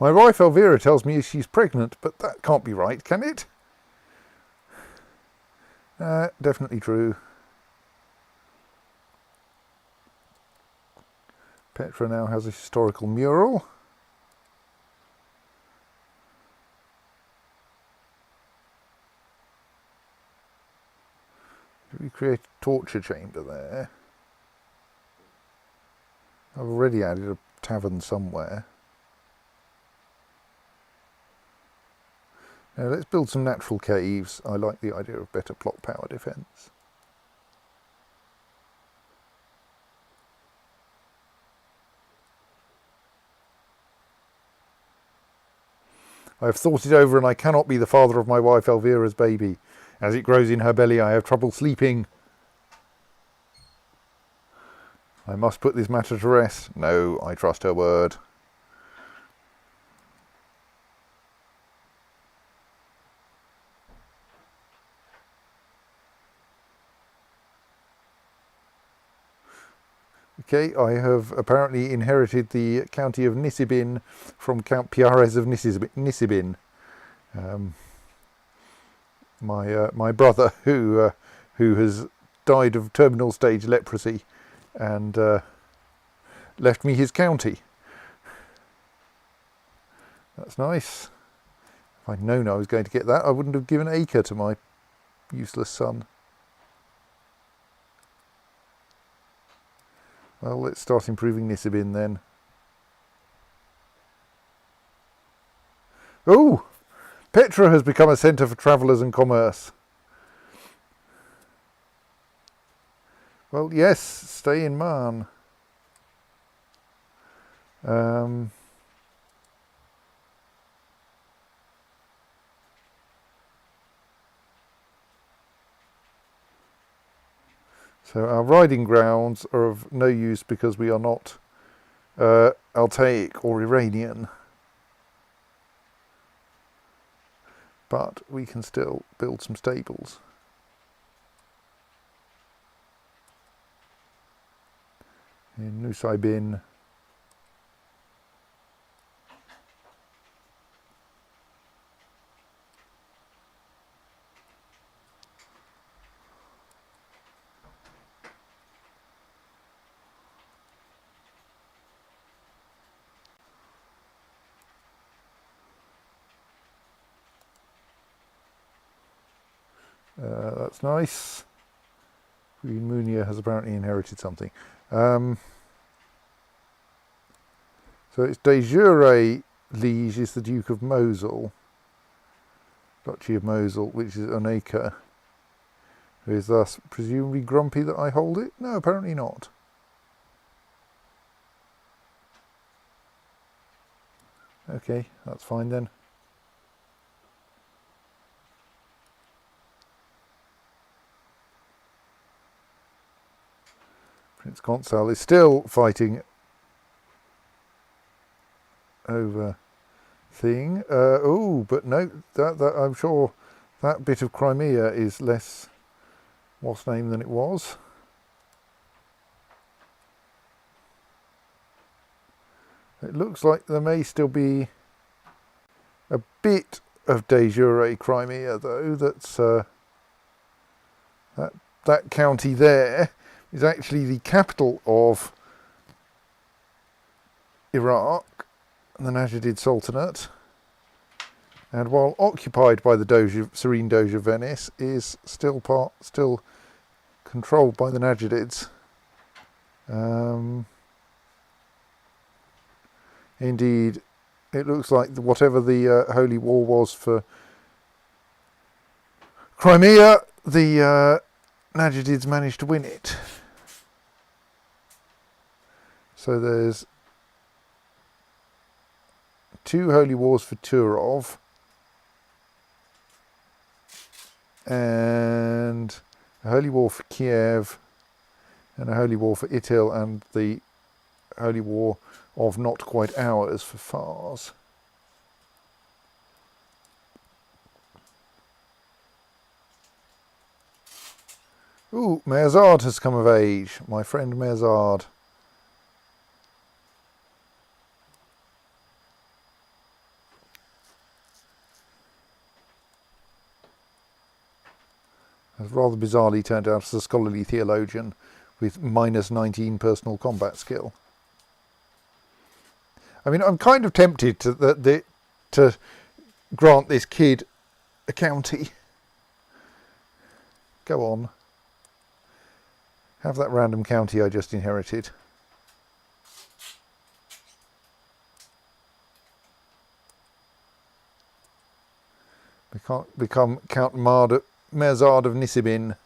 My wife Elvira tells me she's pregnant, but that can't be right, can it? Definitely true. Petra now has a historical mural. Did we create a torture chamber there? I've already added a tavern somewhere. Now let's build some natural caves. I like the idea of better plot power defence. I have thought it over and I cannot be the father of my wife Elvira's baby. As it grows in her belly, I have trouble sleeping. I must put this matter to rest. No, I trust her word. Okay, I have apparently inherited the county of Nisibin from Count Piares of Nisibin. My brother, who has died of terminal stage leprosy, and left me his county. That's nice. If I'd known I was going to get that, I wouldn't have given Acre to my useless son. Well, let's start improving Nisibin then. Oh! Petra has become a centre for travellers and commerce. Well, yes, stay in Marne. So our riding grounds are of no use because we are not Altaic or Iranian. But we can still build some stables. In Nusaybin. That's nice. Queen Munia has apparently inherited something. So it's de jure liege is the Duke of Mosul, Duchy of Mosul, which is an acre, who is thus presumably grumpy that I hold it? No, apparently not. Okay, that's fine then. Prince Consal is still fighting over thing. Oh, but no, that I'm sure that bit of Crimea is less what's name than it was. It looks like there may still be a bit of de jure Crimea, though. That's that county there is actually the capital of Iraq, the Najidid Sultanate, and while occupied by the Serene Doge of Venice, is still controlled by the Najidids. Indeed, it looks like whatever the holy war was for Crimea, the Najidids managed to win it. So there's 2 holy wars for Turov and a holy war for Kiev and a holy war for Itil and the holy war of not quite ours for Fars. Ooh, Mehrzad has come of age. My friend Mehrzad. Has rather bizarrely turned out as a scholarly theologian with -19 personal combat skill. I mean, I'm kind of tempted to grant this kid a county. Go on. Have that random county I just inherited. Become Count Mehrzad of Nisibin.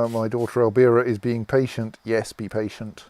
My daughter Elvira is being patient. Yes, be patient.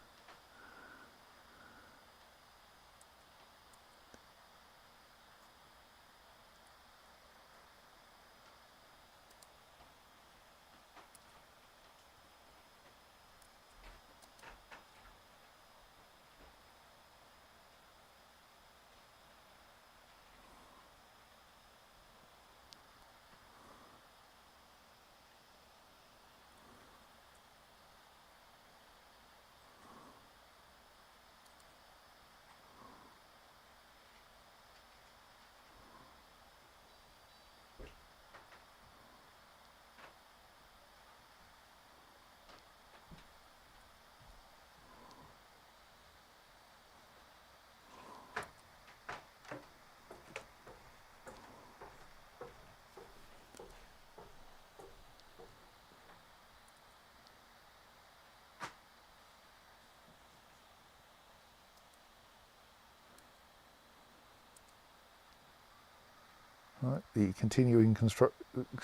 Right, the continuing construction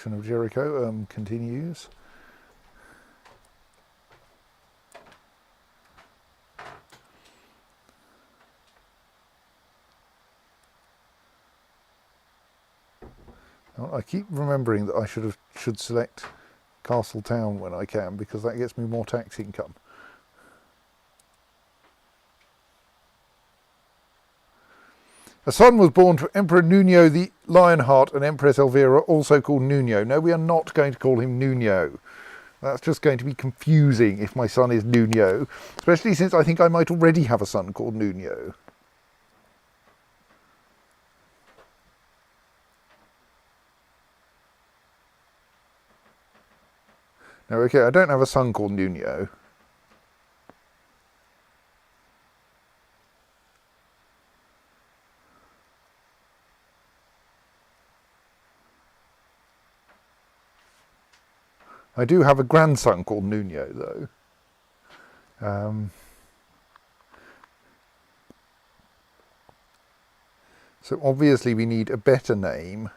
of Jericho continues. I keep remembering that I should select Castle Town when I can, because that gets me more tax income. A son was born to Emperor Nuno the Lionheart and Empress Elvira, also called Nuno. No, we are not going to call him Nuno. That's just going to be confusing if my son is Nuno, especially since I think I might already have a son called Nuno. No, okay, I don't have a son called Nuno. I do have a grandson called Nuno, though. So obviously we need a better name.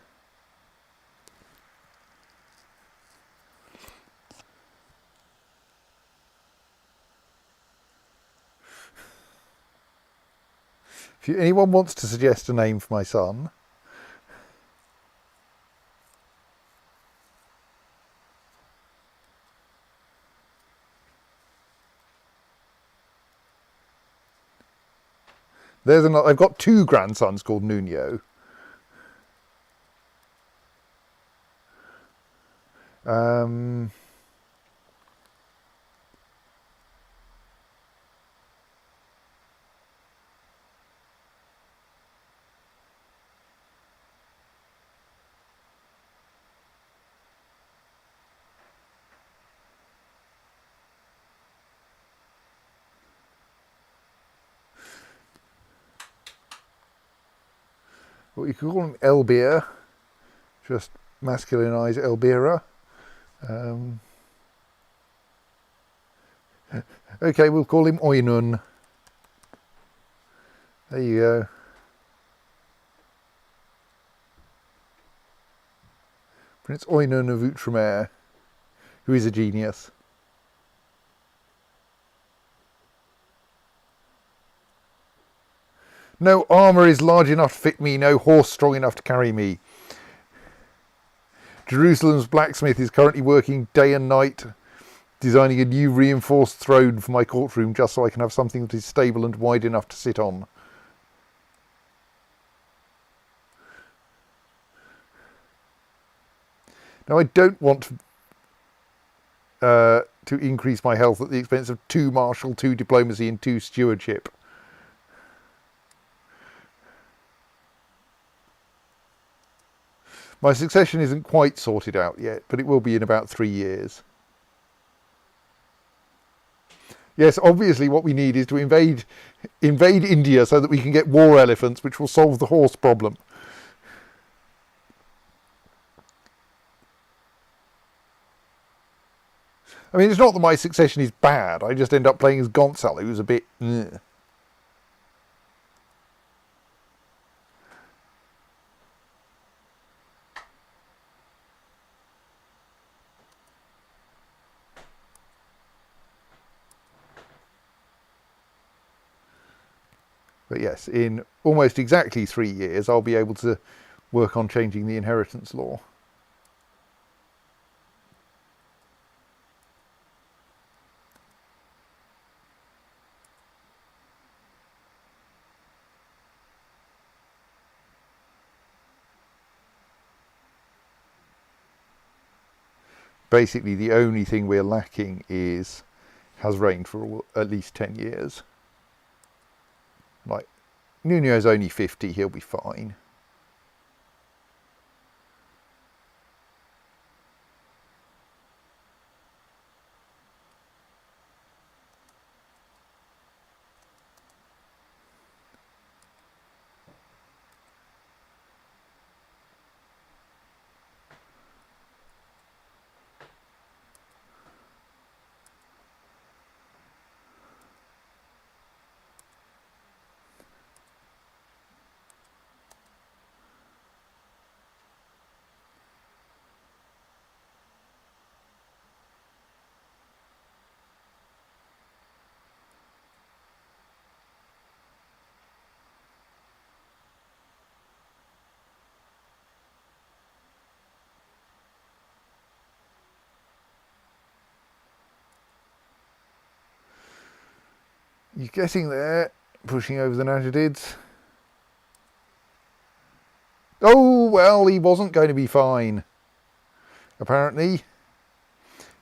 If anyone wants to suggest a name for my son, there's another. I've got 2 grandsons called Nuno. Um, what you could call him Elbir, just masculinise Elbira. Okay, we'll call him Oinun. There you go. Prince Oinun of Outremer, who is a genius. No armour is large enough to fit me, no horse strong enough to carry me. Jerusalem's blacksmith is currently working day and night, designing a new reinforced throne for my courtroom just so I can have something that is stable and wide enough to sit on. Now I don't want to increase my health at the expense of 2 martial, 2 diplomacy and 2 stewardship. My succession isn't quite sorted out yet, but it will be in about 3 years. Yes, obviously what we need is to invade India so that we can get war elephants, which will solve the horse problem. I mean, it's not that my succession is bad, I just end up playing as Gonzalo, who's a bit... But yes, in almost exactly 3 years, I'll be able to work on changing the inheritance law. Basically, the only thing we're lacking is has reigned for at least 10 years. Like, Nuno's only 50, he'll be fine. You're getting there, pushing over the Najidids. Oh, well, he wasn't going to be fine. Apparently,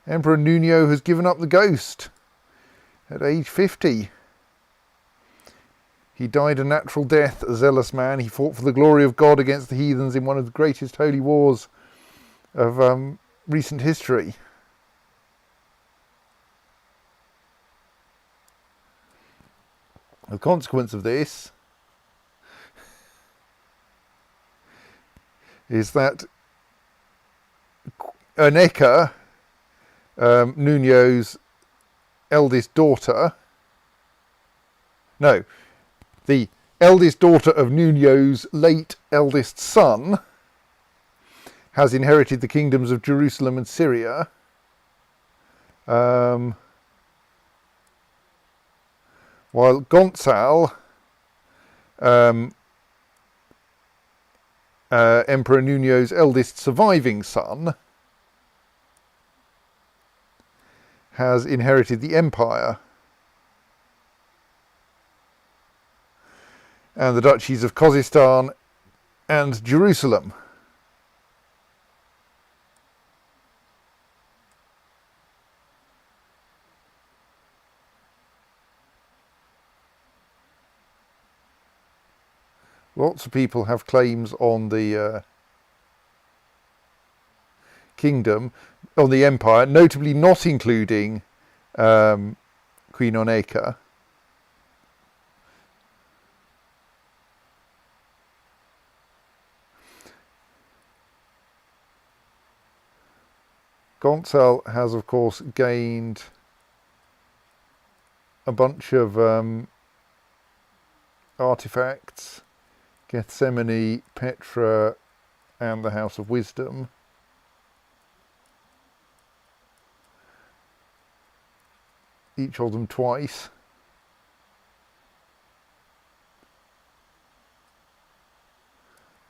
Emperor Nuno has given up the ghost at age 50. He died a natural death, a zealous man. He fought for the glory of God against the heathens in one of the greatest holy wars of recent history. The consequence of this is that Aneka, Nuno's eldest daughter, no, the eldest daughter of Nuno's late eldest son, has inherited the kingdoms of Jerusalem and Syria. While Gonzal, Emperor Nuno's eldest surviving son, has inherited the empire and the duchies of Khuzestan and Jerusalem. Lots of people have claims on the kingdom, on the empire, notably not including Queen Oneka. Gonzal has, of course, gained a bunch of artifacts. Gethsemane, Petra, and the House of Wisdom. Each of them twice.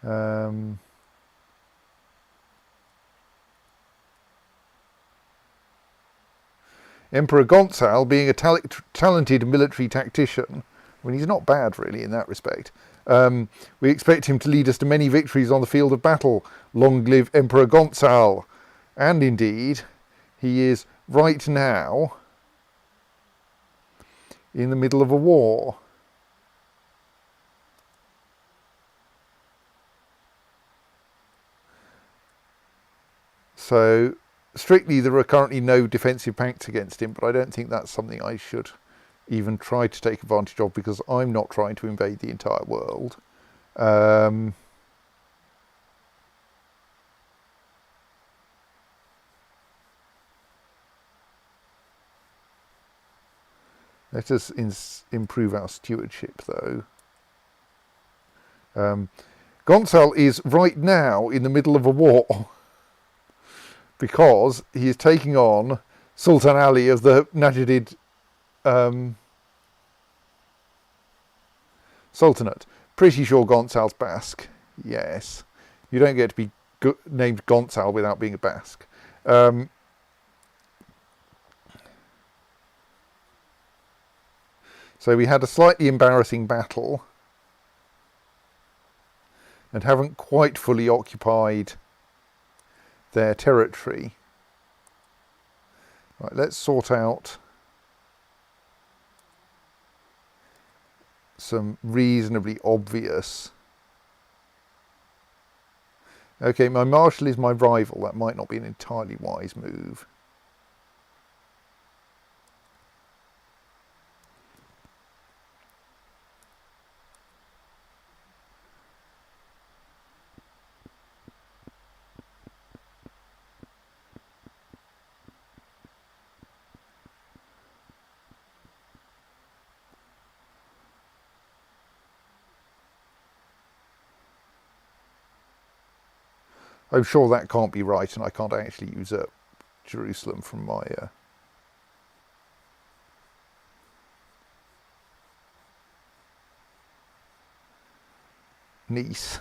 Emperor Gonzal, being a talented military tactician, I mean, he's not bad really in that respect. We expect him to lead us to many victories on the field of battle. Long live Emperor Gonzal. And indeed, he is right now in the middle of a war. So, strictly, there are currently no defensive pacts against him, but I don't think that's something I should even try to take advantage of, because I'm not trying to invade the entire world. Let us improve our stewardship, though. Gonzal is right now in the middle of a war because he is taking on Sultan Ali of the Najdid Sultanate. Pretty sure Gonzal's Basque. Yes. You don't get to be named Gonzal without being a Basque. So we had a slightly embarrassing battle and haven't quite fully occupied their territory. Right, let's sort out some reasonably obvious. Okay, my marshal is my rival. That might not be an entirely wise move. I'm sure that can't be right, and I can't actually usurp Jerusalem from my niece.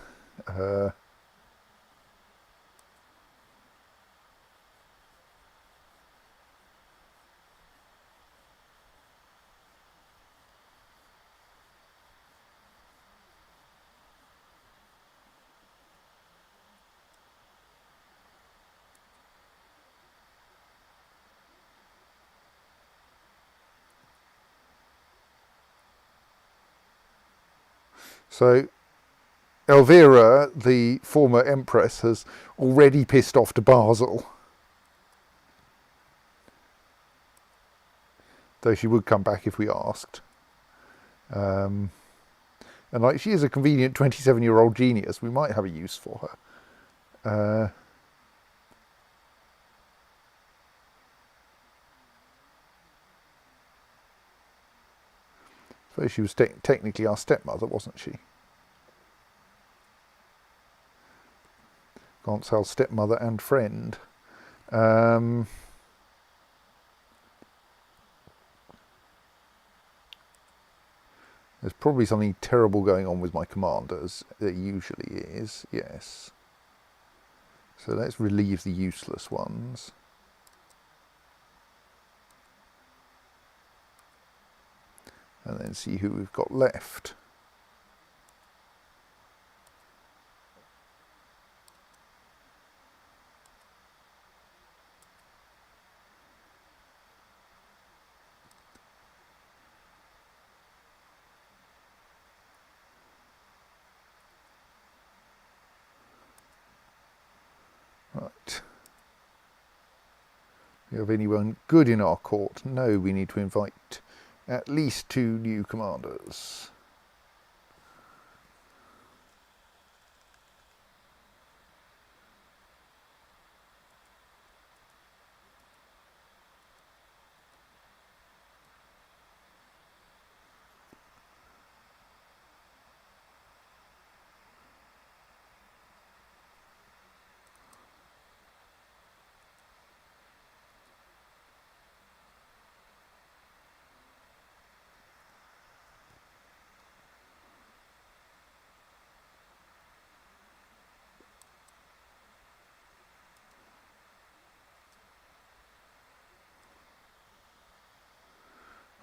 So Elvira, the former empress, has already pissed off to Basel. Though she would come back if we asked. And like, she is a convenient 27-year-old genius. We might have a use for her. So she was technically our stepmother, wasn't she? Can't sell stepmother and friend. There's probably something terrible going on with my commanders. There usually is, yes. So let's relieve the useless ones. And then see who we've got left. Right. Do we have anyone good in our court? No, we need to invite at least 2 new commanders.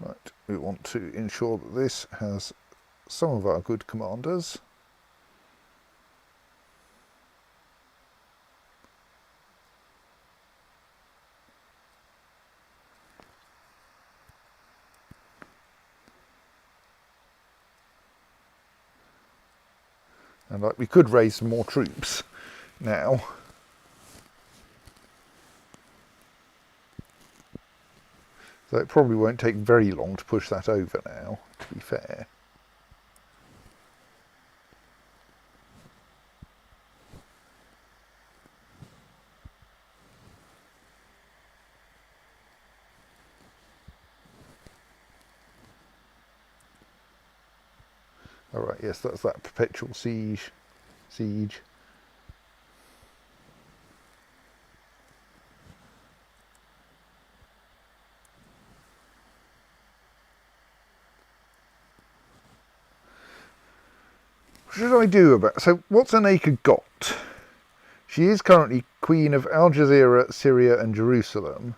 Right, we want to ensure that this has some of our good commanders. And like we could raise some more troops now. So it probably won't take very long to push that over now, to be fair. All right, yes, that's that perpetual siege. What should I do about? So, what's Anaka got? She is currently Queen of Al Jazeera, Syria, and Jerusalem,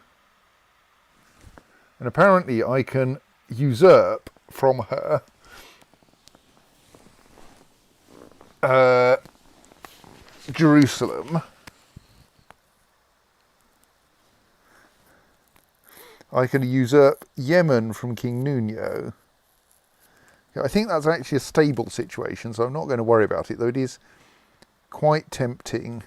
and apparently I can usurp from her Jerusalem. I can usurp Yemen from King Nuno. I think that's actually a stable situation, so I'm not going to worry about it, though it is quite tempting.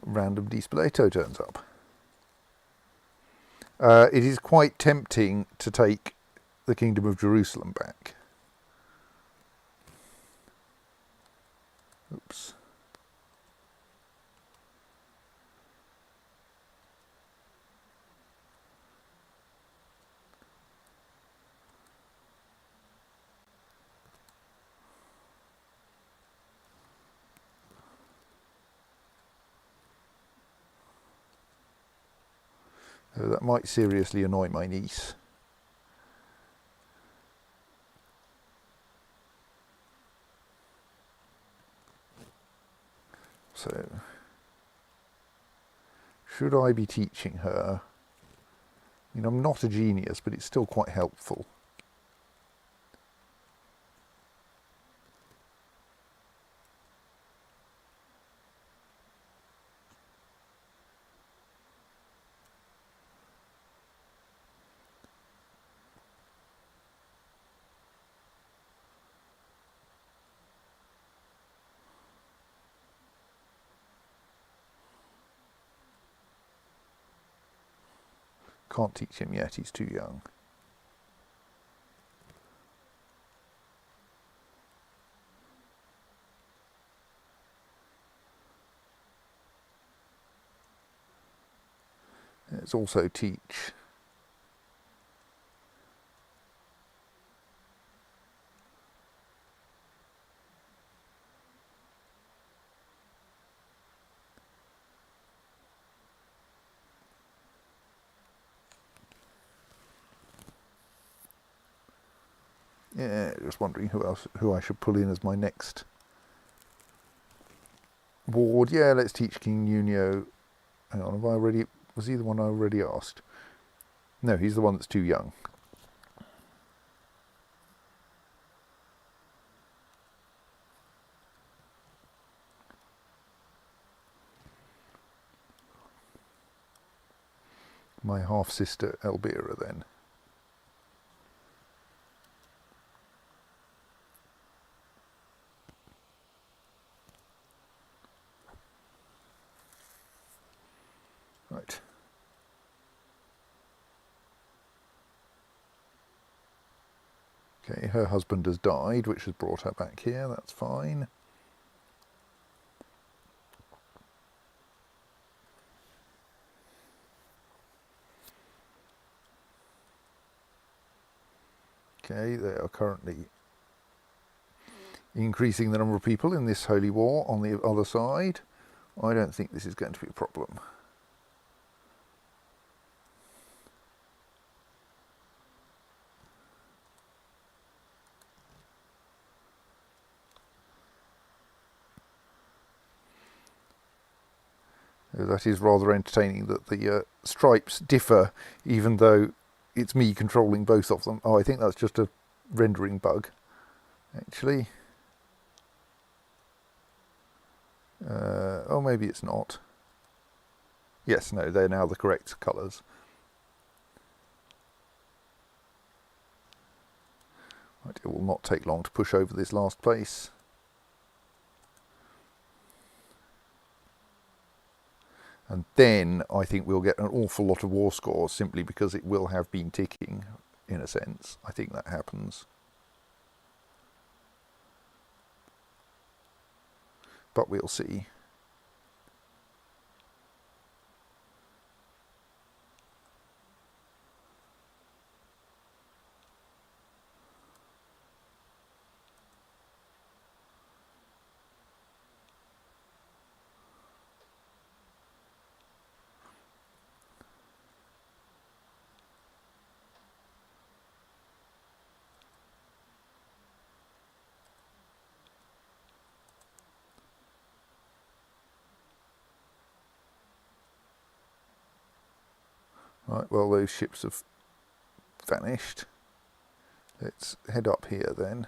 Random Dispoleto turns up. It is quite tempting to take the Kingdom of Jerusalem back. Oops. That might seriously annoy my niece. So, should I be teaching her? I mean, I'm not a genius, but it's still quite helpful. Can't teach him yet, he's too young. Let's also teach yeah, just wondering who I should pull in as my next ward. Yeah, let's teach King Nuno. Hang on, was he the one I already asked? No, he's the one that's too young. My half-sister Elvira then. Right. Okay, her husband has died, which has brought her back here. That's fine. Okay, they are currently increasing the number of people in this holy war on the other side. I don't think this is going to be a problem. That is rather entertaining that the stripes differ, even though it's me controlling both of them. Oh, I think that's just a rendering bug, actually. Oh, maybe it's not. Yes, no, they're now the correct colours. Right, it will not take long to push over this last place. And then I think we'll get an awful lot of war scores simply because it will have been ticking, in a sense. I think that happens. But we'll see. Right, well, those ships have vanished. Let's head up here then.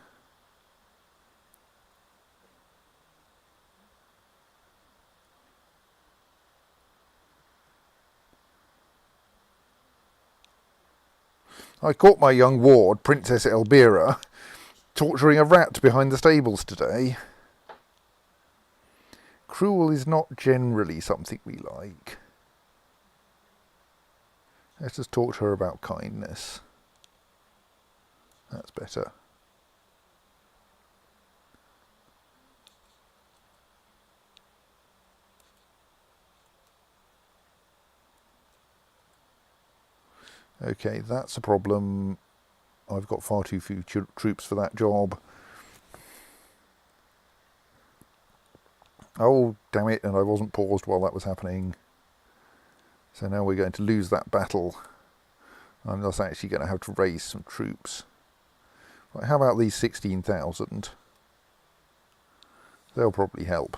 I caught my young ward, Princess Elvira, torturing a rat behind the stables today. Cruel is not generally something we like. Let's just talk to her about kindness. That's better. Okay, that's a problem. I've got far too few troops for that job. Oh, damn it, and I wasn't paused while that was happening. So now we're going to lose that battle. I'm just actually going to have to raise some troops. Right, how about these 16,000? They'll probably help.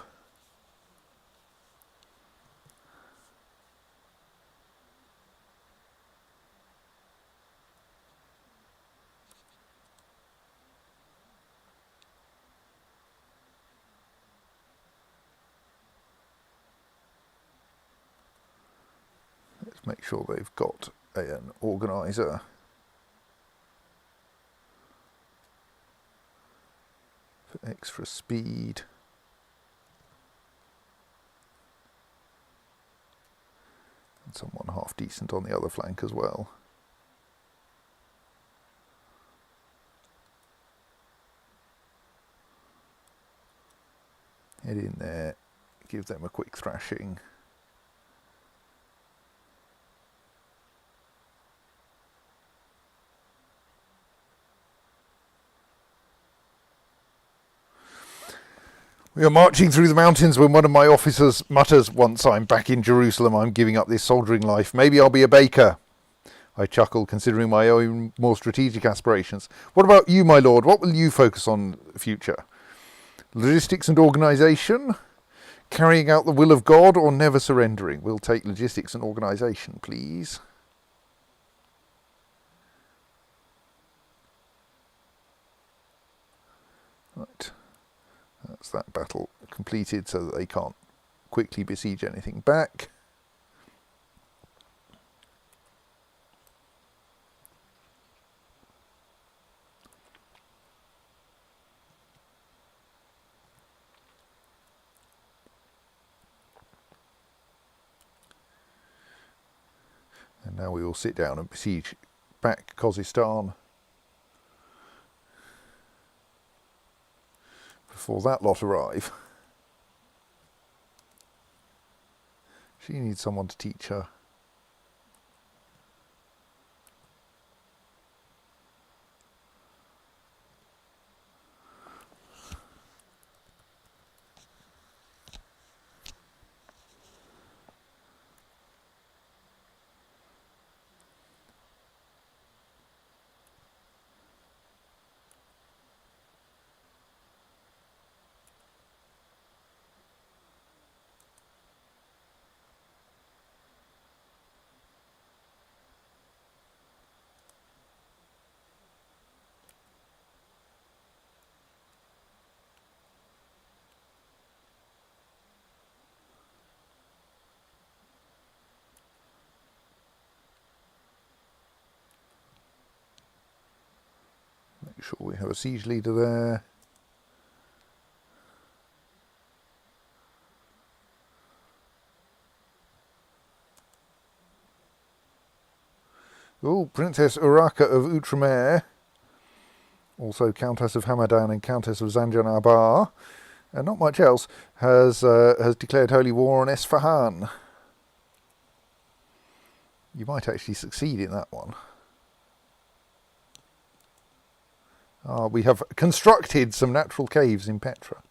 Let's make sure they've got an organiser. For extra speed. And someone half decent on the other flank as well. Head in there, give them a quick thrashing. We are marching through the mountains when one of my officers mutters, "Once I'm back in Jerusalem, I'm giving up this soldiering life. Maybe I'll be a baker." I chuckle, considering my own more strategic aspirations. What about you, my lord? What will you focus on in the future? Logistics and organisation? Carrying out the will of God or never surrendering? We'll take logistics and organisation, please. Right. That's that battle completed so that they can't quickly besiege anything back. And now we will sit down and besiege back Khuzestan before that lot arrive. She needs someone to teach her. Make sure we have a siege leader there. Oh, Princess Urraca of Outremer, also Countess of Hamadan and Countess of Zanjan and not much else, has declared holy war on Esfahan. You might actually succeed in that one. We have constructed some natural caves in Petra.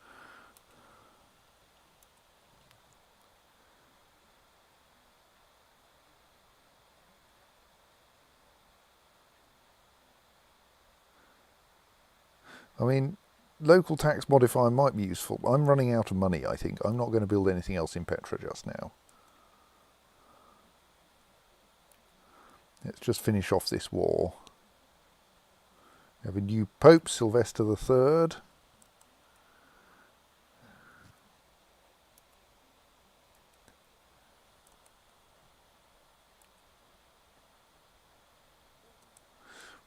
I mean, local tax modifier might be useful. I'm running out of money, I think. I'm not going to build anything else in Petra just now. Let's just finish off this war. We have a new Pope, Sylvester III.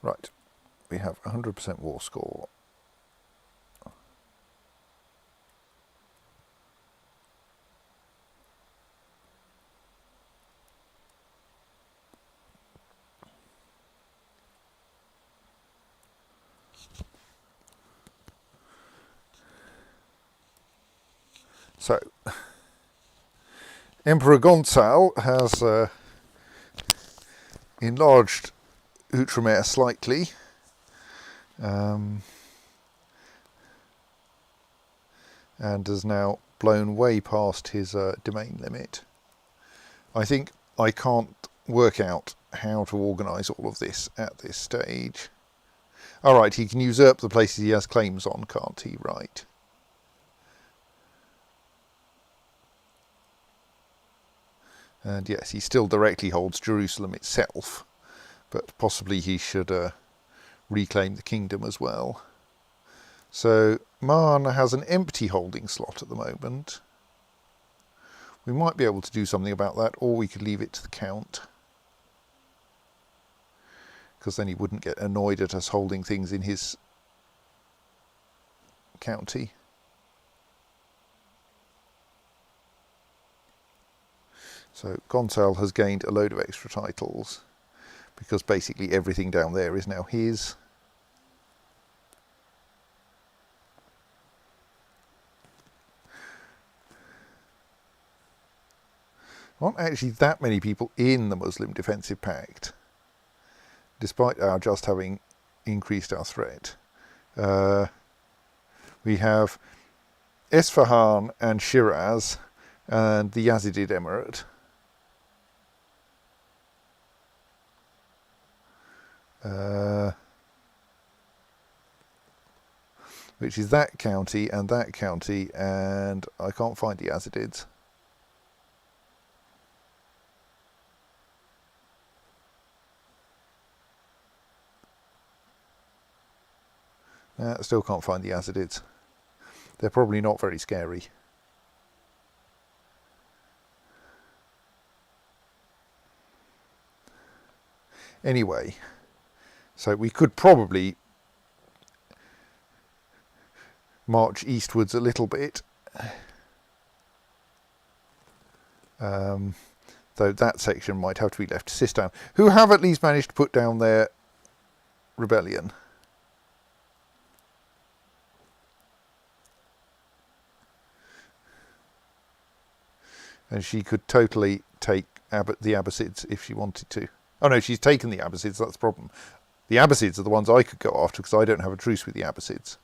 Right, we have 100% war score. So, Emperor Gonzal has enlarged Outremer slightly. And has now blown way past his domain limit. I think I can't work out how to organise all of this at this stage. Alright, he can usurp the places he has claims on, can't he? Right. And yes, he still directly holds Jerusalem itself, but possibly he should reclaim the kingdom as well. So Marn has an empty holding slot at the moment. We might be able to do something about that, or we could leave it to the Count, because then he wouldn't get annoyed at us holding things in his county. So Gonzal has gained a load of extra titles, because basically everything down there is now his. There aren't actually that many people in the Muslim Defensive Pact, despite our just having increased our threat. We have Isfahan and Shiraz and the Yazidid Emirate. Which is that county, and I can't find the Yazidids. Still can't find the Yazidids. They're probably not very scary. Anyway, so we could probably march eastwards a little bit, though that section might have to be left to Sistan, who have at least managed to put down their rebellion. And she could totally take the Abbasids if she wanted to. Oh no, she's taken the Abbasids, that's the problem. The Abbasids are the ones I could go after because I don't have a truce with the Abbasids.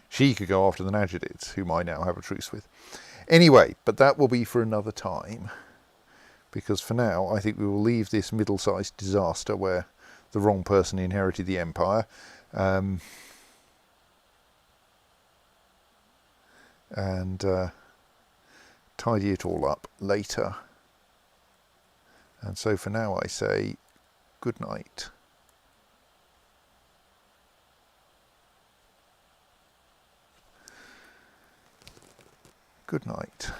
She could go after the Najidids, whom I now have a truce with. Anyway, but that will be for another time, because for now I think we will leave this middle-sized disaster where the wrong person inherited the empire, and tidy it all up later. And so for now I say good night. Good night.